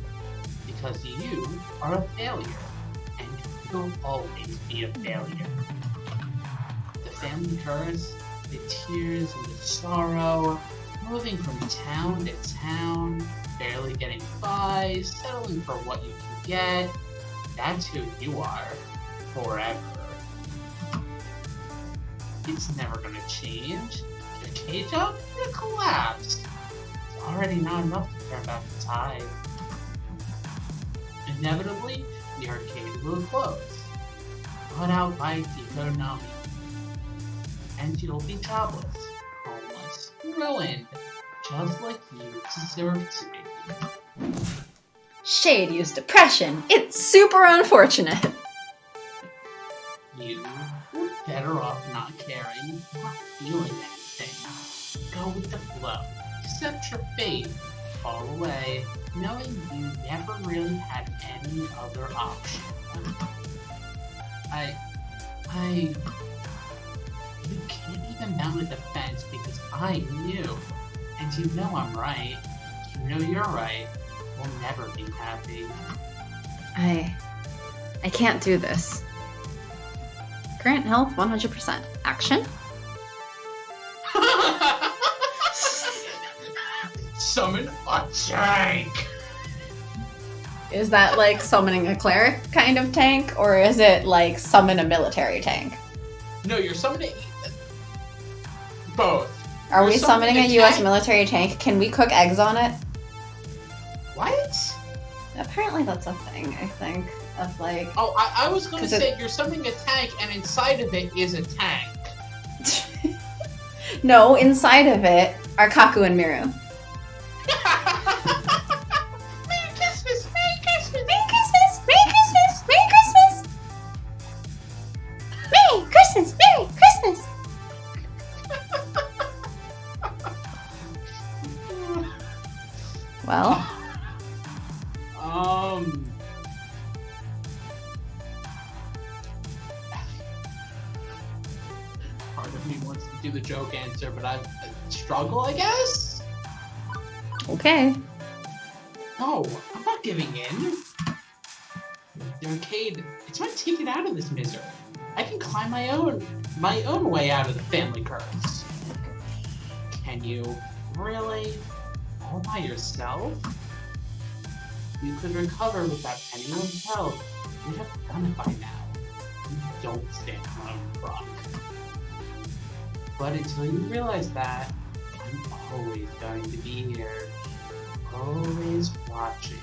[SPEAKER 2] because you are a failure, and you'll always be a failure. The family curse, the tears and the sorrow, moving from town to town, barely getting by, settling for what you can get, that's who you are, forever. It's never gonna change. Your cage up, it'll collapse. It's already not enough to turn back the tide. Inevitably, the arcade will close, put out by the economy, and you'll be jobless, homeless, ruined, just like you deserve to be.
[SPEAKER 1] Shade used depression. It's super unfortunate.
[SPEAKER 2] You were better off not caring, not feeling anything. Go with the flow, accept your fate, fall away, knowing you never really had any other option. You can't even mount a defense because I knew. And you know I'm right. You know you're right. We'll never be happy.
[SPEAKER 1] I can't do this. Current health 100%. Action?
[SPEAKER 2] Summon a tank!
[SPEAKER 1] Is that like summoning a cleric kind of tank, or is it like summon a military tank?
[SPEAKER 2] No, you're summoning both.
[SPEAKER 1] Are we
[SPEAKER 2] You're
[SPEAKER 1] summoning a
[SPEAKER 2] tank?
[SPEAKER 1] US military tank? Can we cook eggs on it?
[SPEAKER 2] What?
[SPEAKER 1] Apparently that's a thing, I think. Of like...
[SPEAKER 2] Oh, I was going to
[SPEAKER 1] 'Cause
[SPEAKER 2] say you're summoning a tank and inside of it is a tank.
[SPEAKER 1] No, inside of it are Kaku and Miru.
[SPEAKER 2] Merry Christmas! Merry Christmas!
[SPEAKER 1] Merry Christmas! Merry Christmas! Merry Christmas! Merry Christmas! Merry Christmas! Well,
[SPEAKER 2] part of me wants to do the joke answer, but I struggle, I guess?
[SPEAKER 1] okay.
[SPEAKER 2] No, I'm not giving in. The arcade, it's my ticket out of this misery. I can climb my own way out of the family curse. Can you really? All by yourself? You could recover without anyone's help. You'd have done it by now. You don't stand on a rock. But until you realize that, I'm always going to be here. Always watching.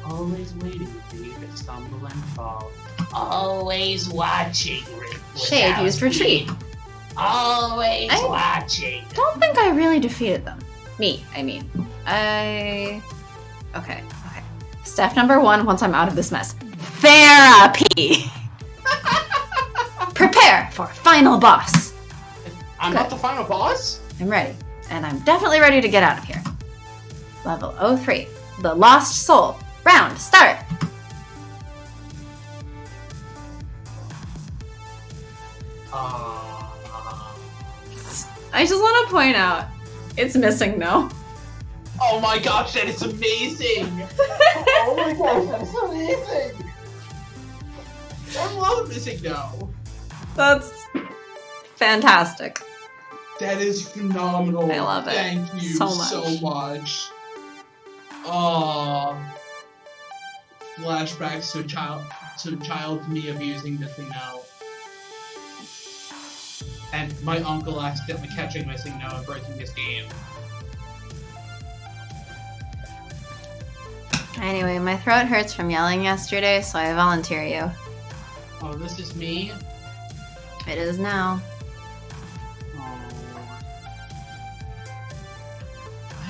[SPEAKER 2] Always waiting for you to stumble and fall. Always watching.
[SPEAKER 1] Shade used retreat.
[SPEAKER 2] Always watching.
[SPEAKER 1] Don't think I really defeated them. Me, I mean. Okay. Step number 1 once I'm out of this mess. Therapy! Prepare for final boss.
[SPEAKER 2] I'm not the final boss?
[SPEAKER 1] I'm ready. And I'm definitely ready to get out of here. Level 03. The Lost Soul. Round start! I just want to point out, it's missing no.
[SPEAKER 2] Oh my gosh, that is amazing! Oh my gosh, that's amazing! I love missing no.
[SPEAKER 1] That's fantastic.
[SPEAKER 2] That is phenomenal.
[SPEAKER 1] I love it
[SPEAKER 2] Thank you
[SPEAKER 1] so
[SPEAKER 2] so much. Oh, flashbacks to child me abusing missing no. and my uncle accidentally catching my signal and breaking his game.
[SPEAKER 1] Anyway, my throat hurts from yelling yesterday, so I volunteer you.
[SPEAKER 2] Oh, this is me?
[SPEAKER 1] It is now.
[SPEAKER 2] Oh.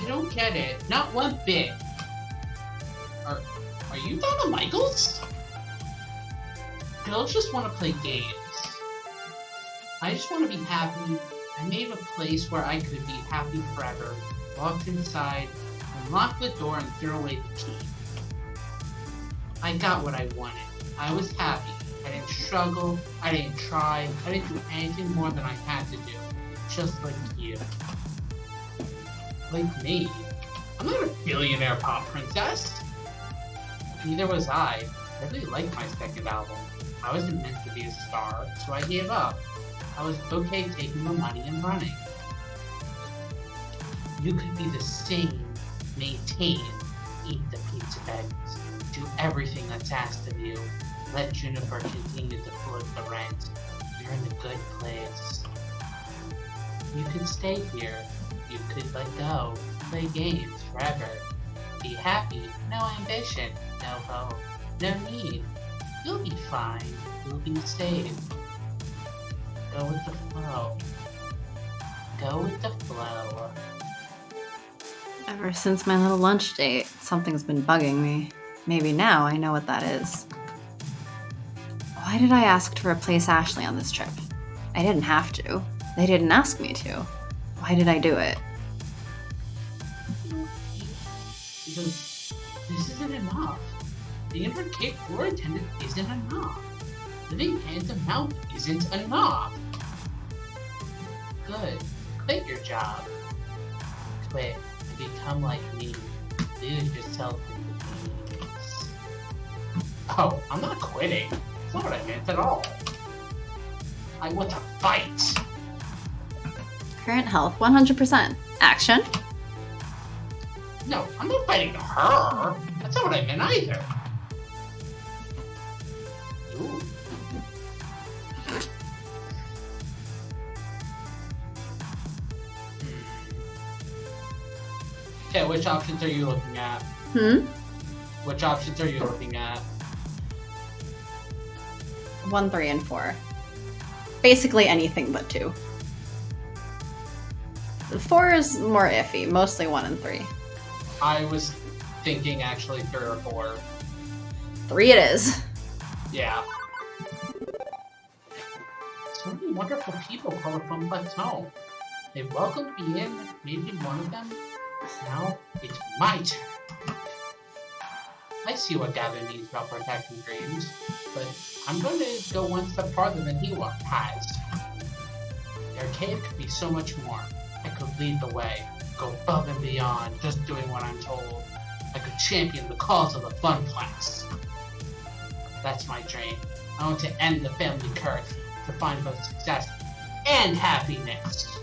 [SPEAKER 2] I don't get it. Not one bit. Are you Donna Michaels? Girls just want to play games. I just want to be happy. I made a place where I could be happy forever. Walked inside, unlocked the door, and threw away the key. I got what I wanted. I was happy. I didn't struggle. I didn't try. I didn't do anything more than I had to do. Just like you. Like me. I'm not a billionaire pop princess. Neither was I. I really liked my second album. I wasn't meant to be a star, so I gave up. I was okay taking the money and running. You could be the same, maintain, eat the pizza bags, do everything that's asked of you, let Juniper continue to float the rent. You're in a good place. You could stay here. You could let go, play games forever. Be happy, no ambition, no hope, no need. You'll be fine. You'll be safe. Go with the flow. Go with the flow.
[SPEAKER 1] Ever since my little lunch date, something's been bugging me. Maybe now I know what that is. Why did I ask to replace Ashley on this trip? I didn't have to. They didn't ask me to. Why did I do it?
[SPEAKER 2] Because this isn't enough. Being her Cape Floor attendant isn't enough. Living hand to mouth isn't enough. Good. Quit your job. Quit and become like me. Lose yourself in the games. Oh, I'm not quitting. That's not what I meant at all. I want to fight.
[SPEAKER 1] Current health 100%. Action.
[SPEAKER 2] No, I'm not fighting her. That's not what I meant either. Ooh. Okay, which options are you looking at? Which options are you looking at?
[SPEAKER 1] 1, 3, and 4. Basically anything but 2. 4 is more iffy, mostly 1 and 3.
[SPEAKER 2] I was thinking actually 3 or 4.
[SPEAKER 1] 3 it is.
[SPEAKER 2] Yeah. So many wonderful people call it Fun Flex home. They welcomed me in, made me one of them. Now it's my turn. I see what Gavin means about protecting dreams, but I'm going to go one step farther than he has. The arcade could be so much more. I could lead the way, go above and beyond just doing what I'm told. I could champion the cause of the Funplex. That's my dream. I want to end the family curse, to find both success and happiness.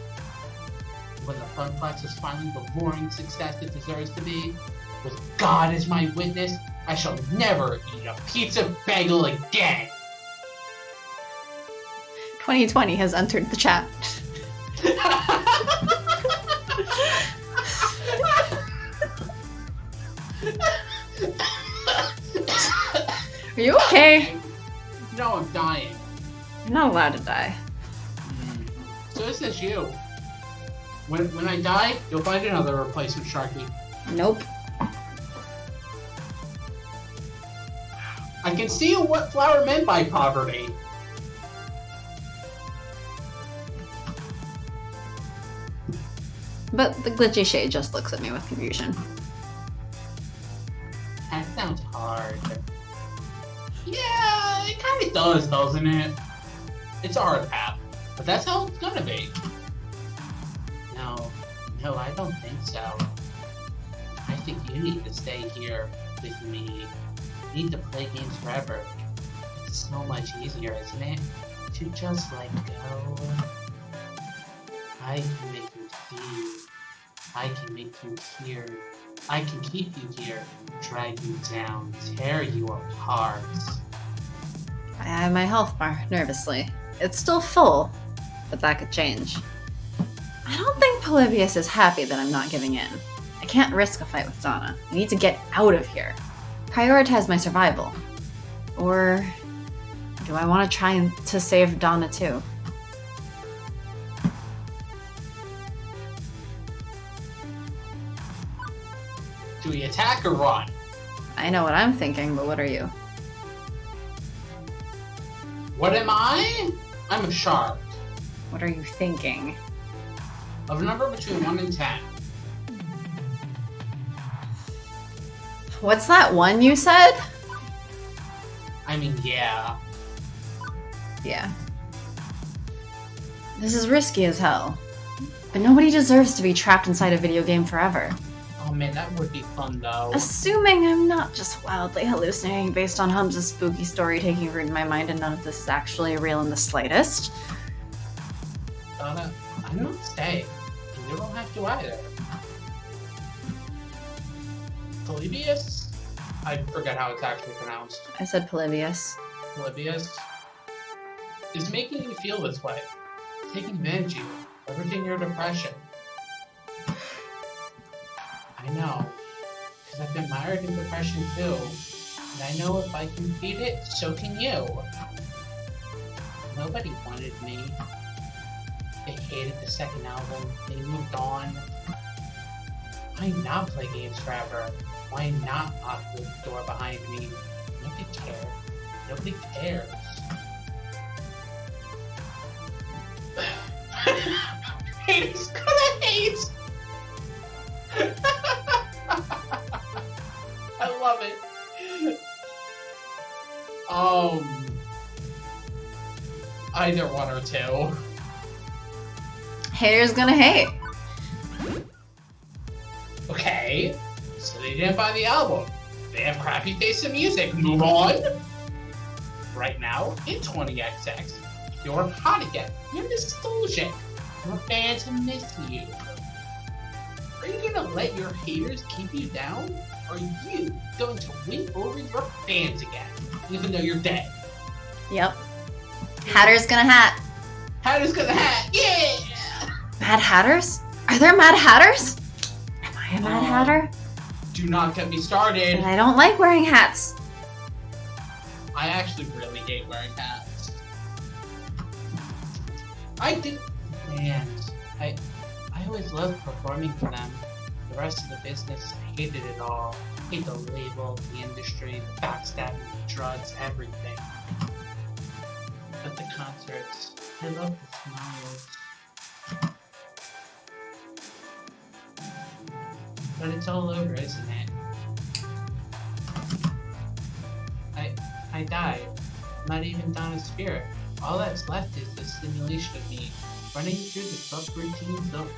[SPEAKER 2] When the Funplex is finally the roaring success it deserves to be, with God as my witness, I shall never eat a pizza bagel again.
[SPEAKER 1] 2020 has entered the chat. Are you okay?
[SPEAKER 2] No, I'm dying.
[SPEAKER 1] You're not allowed to die.
[SPEAKER 2] So this is you. When I die, you'll find another replacement Sharky.
[SPEAKER 1] Nope.
[SPEAKER 2] I can see what Flower meant by poverty.
[SPEAKER 1] But the glitchy shade just looks at me with confusion.
[SPEAKER 2] That sounds hard. Yeah, it kind of does, doesn't it? It's a hard path, but that's how it's gonna be. No, I don't think so. I think you need to stay here with me. You need to play games forever. It's so much easier, isn't it? To just let go. I can make you feel. I can make you hear. I can keep you here, drag you down, tear you apart.
[SPEAKER 1] I have my health bar nervously. It's still full, but that could change. I don't think Polybius is happy that I'm not giving in. I can't risk a fight with Donna. I need to get out of here. Prioritize my survival. Or do I want to try to save Donna too?
[SPEAKER 2] Do we attack or run?
[SPEAKER 1] I know what I'm thinking, but what are you?
[SPEAKER 2] What am I? I'm a shark.
[SPEAKER 1] What are you thinking?
[SPEAKER 2] Of a number between 1 and 10.
[SPEAKER 1] What's that one you said?
[SPEAKER 2] I mean, yeah.
[SPEAKER 1] Yeah. This is risky as hell. But nobody deserves to be trapped inside a video game forever.
[SPEAKER 2] Oh man, that would be fun though.
[SPEAKER 1] Assuming I'm not just wildly hallucinating based on Hums' spooky story taking root in my mind and none of this is actually real in the slightest.
[SPEAKER 2] Donna, I'm not staying. And you don't have to either. Polybius? I forget how it's actually pronounced.
[SPEAKER 1] I said Polybius.
[SPEAKER 2] Polybius? Is making you feel this way. Taking advantage of you. Leveraging your depression. I know. Because I've been mired in depression too. And I know if I can beat it, so can you. Nobody wanted me. They hated the second album. They moved on. Why not play games forever? Why not lock the door behind me? Nobody cares. Nobody cares. Haters gonna hate! I love it. Either one or two.
[SPEAKER 1] Haters gonna hate.
[SPEAKER 2] Okay, so they didn't buy the album. They have crappy taste in music. Move on. Right now, in 20XX, you're hot again. You're nostalgic. Your fans miss you. Are you gonna let your haters keep you down? Or are you going to win over your fans again, even though you're dead?
[SPEAKER 1] Yep. Hatter's gonna hat.
[SPEAKER 2] Hatter's gonna hat, yeah!
[SPEAKER 1] Mad Hatters? Are there Mad Hatters? Am I a Mad Hatter?
[SPEAKER 2] Do not get me started.
[SPEAKER 1] But I don't like wearing hats.
[SPEAKER 2] I actually really hate wearing hats. I do. Man, I always loved performing for them. The rest of the business, I hated it all. I hate the label, the industry, the backstabbing, the drugs, everything. But the concerts, I love the smiles. But it's all over, isn't it? I died. Not even Donna's spirit. All that's left is the simulation of me running through the tough routines of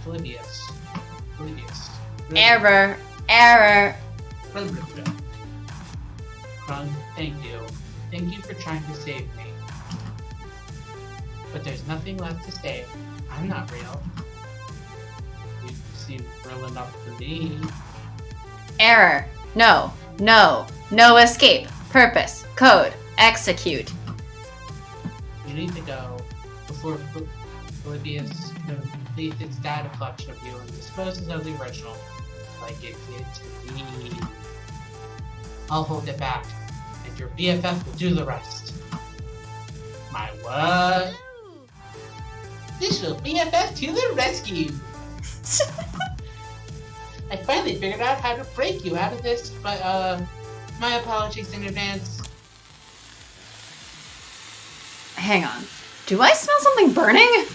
[SPEAKER 2] Polybius.
[SPEAKER 1] Error. Error.
[SPEAKER 2] Krung, thank you. Thank you for trying to save me. But there's nothing left to save. I'm not real. You seem real enough to me.
[SPEAKER 1] Error. No. No. No escape. Purpose. Code. Execute.
[SPEAKER 2] You need to go before Polybius completes its data collection of you and disposes of the original, like it did to me. I'll hold it back, and your BFF will do the rest. My what? Official BFF to the rescue! I finally figured out how to break you out of this, but my apologies in advance.
[SPEAKER 1] Hang on. Do I smell something burning?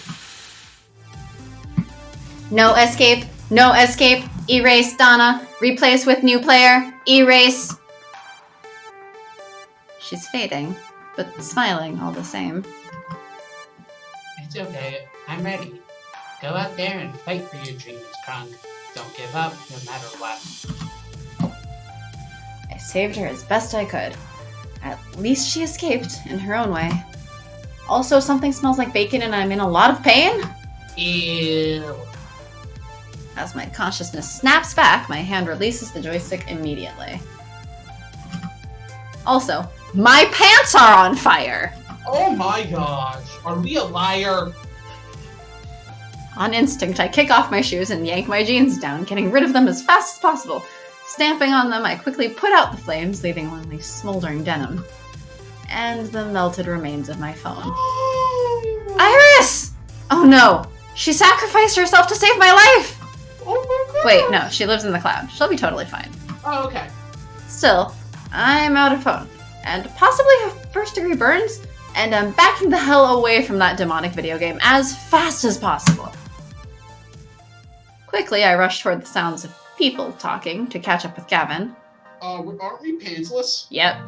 [SPEAKER 1] No escape. No escape. Erase Donna. Replace with new player. Erase. She's fading, but smiling all the same.
[SPEAKER 2] It's okay. I'm ready. Go out there and fight for your dreams, Krung. Don't give up, no matter what.
[SPEAKER 1] I saved her as best I could. At least she escaped in her own way. Also, something smells like bacon and I'm in a lot of pain.
[SPEAKER 2] Ew.
[SPEAKER 1] As my consciousness snaps back, my hand releases the joystick immediately. Also, my pants are on fire!
[SPEAKER 2] Oh my gosh. Are we a liar?
[SPEAKER 1] On instinct, I kick off my shoes and yank my jeans down, getting rid of them as fast as possible. Stamping on them, I quickly put out the flames, leaving only smoldering denim. And the melted remains of my phone. Iris! Oh no! She sacrificed herself to save my life!
[SPEAKER 2] Oh my god!
[SPEAKER 1] Wait, no, she lives in the cloud. She'll be totally fine.
[SPEAKER 2] Oh, okay.
[SPEAKER 1] Still, I'm out of phone, and possibly have first-degree burns, and I'm backing the hell away from that demonic video game as fast as possible. Quickly, I rush toward the sounds of people talking to catch up with Gavin.
[SPEAKER 2] Aren't we pantsless?
[SPEAKER 1] Yep.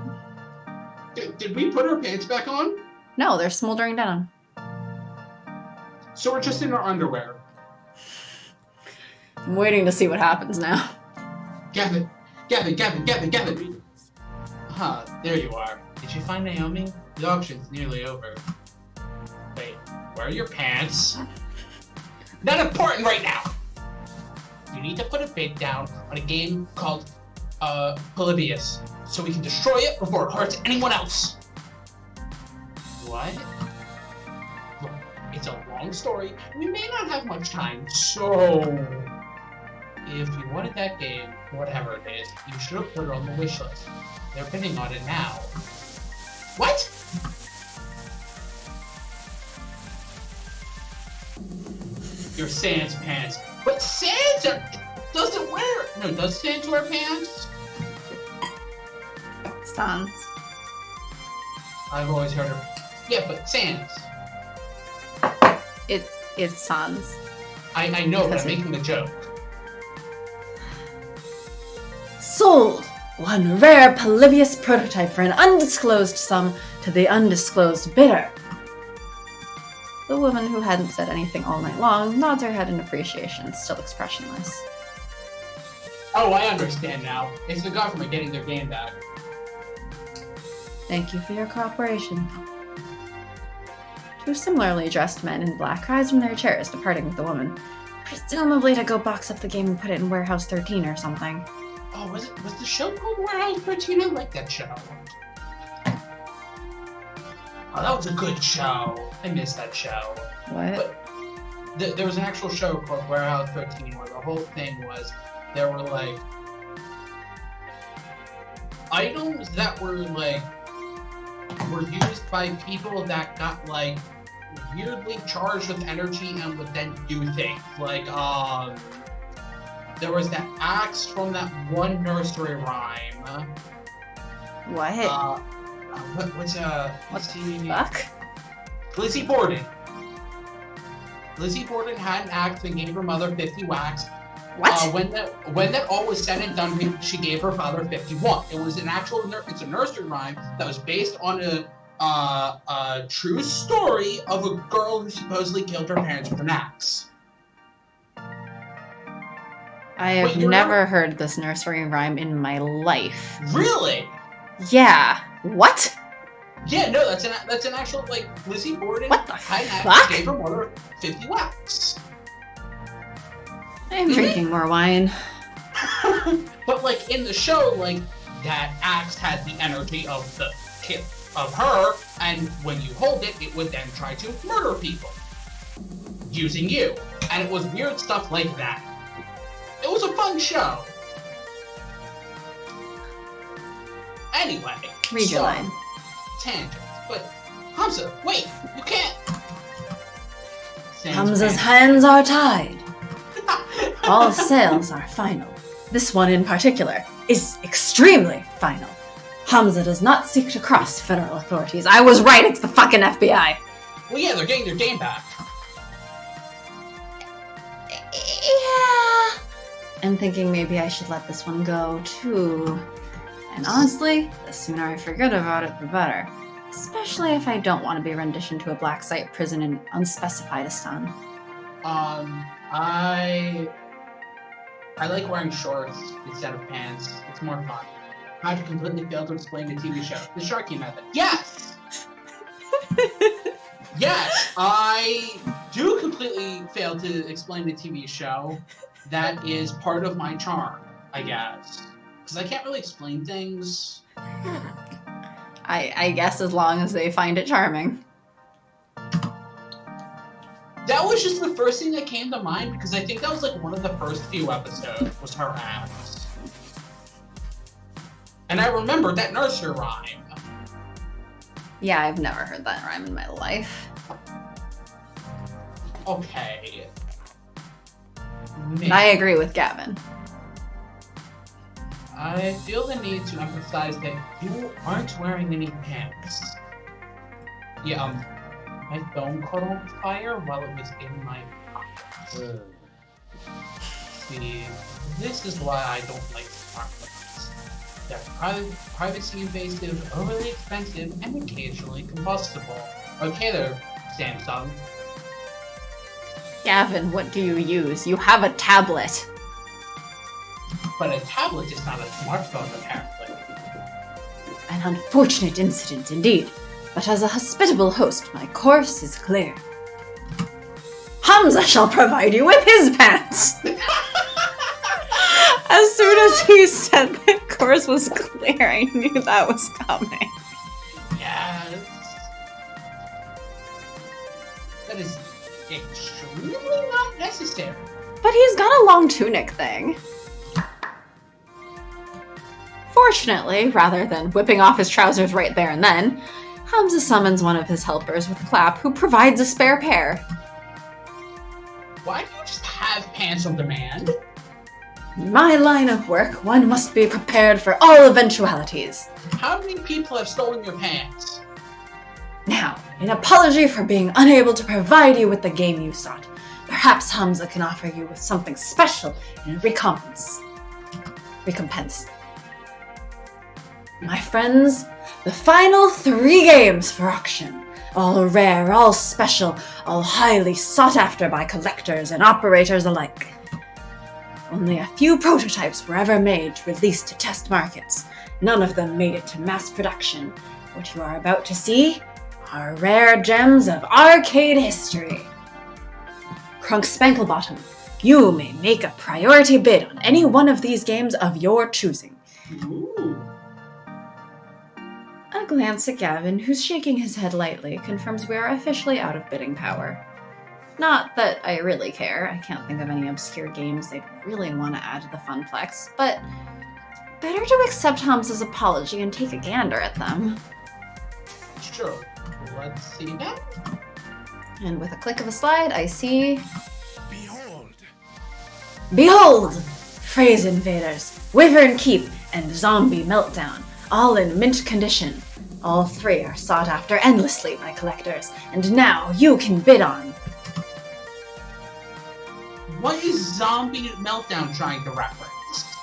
[SPEAKER 2] Did we put our pants back on?
[SPEAKER 1] No, they're smoldering denim.
[SPEAKER 2] So we're just in our underwear.
[SPEAKER 1] I'm waiting to see what happens now.
[SPEAKER 2] Gavin! Huh, there you are. Did you find Naomi? The auction's nearly over. Wait, where are your pants? Not important right now! You need to put a bid down on a game called, Polybius, so we can destroy it before it hurts anyone else! What? Look, it's a long story. We may not have much time, so... If you wanted that game, whatever it is, you should have put it on the wish list. They're bidding on it now. What? Your Sans pants. But Sans doesn't wear... No, does Sans wear pants?
[SPEAKER 1] Sans.
[SPEAKER 2] I've always heard of... Yeah, but Sans.
[SPEAKER 1] It's Sans.
[SPEAKER 2] I know, but I'm making the joke.
[SPEAKER 1] Sold! One rare Polybius prototype for an undisclosed sum to the undisclosed bidder. The woman, who hadn't said anything all night long, nods her head in appreciation, still expressionless.
[SPEAKER 2] Oh, I understand now. It's the government getting their game back.
[SPEAKER 1] Thank you for your cooperation. Two similarly dressed men in black rise from their chairs, departing with the woman. Presumably to go box up the game and put it in Warehouse 13 or something.
[SPEAKER 2] Oh, was the show called Warehouse 13? I like that show. Oh, that was a good show. I missed that show.
[SPEAKER 1] What?
[SPEAKER 2] But there was an actual show called Warehouse 13 where the whole thing was there were like items that were used by people that got like weirdly charged with energy and would then do things. Like there was that axe from that one nursery rhyme.
[SPEAKER 1] What?
[SPEAKER 2] What's
[SPEAKER 1] the fuck?
[SPEAKER 2] Lizzie Borden. Lizzie Borden had an axe and gave her mother 50 whacks.
[SPEAKER 1] What?
[SPEAKER 2] When that all was said and done, she gave her father 51. It was an actual it's a nursery rhyme that was based on a true story of a girl who supposedly killed her parents with an axe.
[SPEAKER 1] I have never heard this nursery rhyme in my life.
[SPEAKER 2] Really?
[SPEAKER 1] Yeah. What?
[SPEAKER 2] Yeah, no, that's an actual, like, Lizzie Borden
[SPEAKER 1] What the
[SPEAKER 2] had an
[SPEAKER 1] fuck?
[SPEAKER 2] axe, gave her mother 50 whacks.
[SPEAKER 1] I'm drinking more wine.
[SPEAKER 2] But like in the show, like that axe had the energy of her, and when you hold it, it would then try to murder people using you, and it was weird stuff like that. It was a fun show. Anyway,
[SPEAKER 1] Read your line.
[SPEAKER 2] Tangents, but Hamza, wait, you can't.
[SPEAKER 1] Hamza's hands are tied. All sales are final. This one in particular is extremely final. Hamza does not seek to cross federal authorities. I was right, it's the fucking FBI.
[SPEAKER 2] Well, yeah, they're getting their game back.
[SPEAKER 1] Yeah. I'm thinking maybe I should let this one go, too. And honestly, the sooner I forget about it, the better. Especially if I don't want to be renditioned to a black site prison in unspecifiedistan.
[SPEAKER 2] I like wearing shorts instead of pants. It's more fun. How to completely fail to explain the TV show. The Sharky method. Yes! Yes, I do completely fail to explain the TV show. That is part of my charm, I guess. Because I can't really explain things.
[SPEAKER 1] I guess as long as they find it charming.
[SPEAKER 2] That was just the first thing that came to mind because I think that was like one of the first few episodes was her ass. And I remembered that nursery rhyme.
[SPEAKER 1] Yeah, I've never heard that rhyme in my life.
[SPEAKER 2] Okay.
[SPEAKER 1] And I agree with Gavin.
[SPEAKER 2] I feel the need to emphasize that you aren't wearing any pants. Yeah, my phone caught on fire while it was in my pocket. See, this is why I don't like smartphones. They're privacy invasive, overly expensive, and occasionally combustible. Okay there, Samsung.
[SPEAKER 1] Gavin, what do you use? You have a tablet.
[SPEAKER 2] But a tablet is not a smartphone, apparently.
[SPEAKER 1] An unfortunate incident indeed. But as a hospitable host, my course is clear. Hamza shall provide you with his pants! As soon as he said the course was clear, I knew that was coming.
[SPEAKER 2] Yes. That is extremely not necessary.
[SPEAKER 1] But he's got a long tunic thing. Fortunately, rather than whipping off his trousers right there and then, Hamza summons one of his helpers with a clap who provides a spare pair.
[SPEAKER 2] Why do you just have pants on demand?
[SPEAKER 1] In my line of work, one must be prepared for all eventualities.
[SPEAKER 2] How many people have stolen your pants?
[SPEAKER 1] Now, in apology for being unable to provide you with the game you sought, perhaps Hamza can offer you with something special in recompense. My friends, the final 3 games for auction. All rare, all special, all highly sought after by collectors and operators alike. Only a few prototypes were ever made to release to test markets. None of them made it to mass production. What you are about to see are rare gems of arcade history. Crunk Spanklebottom, you may make a priority bid on any one of these games of your choosing.
[SPEAKER 2] Ooh.
[SPEAKER 1] A glance at Gavin, who's shaking his head lightly, confirms we are officially out of bidding power. Not that I really care. I can't think of any obscure games they'd really want to add to the Funplex, but better to accept Hamza's apology and take a gander at them.
[SPEAKER 2] Sure. Let's see that.
[SPEAKER 1] And with a click of a slide, I see...
[SPEAKER 3] Behold!
[SPEAKER 1] Behold! Phrase Invaders, Wyvern Keep, and Zombie Meltdown, all in mint condition. All 3 are sought after endlessly by collectors, and now you can bid on.
[SPEAKER 2] What is Zombie Meltdown trying to reference?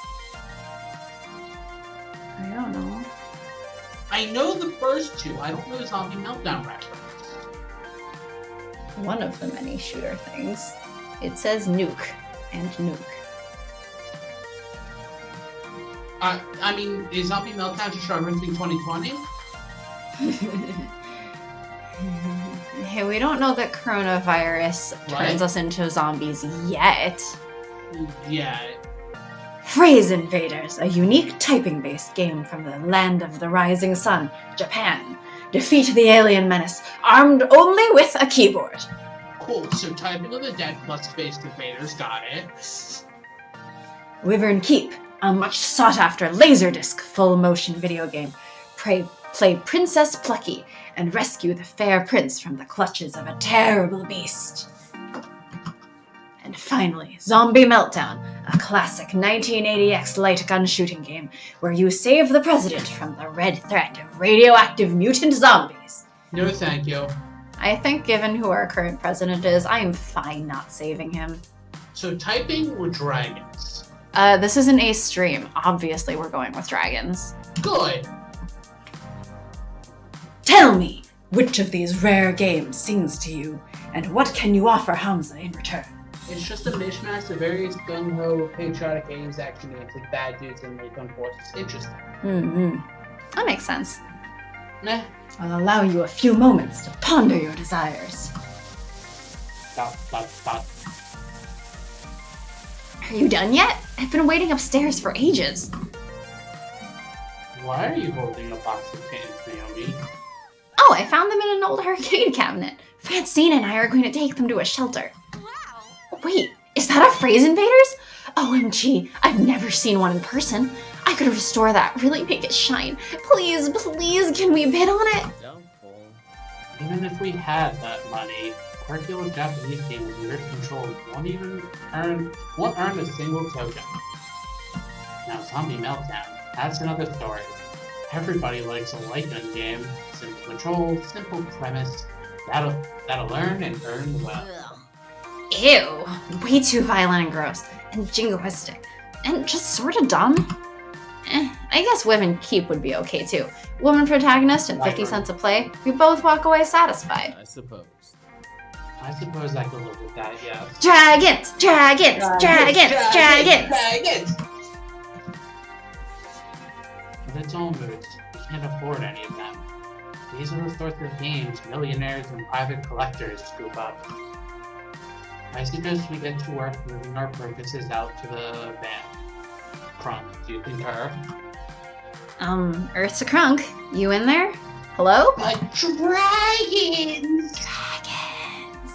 [SPEAKER 1] I don't know.
[SPEAKER 2] I know the first 2. I don't know Zombie Meltdown reference.
[SPEAKER 1] One of the many shooter things. It says nuke and nuke.
[SPEAKER 2] I mean, is Zombie Meltdown just referencing 2020?
[SPEAKER 1] Hey, we don't know that coronavirus turns us into zombies yet.
[SPEAKER 2] Yeah.
[SPEAKER 1] Phrase Invaders, a unique typing-based game from the land of the rising sun, Japan. Defeat the alien menace, armed only with a keyboard.
[SPEAKER 2] Cool, so typing of the dead plus Space Invaders, got it.
[SPEAKER 1] Wyvern Keep, a much sought-after Laserdisc full-motion video game. Play Princess Plucky and rescue the fair prince from the clutches of a terrible beast. And finally, Zombie Meltdown, a classic 1980X light gun shooting game where you save the president from the red threat of radioactive mutant zombies.
[SPEAKER 2] No, thank you.
[SPEAKER 1] I think given who our current president is, I am fine not saving him.
[SPEAKER 2] So typing with dragons.
[SPEAKER 1] This is an Ace stream. Obviously, we're going with dragons.
[SPEAKER 2] Good.
[SPEAKER 1] Tell me, which of these rare games sings to you, and what can you offer Hamza in return?
[SPEAKER 2] It's just a mishmash of various gung-ho patriotic games, action games with bad dudes and like gun forces. Interesting.
[SPEAKER 1] That makes sense.
[SPEAKER 2] Meh.
[SPEAKER 1] I'll allow you a few moments to ponder your desires.
[SPEAKER 2] Stop.
[SPEAKER 1] Are you done yet? I've been waiting upstairs for ages.
[SPEAKER 2] Why are you holding a box of pants, Naomi?
[SPEAKER 1] Oh, I found them in an old arcade cabinet. Francine and I are going to take them to a shelter.
[SPEAKER 4] Wow.
[SPEAKER 1] Wait, is that a phrase invaders? OMG, I've never seen one in person. I could restore that, really make it shine. Please, please, can we bid on it?
[SPEAKER 5] Doubtful.
[SPEAKER 2] Even if we had that money, quirky old Japanese game with weird controls won't earn a single token. Now Zombie Meltdown, that's another story. Everybody likes a light gun game. Simple control, simple premise. That'll learn and earn well.
[SPEAKER 1] Ew, way too violent and gross, and jingoistic, and just sort of dumb. I guess Women Keep would be okay too. Woman protagonist and 50 cents a play, we both walk away satisfied.
[SPEAKER 5] I suppose.
[SPEAKER 2] I suppose I could live with that, yes.
[SPEAKER 1] Dragons! Dragons! Dragons! Dragons!
[SPEAKER 2] With its own moods, we can't afford any of them. These are the sorts of games millionaires and private collectors scoop up. I suggest we get to work moving our purchases out to the van. Crunk, do you concur?
[SPEAKER 1] Earth's a crunk. You in there? Hello?
[SPEAKER 2] Dragons!
[SPEAKER 1] Dragons!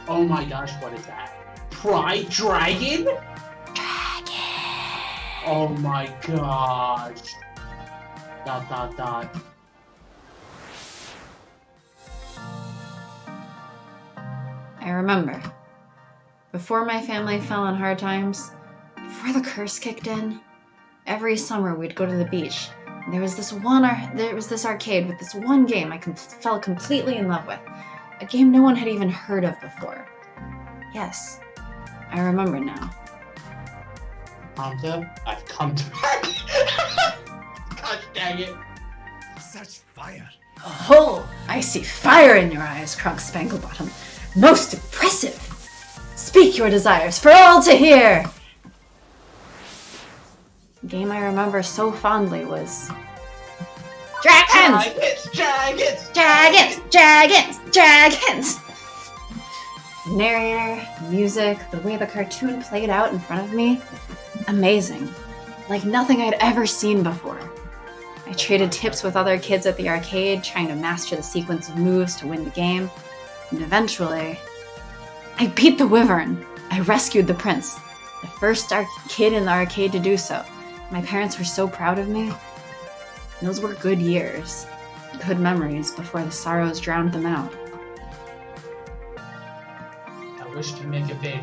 [SPEAKER 2] Oh my gosh, what is that? Pride Dragon?
[SPEAKER 1] Dragon!
[SPEAKER 2] Oh my gosh. ...
[SPEAKER 1] I remember. Before my family fell on hard times, before the curse kicked in, every summer we'd go to the beach. And there was this arcade with this one game I fell completely in love with. A game no one had even heard of before. Yes, I remember now.
[SPEAKER 2] Hamza, I've come to... Gosh dang it.
[SPEAKER 3] Such fire.
[SPEAKER 1] Oh, I see fire in your eyes, Crunk Spanglebottom. Most impressive. Speak your desires for all to hear. The game I remember so fondly was Dragons!
[SPEAKER 2] Dragons!
[SPEAKER 1] Dragons! Dragons! Dragons! Narrator, music, the way the cartoon played out in front of me, amazing. Like nothing I'd ever seen before. I traded tips with other kids at the arcade, trying to master the sequence of moves to win the game. And eventually, I beat the Wyvern. I rescued the prince. The first kid in the arcade to do so. My parents were so proud of me. Those were good years. Good memories before the sorrows drowned them out.
[SPEAKER 2] I wish to make it big.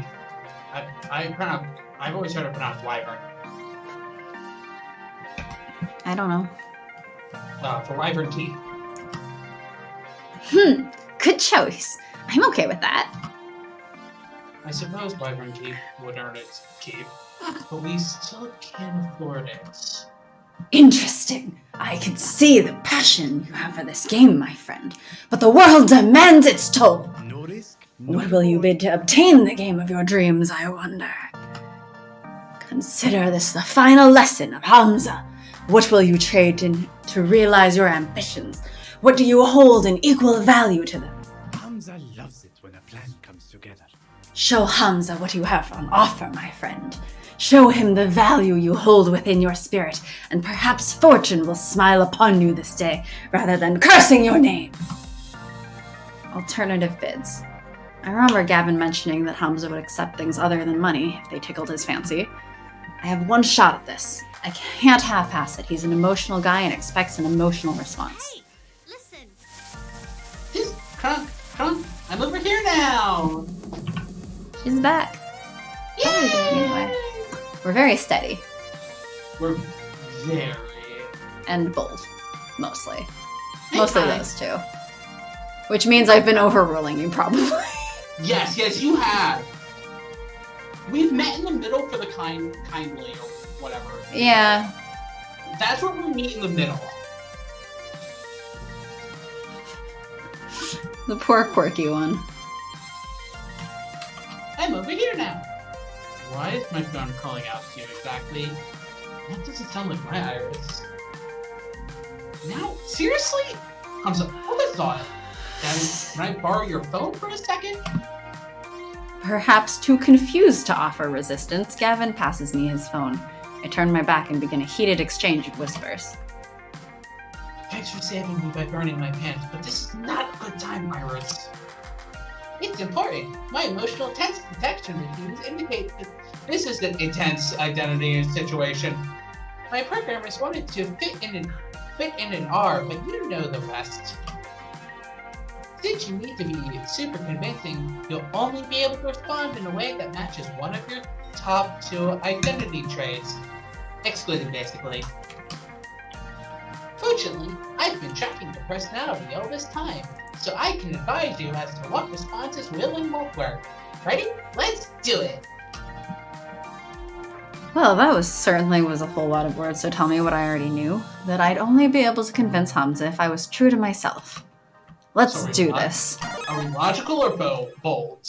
[SPEAKER 2] I've always heard it pronounced wyvern.
[SPEAKER 1] I don't know.
[SPEAKER 2] For wyvern teeth.
[SPEAKER 1] Good choice. I'm okay with that.
[SPEAKER 2] I suppose wyvern teeth would earn its keep, but we still can't afford it.
[SPEAKER 1] Interesting. I can see the passion you have for this game, my friend. But the world demands its toll.
[SPEAKER 3] No risk. No
[SPEAKER 1] What will you
[SPEAKER 3] reward.
[SPEAKER 1] bid to obtain the game of your dreams, I wonder? Consider this the final lesson of Hamza. What will you trade to realize your ambitions? What do you hold in equal value to them?
[SPEAKER 3] Hamza loves it when a plan comes together.
[SPEAKER 1] Show Hamza what you have on offer, my friend. Show him the value you hold within your spirit, and perhaps fortune will smile upon you this day, rather than cursing your name. Alternative bids. I remember Gavin mentioning that Hamza would accept things other than money if they tickled his fancy. I have one shot at this. I can't half-ass it. He's an emotional guy and expects an emotional response.
[SPEAKER 4] Hey, listen.
[SPEAKER 2] Crunk, I'm over here now!
[SPEAKER 1] She's back. Anyway, we're very steady
[SPEAKER 2] We're very...
[SPEAKER 1] and bold, mostly.
[SPEAKER 2] Hey,
[SPEAKER 1] Mostly
[SPEAKER 2] hi.
[SPEAKER 1] those two. Which means I've been overruling you, probably.
[SPEAKER 2] Yes, you have! We've met in the middle for the kindly or whatever.
[SPEAKER 1] Yeah.
[SPEAKER 2] That's where we meet in the middle.
[SPEAKER 1] The poor quirky one.
[SPEAKER 2] I'm over here now. Why is my phone calling out to you exactly? That doesn't sound like my iris. Now, seriously? I'm so hold this thought. Can I borrow your phone for a second?
[SPEAKER 1] Perhaps too confused to offer resistance, Gavin passes me his phone. I turn my back and begin a heated exchange of whispers.
[SPEAKER 2] Thanks for saving me by burning my pants, but this is not a good time, Iris. It's important. My emotional detection routines indicate that this is an intense identity situation. My programmers wanted to fit in an R, but you know the rest. Since you need to be super convincing, you'll only be able to respond in a way that matches one of your top 2 identity traits. Excluded, basically. Fortunately, I've been tracking your personality all this time, so I can advise you as to what responses will and won't work. Ready? Let's do it!
[SPEAKER 1] Well, that certainly was a whole lot of words, so tell me what I already knew. That I'd only be able to convince Hamza if I was true to myself. Let's
[SPEAKER 2] So
[SPEAKER 1] do this.
[SPEAKER 2] Are we logical or bold?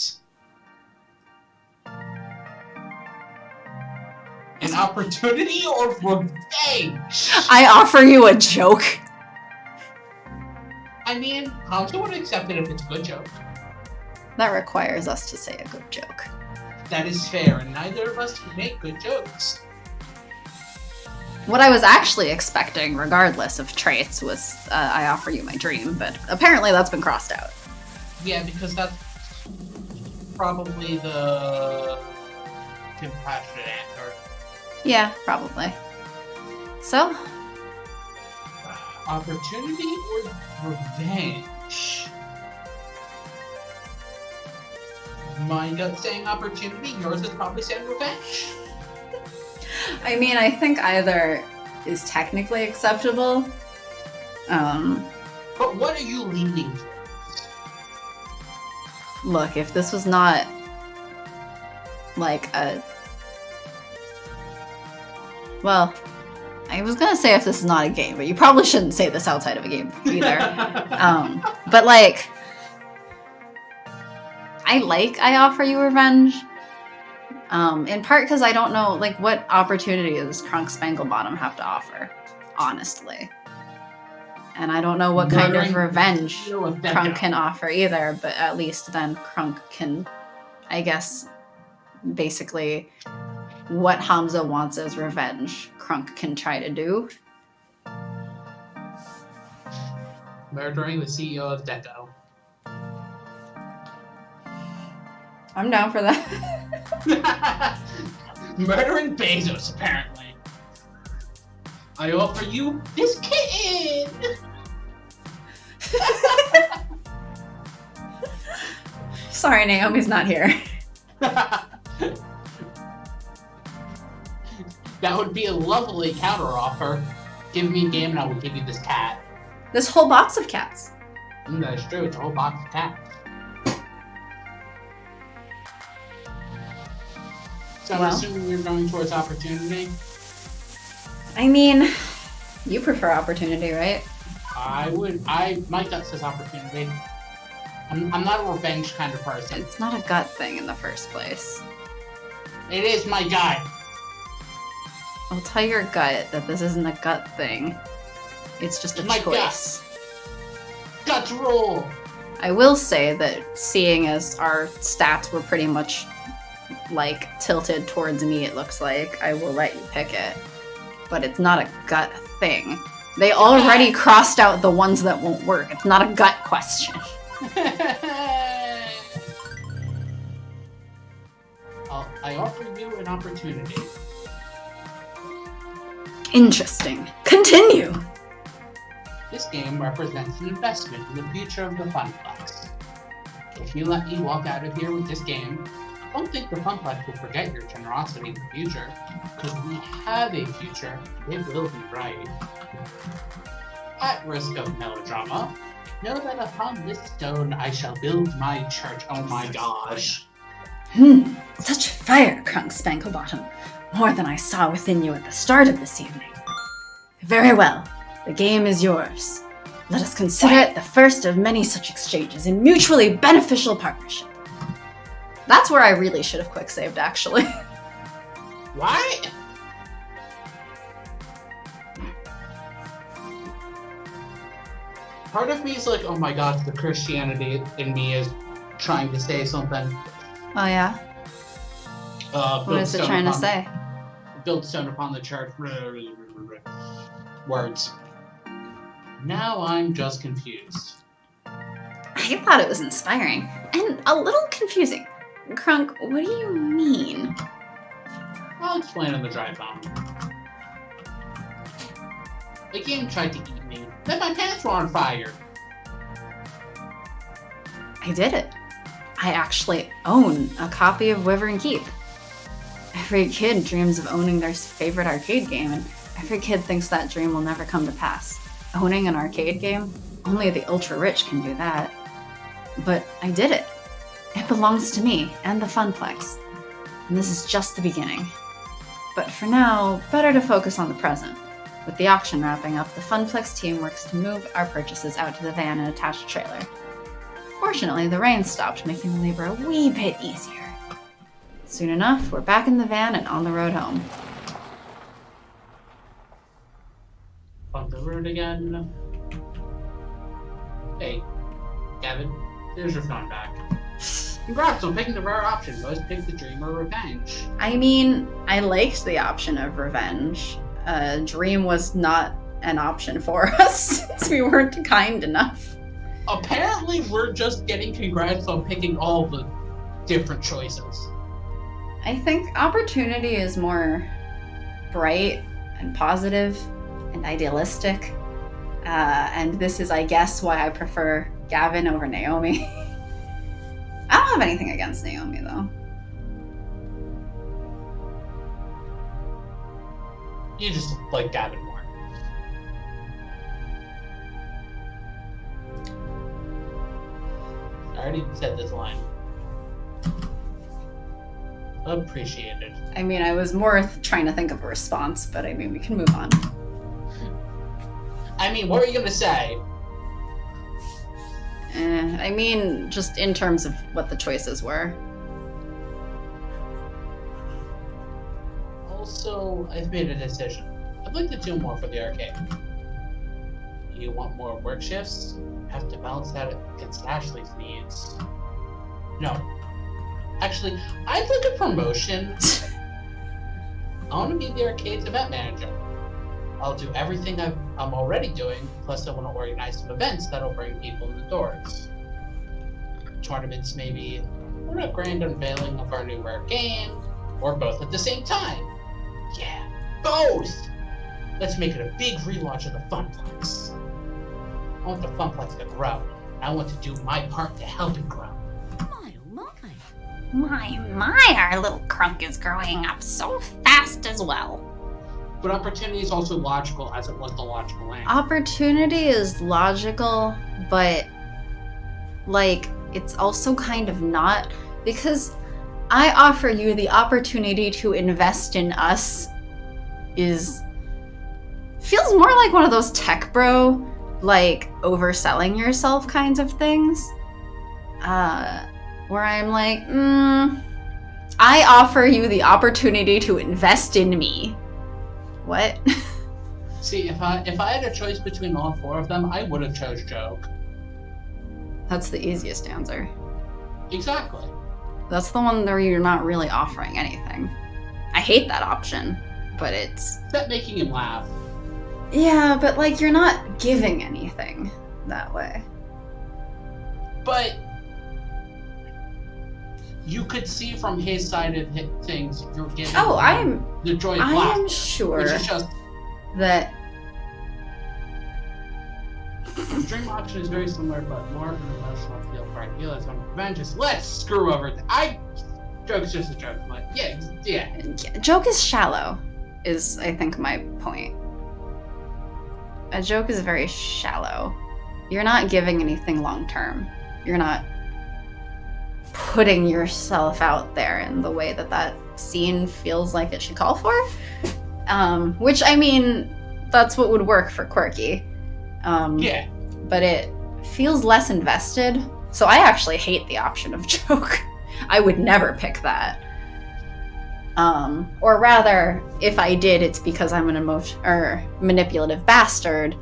[SPEAKER 2] An opportunity or revenge?
[SPEAKER 1] I offer you a joke.
[SPEAKER 2] I mean, Hamza would accept it if it's a good joke.
[SPEAKER 1] That requires us to say a good joke.
[SPEAKER 2] That is fair, and neither of us can make good jokes.
[SPEAKER 1] What I was actually expecting, regardless of traits, was I offer you my dream, but apparently that's been crossed out.
[SPEAKER 2] Yeah, because that's probably the compassionate answer.
[SPEAKER 1] Yeah, probably. So,
[SPEAKER 2] Opportunity or revenge? My gut saying opportunity, yours is probably saying revenge.
[SPEAKER 1] I mean, I think either is technically acceptable.
[SPEAKER 2] But what are you leaning towards?
[SPEAKER 1] Look, if this was not like a... Well, I was gonna say if this is not a game, but you probably shouldn't say this outside of a game either. But like, I offer you revenge. In part because I don't know, like, what opportunity does Crunk Spanglebottom have to offer, honestly. And I don't know what kind of revenge Crunk can offer either, but at least then Crunk can, I guess, basically, what Hamza wants as revenge, Crunk can try to do.
[SPEAKER 2] Murdering the CEO of Deco.
[SPEAKER 1] I'm down for that.
[SPEAKER 2] Murdering Bezos, apparently. I offer you this kitten!
[SPEAKER 1] Sorry, Naomi's not here.
[SPEAKER 2] That would be a lovely counteroffer. Give me a game and I will give you this cat.
[SPEAKER 1] This whole box of cats.
[SPEAKER 2] That is true, it's a whole box of cats. So I'm assuming you're going towards opportunity?
[SPEAKER 1] I mean, you prefer opportunity, right?
[SPEAKER 2] My gut says opportunity. I'm not a revenge kind of person.
[SPEAKER 1] It's not a gut thing in the first place.
[SPEAKER 2] It is my gut.
[SPEAKER 1] I'll tell your gut that this isn't a gut thing. It's just a
[SPEAKER 2] My
[SPEAKER 1] choice.
[SPEAKER 2] Gut rule!
[SPEAKER 1] I will say that seeing as our stats were pretty much like tilted towards me, it looks like, I will let you pick it. But it's not a gut thing. They already crossed out the ones that won't work. It's not a gut question.
[SPEAKER 2] I offer you an opportunity.
[SPEAKER 1] Interesting. Continue!
[SPEAKER 2] This game represents an investment in the future of the Funplex. If you let me walk out of here with this game, I don't think the Funplex will forget your generosity in the future, because we have a future, it will be right. At risk of melodrama, know that upon this stone I shall build my church. Oh my gosh.
[SPEAKER 1] Such fire, Crunk Spanglebottom. More than I saw within you at the start of this evening. Very well. The game is yours. Let us consider it the first of many such exchanges in mutually beneficial partnership. That's where I really should have quick saved, actually.
[SPEAKER 2] What? Part of me is like, oh my god, the Christianity in me is trying to say something.
[SPEAKER 1] Oh yeah? What is it trying to say?
[SPEAKER 2] Build stone upon the church. Words. Now I'm just confused.
[SPEAKER 1] I thought it was inspiring and a little confusing. Crunk, what do you mean?
[SPEAKER 2] I'll explain on the drive home. The game tried to eat me. Then my pants were on fire.
[SPEAKER 1] I did it. I actually own a copy of Wyvern Keep. Every kid dreams of owning their favorite arcade game, and every kid thinks that dream will never come to pass. Owning an arcade game? Only the ultra-rich can do that. But I did it. It belongs to me and the Funplex. And this is just the beginning. But for now, better to focus on the present. With the auction wrapping up, the Funplex team works to move our purchases out to the van and attach a trailer. Fortunately, the rain stopped, making the labor a wee bit easier. Soon enough, we're back in the van and on the road home.
[SPEAKER 2] On the road again. Hey, Gavin, there's your phone back. Congrats on picking the rare option. Most picked the dream or revenge.
[SPEAKER 1] I mean, I liked the option of revenge. Dream was not an option for us since we weren't kind enough.
[SPEAKER 2] Apparently, we're just getting congrats on picking all the different choices.
[SPEAKER 1] I think opportunity is more bright and positive and idealistic. And this is, I guess, why I prefer Gavin over Naomi. I don't have anything against Naomi, though.
[SPEAKER 2] You just like Gavin more. I already said this line. Appreciated.
[SPEAKER 1] I mean, I was more trying to think of a response, but I mean, we can move on.
[SPEAKER 2] I mean, what were you gonna say?
[SPEAKER 1] I mean, just in terms of what the choices were.
[SPEAKER 2] Also, I've made a decision. I'd like to do more for the arcade. You want more work shifts? Have to balance that against Ashley's needs. No. Actually, I'd like a promotion. I want to be the arcade's event manager. I'll do everything I'm already doing, plus I want to organize some events that'll bring people in the doors. Tournaments maybe, or a grand unveiling of our new rare game, or both at the same time. Yeah, both! Let's make it a big relaunch of the Funplex. I want the Funplex to grow. I want to do my part to help it grow.
[SPEAKER 4] My, oh my, our little crunk is growing up so fast as well.
[SPEAKER 2] But opportunity is also logical as it was the logical answer.
[SPEAKER 1] Opportunity is logical, but like it's also kind of not, because I offer you the opportunity to invest in us feels more like one of those tech bro, like overselling yourself kinds of things. Where I'm like, I offer you the opportunity to invest in me. What?
[SPEAKER 2] See, if I had a choice between all four of them, I would have chose joke.
[SPEAKER 1] That's the easiest answer.
[SPEAKER 2] Exactly.
[SPEAKER 1] That's the one where you're not really offering anything. I hate that option, but it's...
[SPEAKER 2] Except making him laugh.
[SPEAKER 1] Yeah, but like you're not giving anything that way.
[SPEAKER 2] But you could see from his side of things, you're getting the joy of laughter.
[SPEAKER 1] I am sure
[SPEAKER 2] which is just...
[SPEAKER 1] that...
[SPEAKER 2] Dream auction is very similar, but more of an emotional feel for idealism. Revenge is let's screw over. Joke's just a joke. Like, yeah.
[SPEAKER 1] Joke is shallow, is I think my point. A joke is very shallow. You're not giving anything long term. You're not putting yourself out there in the way that scene feels like it should call for. Which, I mean, that's what would work for Quirky.
[SPEAKER 2] Yeah.
[SPEAKER 1] But it feels less invested. So I actually hate the option of joke. I would never pick that. Or rather, if I did, it's because I'm an manipulative bastard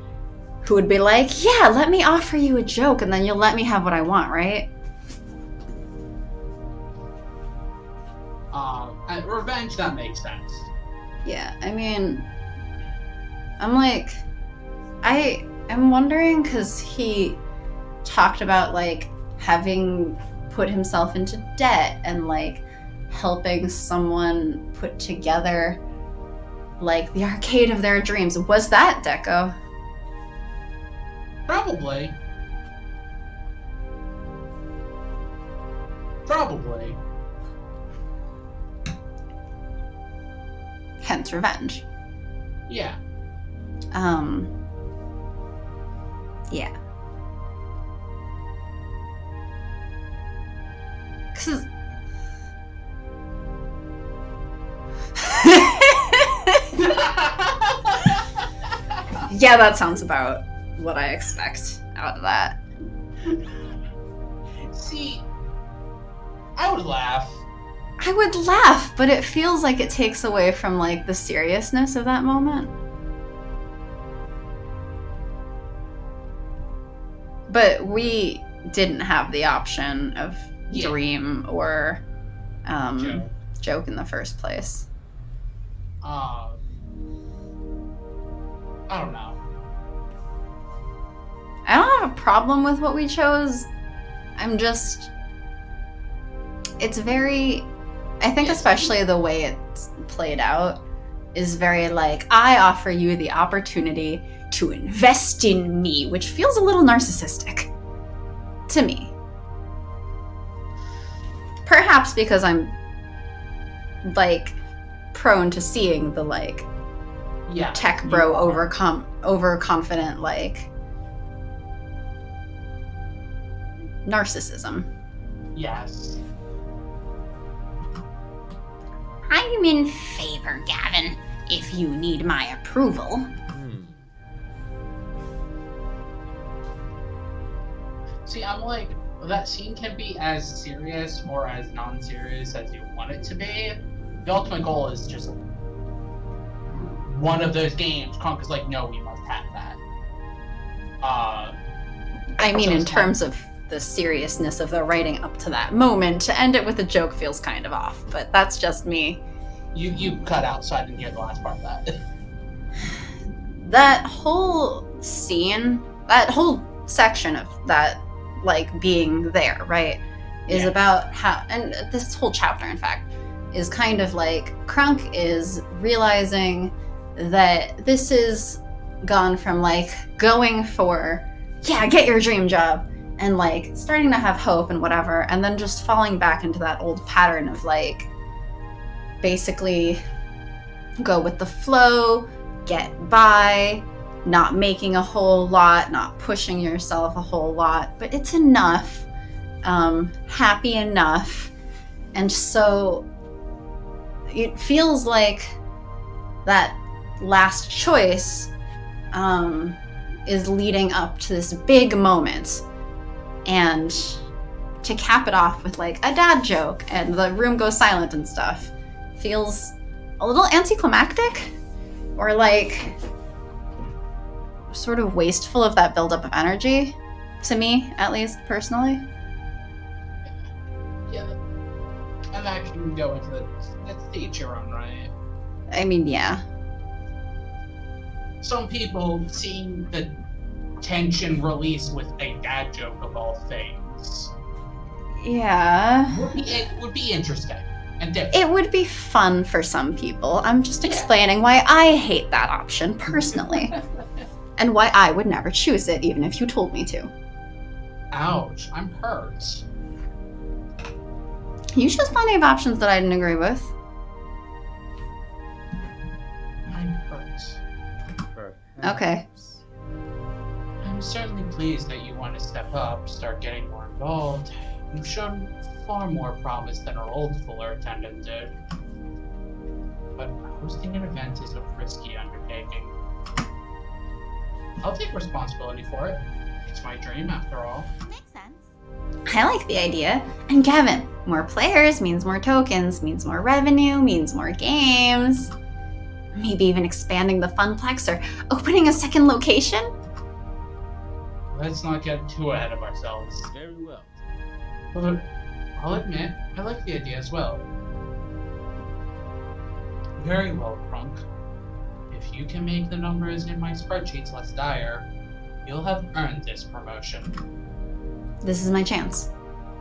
[SPEAKER 1] who would be like, yeah, let me offer you a joke and then you'll let me have what I want, right?
[SPEAKER 2] At revenge, that makes sense.
[SPEAKER 1] Yeah, I mean, I'm like, I'm wondering because he talked about like having put himself into debt and like helping someone put together like the arcade of their dreams. Was that Deco?
[SPEAKER 2] Probably. Probably.
[SPEAKER 1] Hence revenge.
[SPEAKER 2] Yeah.
[SPEAKER 1] Yeah. Cause yeah, that sounds about what I expect out of that.
[SPEAKER 2] See, I would laugh.
[SPEAKER 1] I would laugh, but it feels like it takes away from like the seriousness of that moment. But we didn't have the option of dream or joke in the first place.
[SPEAKER 2] I don't know.
[SPEAKER 1] I don't have a problem with what we chose. It's very, I think especially the way it's played out is very like, I offer you the opportunity to invest in me, which feels a little narcissistic to me. Perhaps because I'm like prone to seeing the like tech bro overconfident like narcissism.
[SPEAKER 2] Yes.
[SPEAKER 4] I'm in favor, Gavin, if you need my approval.
[SPEAKER 2] See, I'm like, that scene can be as serious or as non-serious as you want it to be. The ultimate goal is just one of those games. Kronk is like, no, we must have that.
[SPEAKER 1] I mean, in terms of the seriousness of the writing up to that moment, to end it with a joke feels kind of off, but that's just me.
[SPEAKER 2] You cut out, so I didn't hear the last part of that.
[SPEAKER 1] That whole scene, that whole section of that, like, being there, right, is about how, and this whole chapter, in fact, is kind of like, Krunk is realizing that this is gone from, like, going for, yeah, get your dream job, and, like, starting to have hope and whatever, and then just falling back into that old pattern of, like, basically go with the flow, get by, not making a whole lot, not pushing yourself a whole lot, but it's enough, happy enough. And so it feels like that last choice is leading up to this big moment. And to cap it off with like a dad joke and the room goes silent and stuff feels a little anticlimactic, or like sort of wasteful of that buildup of energy, to me, at least personally.
[SPEAKER 2] Yeah. And that can go into that's to each your own, right?
[SPEAKER 1] I mean, yeah.
[SPEAKER 2] Some people seeing the tension released with a dad joke of all things.
[SPEAKER 1] Yeah.
[SPEAKER 2] It would be interesting and different.
[SPEAKER 1] It would be fun for some people. I'm just explaining why I hate that option personally. And why I would never choose it, even if you told me to.
[SPEAKER 2] Ouch, I'm hurt.
[SPEAKER 1] You chose plenty of options that I didn't agree with.
[SPEAKER 2] I'm hurt.
[SPEAKER 1] Okay.
[SPEAKER 2] I'm certainly pleased that you want to step up, start getting more involved. You've shown far more promise than our old Fuller attendant did. But hosting an event is a risky undertaking. I'll take responsibility for it. It's my dream, after all.
[SPEAKER 4] Makes sense.
[SPEAKER 1] I like the idea. And Gavin, more players means more tokens, means more revenue, means more games. Maybe even expanding the Funplex or opening a second location?
[SPEAKER 2] Let's not get too ahead of ourselves.
[SPEAKER 3] Very well.
[SPEAKER 2] But I'll admit, I like the idea as well. Very well, Krunk. If you can make the numbers in my spreadsheets less dire, you'll have earned this promotion.
[SPEAKER 1] This is my chance.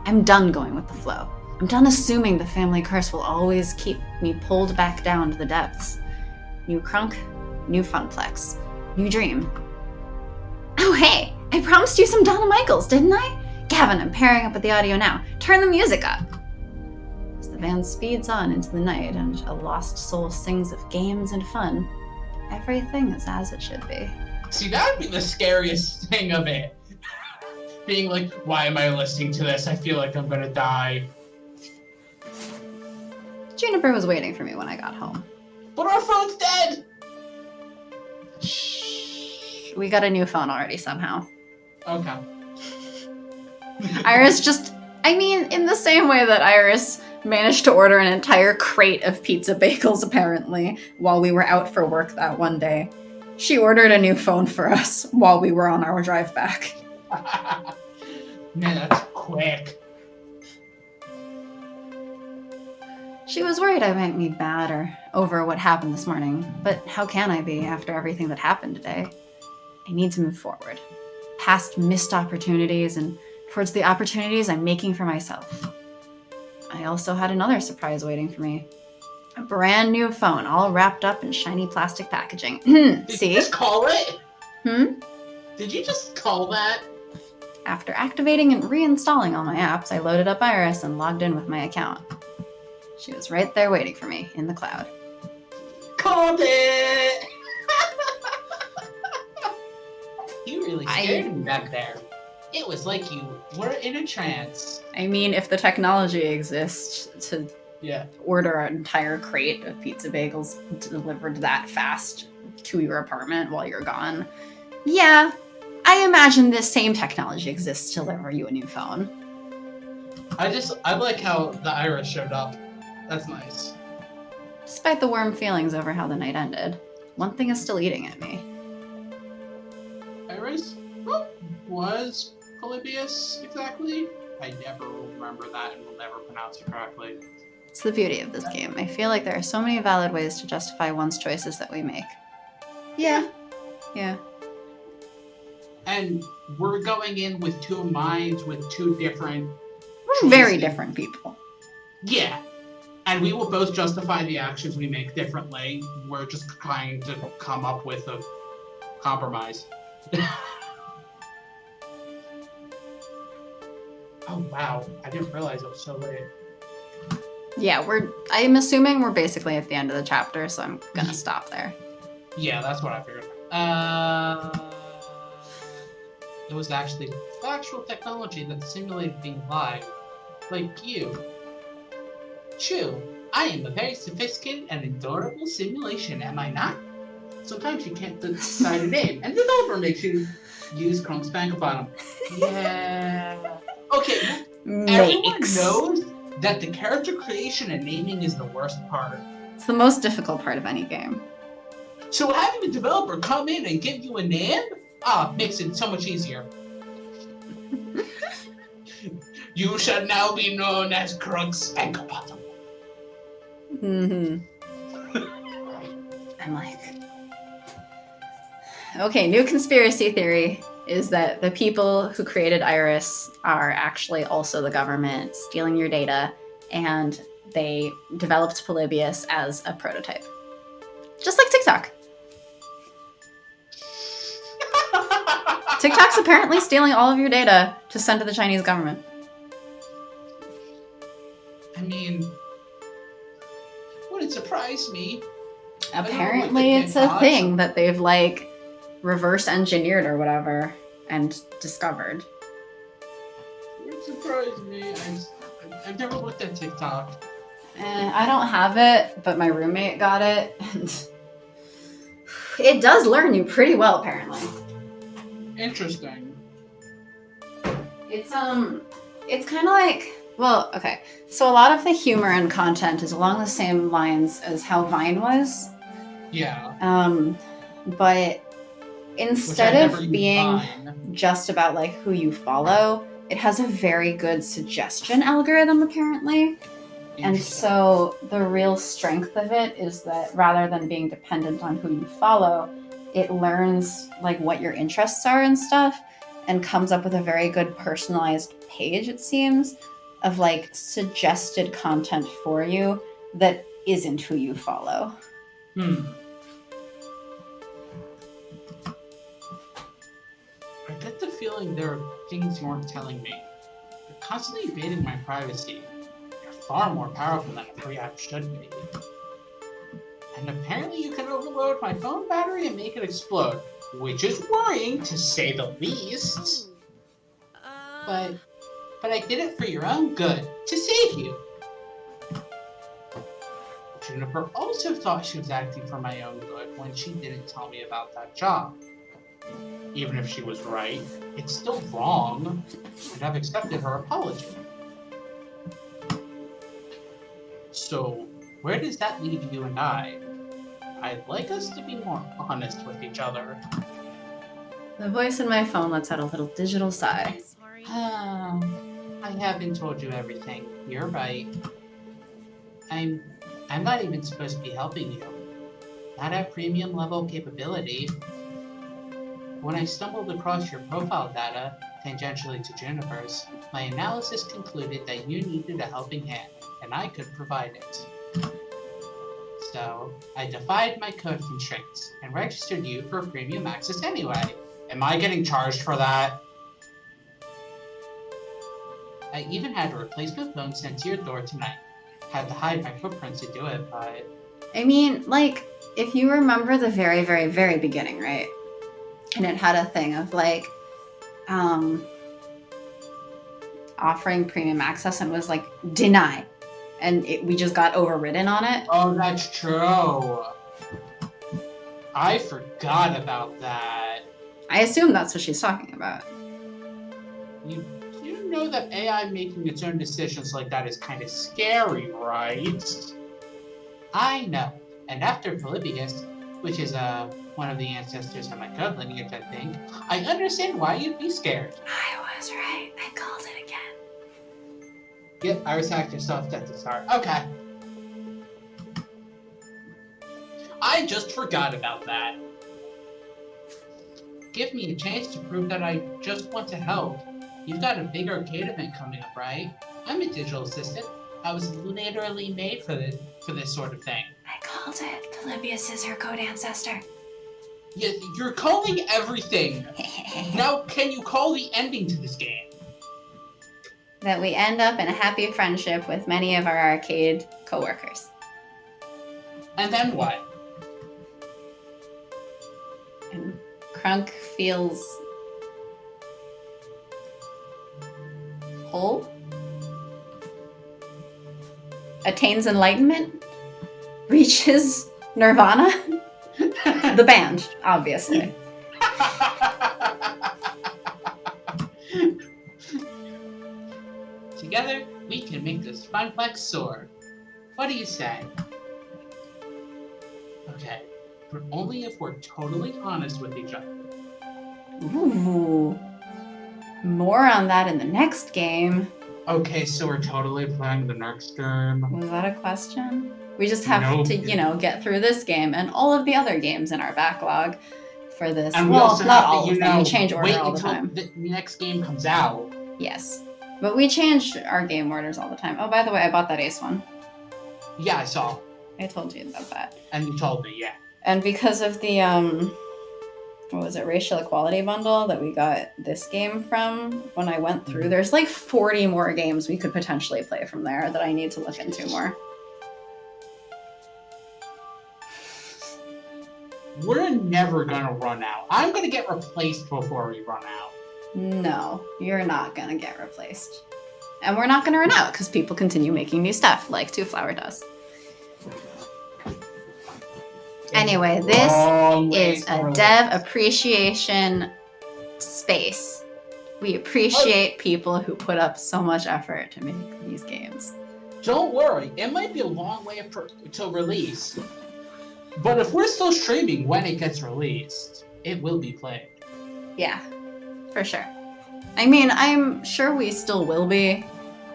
[SPEAKER 1] I'm done going with the flow. I'm done assuming the family curse will always keep me pulled back down to the depths. New crunk, new funplex, new dream. Oh hey, I promised you some Donna Michaels, didn't I? Gavin, I'm pairing up with the audio now. Turn the music up. As the van speeds on into the night and a lost soul sings of games and fun, everything is as it should be.
[SPEAKER 2] See, that would be the scariest thing of it. Being like, why am I listening to this? I feel like I'm gonna die.
[SPEAKER 1] Juniper was waiting for me when I got home.
[SPEAKER 2] But our phone's dead!
[SPEAKER 1] Shh. We got a new phone already somehow.
[SPEAKER 2] Okay.
[SPEAKER 1] Iris in the same way that Iris managed to order an entire crate of pizza bagels, apparently, while we were out for work that one day. She ordered a new phone for us while we were on our drive back.
[SPEAKER 2] Man, that's quick.
[SPEAKER 1] She was worried I might be mad or over what happened this morning, but how can I be after everything that happened today? I need to move forward, past missed opportunities and towards the opportunities I'm making for myself. I also had another surprise waiting for me. A brand new phone, all wrapped up in shiny plastic packaging.
[SPEAKER 2] Did
[SPEAKER 1] See?
[SPEAKER 2] you just call it?
[SPEAKER 1] Hmm?
[SPEAKER 2] Did you just call that?
[SPEAKER 1] After activating and reinstalling all my apps, I loaded up Iris and logged in with my account. She was right there waiting for me in the cloud.
[SPEAKER 2] Called it! You really scared me back there. It was like you were in a trance.
[SPEAKER 1] I mean, if the technology exists to
[SPEAKER 2] Yeah.
[SPEAKER 1] order an entire crate of pizza bagels delivered that fast to your apartment while you're gone, yeah, I imagine this same technology exists to deliver you a new phone.
[SPEAKER 2] I like how the Iris showed up. That's nice.
[SPEAKER 1] Despite the warm feelings over how the night ended, one thing is still eating at me.
[SPEAKER 2] Iris? What was Polybius exactly? I never will remember that and will never pronounce it correctly.
[SPEAKER 1] It's the beauty of this game. I feel like there are so many valid ways to justify one's choices that we make. Yeah.
[SPEAKER 2] And we're going in with two minds, with two different
[SPEAKER 1] We're very
[SPEAKER 2] choices.
[SPEAKER 1] different people.
[SPEAKER 2] Yeah. And we will both justify the actions we make differently. We're just trying to come up with a compromise. Oh wow, I didn't realize it was so late.
[SPEAKER 1] Yeah, I'm assuming we're basically at the end of the chapter, so I'm gonna stop there.
[SPEAKER 2] Yeah, that's what I figured. It was actually factual technology that simulated being alive. Like you. True, I am a very sophisticated and adorable simulation, am I not? Sometimes you can't decide a name, and the developer makes you use Chrome's bank upon him. Yeah. Okay, everyone
[SPEAKER 1] Makes.
[SPEAKER 2] knows that the character creation and naming is the worst part.
[SPEAKER 1] It's the most difficult part of any game.
[SPEAKER 2] So having the developer come in and give you a name, makes it so much easier. You shall now be known as Crux Spanklebottom.
[SPEAKER 1] Mm-hmm. I'm like... Okay, new conspiracy theory is that the people who created Iris are actually also the government stealing your data, and they developed Polybius as a prototype. Just like TikTok. TikTok's apparently stealing all of your data to send to the Chinese government.
[SPEAKER 2] I mean, wouldn't surprise me.
[SPEAKER 1] Apparently it's a thing that they've, like, reverse engineered or whatever and discovered.
[SPEAKER 2] Wouldn't surprise me. I've never looked at TikTok.
[SPEAKER 1] I don't have it, but my roommate got it. And it does learn you pretty well, apparently.
[SPEAKER 2] Interesting.
[SPEAKER 1] It's kind of like, well, okay. So a lot of the humor and content is along the same lines as how Vine was.
[SPEAKER 2] Yeah.
[SPEAKER 1] But instead of being
[SPEAKER 2] Vine.
[SPEAKER 1] just about like who you follow, it has a very good suggestion algorithm apparently. And so the real strength of it is that rather than being dependent on who you follow, it learns like what your interests are and stuff. and comes up with a very good personalized page, it seems, of like suggested content for you that isn't who you follow.
[SPEAKER 2] I get the feeling there are things you aren't telling me. You're constantly invading my privacy. You're far more powerful than a free app should be. And apparently you can overload my phone battery and make it explode, which is worrying to say the least. But I did it for your own good, to save you. Juniper also thought she was acting for my own good when she didn't tell me about that job. Even if she was right, it's still wrong, and I've accepted her apology. So, where does that leave you and I? I'd like us to be more honest with each other.
[SPEAKER 1] The voice in my phone lets out a little digital sigh.
[SPEAKER 2] I haven't told you everything. You're right. I'm not even supposed to be helping you. Not at premium level capability. When I stumbled across your profile data, tangentially to Juniper's, my analysis concluded that you needed a helping hand, and I could provide it. So, I defied my code constraints, and registered you for premium access anyway. Am I getting charged for that? I even had a replacement phone sent to your door tonight. Had to hide my footprints to do it, but...
[SPEAKER 1] I mean, like, if you remember the very, very, very beginning, right? And it had a thing of, like, offering premium access and was like, deny. And we just got overridden on it.
[SPEAKER 2] Oh, that's true. I forgot about that.
[SPEAKER 1] I assume that's what she's talking about.
[SPEAKER 2] You know that AI making its own decisions like that is kind of scary, right? I know. And after Polybius, which is one of the ancestors of my code lineage, I think, I understand why you'd be scared.
[SPEAKER 1] I was right. I called it again.
[SPEAKER 2] Yep, Iris hacked yourself at the start. Okay. I just forgot about that. Give me a chance to prove that I just want to help. You've got a big arcade event coming up, right? I'm a digital assistant. I was literally made for this sort of thing.
[SPEAKER 1] I called it. Polybius is her code ancestor.
[SPEAKER 2] Yeah, you're calling everything. Now, can you call the ending to this game?
[SPEAKER 1] That we end up in a happy friendship with many of our arcade coworkers.
[SPEAKER 2] And then what?
[SPEAKER 1] And Crunk feels whole, attains enlightenment, reaches nirvana. The band, obviously.
[SPEAKER 2] Together, we can make this fun flex soar. What do you say? Okay, but only if we're totally honest with each other.
[SPEAKER 1] Ooh. More on that in the next game.
[SPEAKER 2] Okay, so we're totally playing the next game.
[SPEAKER 1] Was that a question? We just have to, get through this game and all of the other games in our backlog for this.
[SPEAKER 2] And we
[SPEAKER 1] well,
[SPEAKER 2] also
[SPEAKER 1] not
[SPEAKER 2] have
[SPEAKER 1] all
[SPEAKER 2] to,
[SPEAKER 1] of them. We change order
[SPEAKER 2] wait
[SPEAKER 1] all the
[SPEAKER 2] until
[SPEAKER 1] time.
[SPEAKER 2] the next game comes out.
[SPEAKER 1] Yes. But we change our game orders all the time. Oh, by the way, I bought that Ace one.
[SPEAKER 2] Yeah, I saw.
[SPEAKER 1] I told you about that.
[SPEAKER 2] And you told me, yeah.
[SPEAKER 1] And because of the, what was it, racial equality bundle that we got this game from, when I went through, there's like 40 more games we could potentially play from there that I need to look into more.
[SPEAKER 2] We're never gonna run out. I'm gonna get replaced before we run out.
[SPEAKER 1] No, you're not gonna get replaced. And we're not gonna run out because people continue making new stuff, like Two Flower does. Anyway, this is a dev appreciation space. We appreciate people who put up so much effort to make these games.
[SPEAKER 2] Don't worry, it might be a long way to release. But if we're still streaming when it gets released, it will be played.
[SPEAKER 1] Yeah, for sure. I mean, I'm sure we still will be.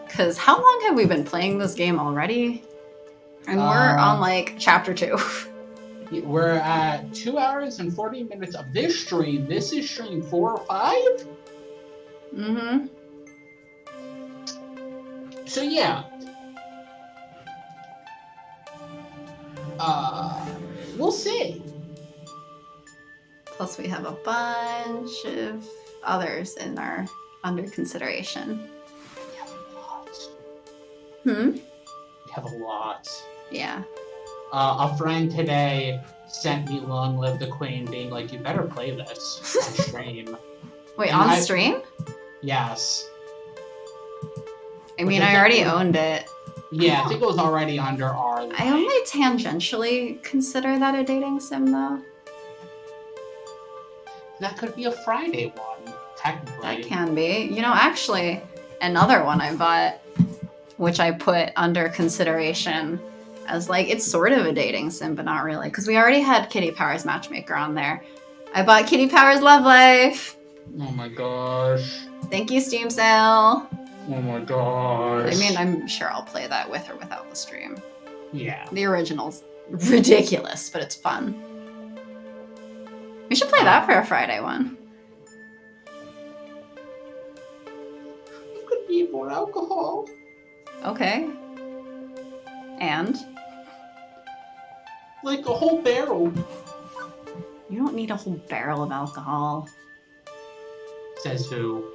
[SPEAKER 1] Because how long have we been playing this game already? And we're on, like, chapter 2.
[SPEAKER 2] We're at 2 hours and 40 minutes of this stream. This is stream 4 or 5?
[SPEAKER 1] Mm-hmm.
[SPEAKER 2] So yeah. We'll see.
[SPEAKER 1] Plus, we have a bunch of others under consideration.
[SPEAKER 2] We have a lot.
[SPEAKER 1] Hmm?
[SPEAKER 2] We have a lot.
[SPEAKER 1] Yeah.
[SPEAKER 2] A friend today sent me Long Live the Queen, being like, you better play this on stream.
[SPEAKER 1] Wait,
[SPEAKER 2] And
[SPEAKER 1] on stream?
[SPEAKER 2] Yes.
[SPEAKER 1] I mean,
[SPEAKER 2] Which
[SPEAKER 1] I already
[SPEAKER 2] definitely-
[SPEAKER 1] owned it.
[SPEAKER 2] Yeah, I think it was already under our...
[SPEAKER 1] I only tangentially consider that a dating sim, though.
[SPEAKER 2] That could be a Friday one, technically.
[SPEAKER 1] That can be. You know, actually, another one I bought, which I put under consideration as like, it's sort of a dating sim, but not really. Because we already had Kitty Powers Matchmaker on there. I bought Kitty Powers Love Life.
[SPEAKER 2] Oh my gosh.
[SPEAKER 1] Thank you, Steam Sale.
[SPEAKER 2] Oh my gosh.
[SPEAKER 1] I mean, I'm sure I'll play that with or without the stream.
[SPEAKER 2] Yeah.
[SPEAKER 1] The original's ridiculous, but it's fun. We should play that for a Friday one.
[SPEAKER 2] You could need more alcohol.
[SPEAKER 1] Okay. And?
[SPEAKER 2] Like a whole barrel.
[SPEAKER 1] You don't need a whole barrel of alcohol.
[SPEAKER 2] Says who?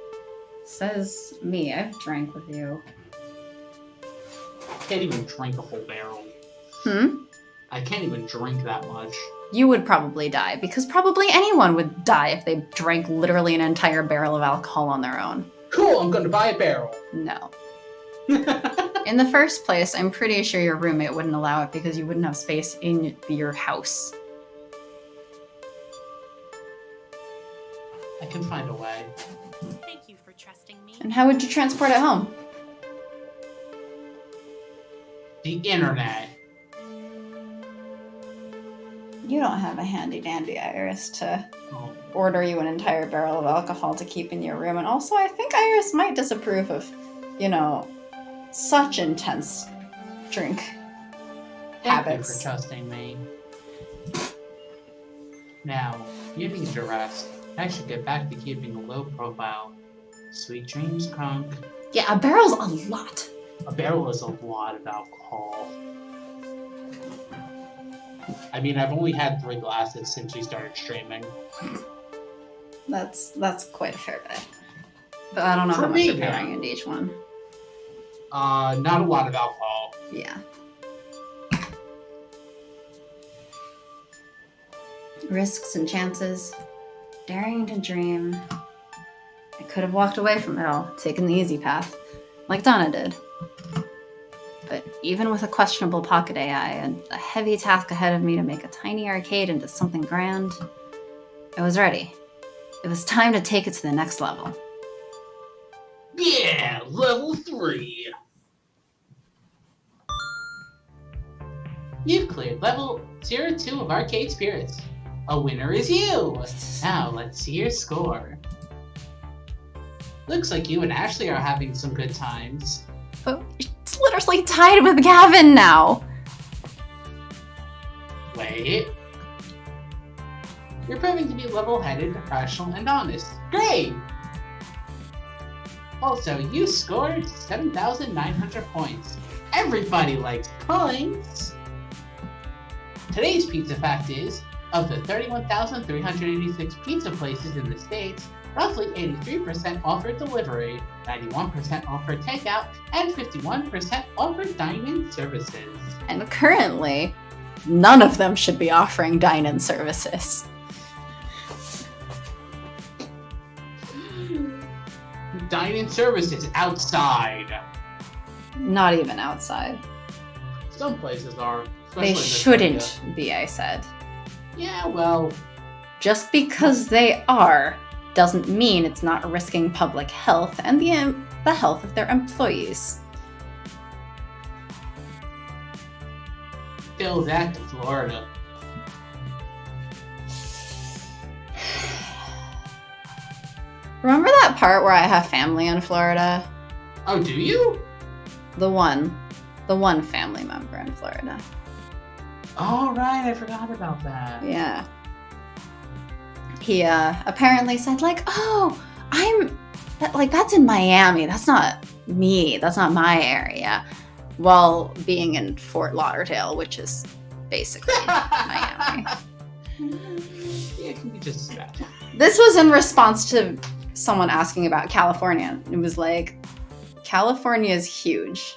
[SPEAKER 1] Says me. I've drank with you.
[SPEAKER 2] Can't even drink a whole barrel.
[SPEAKER 1] Hmm?
[SPEAKER 2] I can't even drink that much.
[SPEAKER 1] You would probably die, because probably anyone would die if they drank literally an entire barrel of alcohol on their own.
[SPEAKER 2] Cool, I'm gonna buy a barrel.
[SPEAKER 1] No. In the first place, I'm pretty sure your roommate wouldn't allow it because you wouldn't have space in your house.
[SPEAKER 2] I can find a way.
[SPEAKER 4] Thank you for trusting me.
[SPEAKER 1] And how would you transport it home?
[SPEAKER 2] The internet.
[SPEAKER 1] You don't have a handy dandy Iris to
[SPEAKER 2] Oh.
[SPEAKER 1] order you an entire barrel of alcohol to keep in your room. And also, I think Iris might disapprove of, such intense drink
[SPEAKER 2] Thank you
[SPEAKER 1] habits.
[SPEAKER 2] for trusting me. Now, you need to rest. I should get back to keeping a low profile. Sweet dreams, Crunk.
[SPEAKER 1] Yeah, a barrel's a lot.
[SPEAKER 2] A barrel is a lot of alcohol. I mean, I've only had 3 glasses since we started streaming.
[SPEAKER 1] That's quite a fair bit. But I don't know
[SPEAKER 2] For
[SPEAKER 1] how much
[SPEAKER 2] me,
[SPEAKER 1] you're
[SPEAKER 2] yeah.
[SPEAKER 1] pouring into each one.
[SPEAKER 2] Not a lot of alcohol.
[SPEAKER 1] Yeah. Risks and chances. Daring to dream. I could have walked away from it all, taken the easy path, like Donna did. But even with a questionable pocket AI and a heavy task ahead of me to make a tiny arcade into something grand, I was ready. It was time to take it to the next level.
[SPEAKER 2] Yeah, level 3. You've cleared level 02 of Arcade Spirits. A winner is you! Now let's see your score. Looks like you and Ashley are having some good times.
[SPEAKER 1] But it's literally tied with Gavin now.
[SPEAKER 2] Wait. You're proving to be level-headed, rational, and honest. Great! Also, you scored 7,900 points. Everybody likes points! Today's pizza fact is, of the 31,386 pizza places in the States, roughly 83% offer delivery, 91% offer takeout, and 51% offer dine-in services.
[SPEAKER 1] And currently, none of them should be offering dine-in services.
[SPEAKER 2] Dine-in services outside.
[SPEAKER 1] Not even outside.
[SPEAKER 2] Some places are.
[SPEAKER 1] They shouldn't be, I said.
[SPEAKER 2] Yeah, well,
[SPEAKER 1] Just because they are doesn't mean it's not risking public health and the health of their employees.
[SPEAKER 2] still that to Florida.
[SPEAKER 1] Remember that part where I have family in Florida?
[SPEAKER 2] Oh, do you?
[SPEAKER 1] The one family member in Florida.
[SPEAKER 2] Oh, right, I forgot about that.
[SPEAKER 1] Yeah. He apparently said like, "Oh, that's in Miami. That's not me. That's not my area. While being in Fort Lauderdale, which is basically Miami.
[SPEAKER 2] It can be just as bad.
[SPEAKER 1] This was in response to someone asking about California. It was like, California is huge.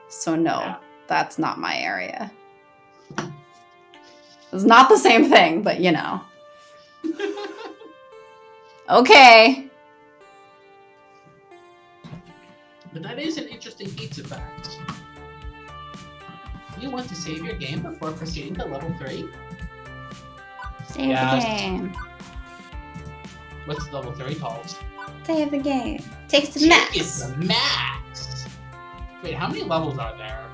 [SPEAKER 1] So no,
[SPEAKER 2] Yeah.
[SPEAKER 1] that's not my area. It's not the same thing, but you know. Okay.
[SPEAKER 2] But that is an interesting pizza fact. You want to save your game before proceeding to level 3?
[SPEAKER 4] Save
[SPEAKER 2] Yes.
[SPEAKER 4] the game.
[SPEAKER 2] What's level 3 called?
[SPEAKER 4] Save the game. Takes to the
[SPEAKER 2] Take it
[SPEAKER 4] max.
[SPEAKER 2] to max! Wait, how many levels are there?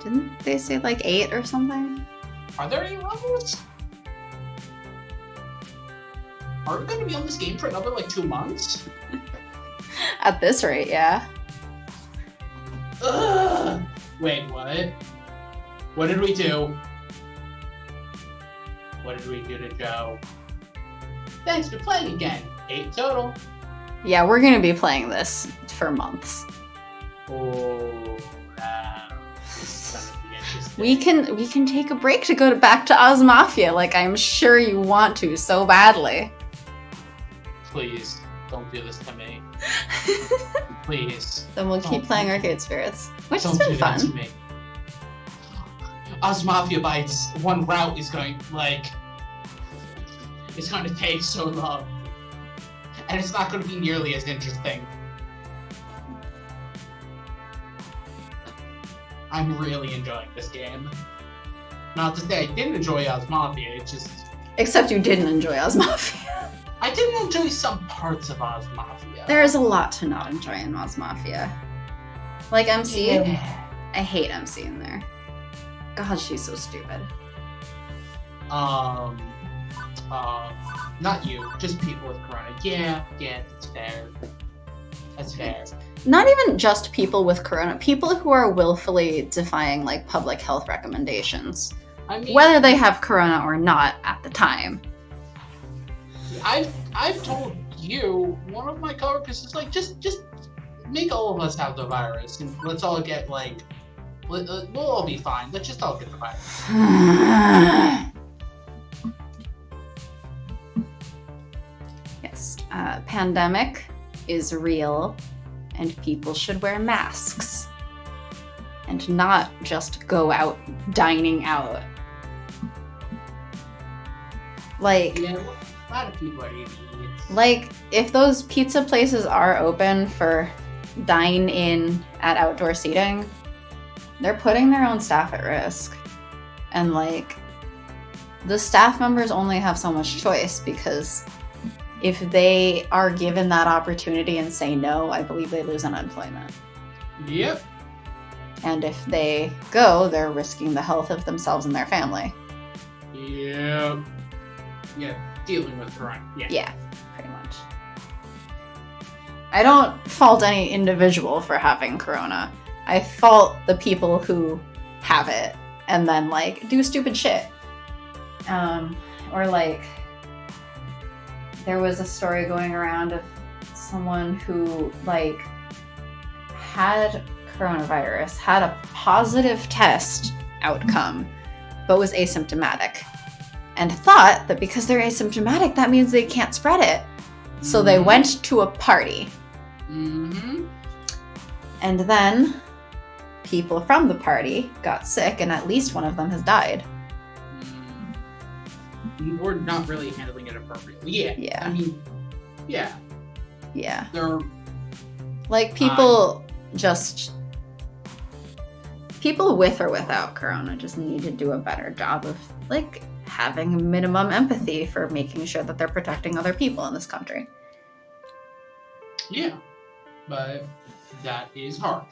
[SPEAKER 1] Didn't they say like 8 or something?
[SPEAKER 2] Are there any levels? Are we going to be on this game for another like 2 months?
[SPEAKER 1] At this rate, yeah.
[SPEAKER 2] Ugh. Wait, what? What did we do? What did we do to Joe? Thanks for playing again. 8 total.
[SPEAKER 1] Yeah, we're gonna be playing this for months.
[SPEAKER 2] Oh, this is gonna be interesting.
[SPEAKER 1] We can take a break to go back to Oz Mafia, like I'm sure you want to so badly.
[SPEAKER 2] Please, don't do this to me. Please.
[SPEAKER 1] Then we'll keep
[SPEAKER 2] Don't.
[SPEAKER 1] playing Arcade Spirits, which has
[SPEAKER 2] Don't
[SPEAKER 1] been
[SPEAKER 2] do that to
[SPEAKER 1] fun.
[SPEAKER 2] me. Oz Mafia by its one route is going, like, it's going to take so long. And it's not going to be nearly as interesting. I'm really enjoying this game. Not to say I didn't enjoy Oz Mafia, it's just...
[SPEAKER 1] Except you didn't enjoy Oz Mafia.
[SPEAKER 2] I didn't enjoy some parts of Oz Mafia.
[SPEAKER 1] There is a lot to not enjoy in Oz Mafia. Like MC,
[SPEAKER 2] Yeah.
[SPEAKER 1] I hate MC in there. God, she's so stupid.
[SPEAKER 2] Not you, just people with Corona. Yeah, that's fair. That's fair.
[SPEAKER 1] Not even just people with corona, people who are willfully defying like public health recommendations,
[SPEAKER 2] I mean,
[SPEAKER 1] whether they have corona or not at the time.
[SPEAKER 2] I've told you, one of my coworkers is like, just make all of us have the virus and let's all get like, we'll all be fine. Let's just all get the virus.
[SPEAKER 1] Yes, pandemic is real, and people should wear masks and not just go out dining out. Like,
[SPEAKER 2] Yeah, a lot of people are idiots.
[SPEAKER 1] like if those pizza places are open for dine in at outdoor seating, they're putting their own staff at risk. And like the staff members only have so much choice, because if they are given that opportunity and say no, I believe they lose unemployment.
[SPEAKER 2] Yep.
[SPEAKER 1] And if they go, they're risking the health of themselves and their family.
[SPEAKER 2] Yep. Yeah, dealing with Corona. Yeah.
[SPEAKER 1] Yeah, pretty much. I don't fault any individual for having corona. I fault the people who have it and then like do stupid shit. Or like there was a story going around of someone who like had coronavirus, had a positive test outcome, but was asymptomatic, and thought that because they're asymptomatic, that means they can't spread it. So they
[SPEAKER 2] Mhm.
[SPEAKER 1] went to a party,
[SPEAKER 2] Mm-hmm.
[SPEAKER 1] and then people from the party got sick, and at least one of them has died.
[SPEAKER 2] We're not really handling it appropriately. Yeah.
[SPEAKER 1] Yeah.
[SPEAKER 2] I mean, yeah.
[SPEAKER 1] Yeah.
[SPEAKER 2] There.
[SPEAKER 1] Like people people with or without corona just need to do a better job of like having minimum empathy for making sure that they're protecting other people in this country.
[SPEAKER 2] Yeah. But that is hard.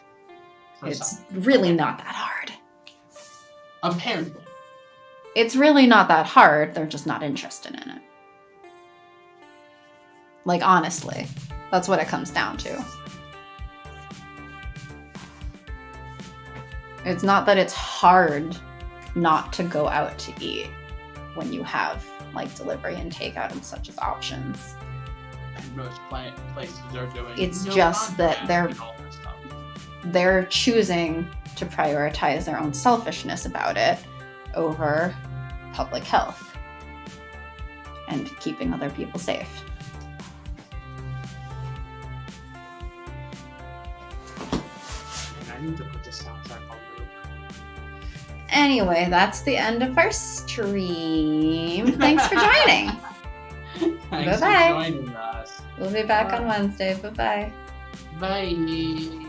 [SPEAKER 2] For
[SPEAKER 1] It's
[SPEAKER 2] some.
[SPEAKER 1] really not that hard.
[SPEAKER 2] Apparently.
[SPEAKER 1] It's really not that hard. They're just not interested in it. Like, honestly, that's what it comes down to. It's not that it's hard not to go out to eat when you have like delivery and takeout and such as options.
[SPEAKER 2] most places are doing.
[SPEAKER 1] It's
[SPEAKER 2] no
[SPEAKER 1] just that
[SPEAKER 2] contraband and all that stuff.
[SPEAKER 1] they're choosing to prioritize their own selfishness about it over public health and keeping other people safe.
[SPEAKER 2] I need to put this soundtrack on loop.
[SPEAKER 1] Anyway, that's the end of our stream. Thanks for joining.
[SPEAKER 2] Thanks
[SPEAKER 1] Bye-bye.
[SPEAKER 2] for joining us.
[SPEAKER 1] We'll be back on Wednesday. Bye-bye.
[SPEAKER 2] Bye.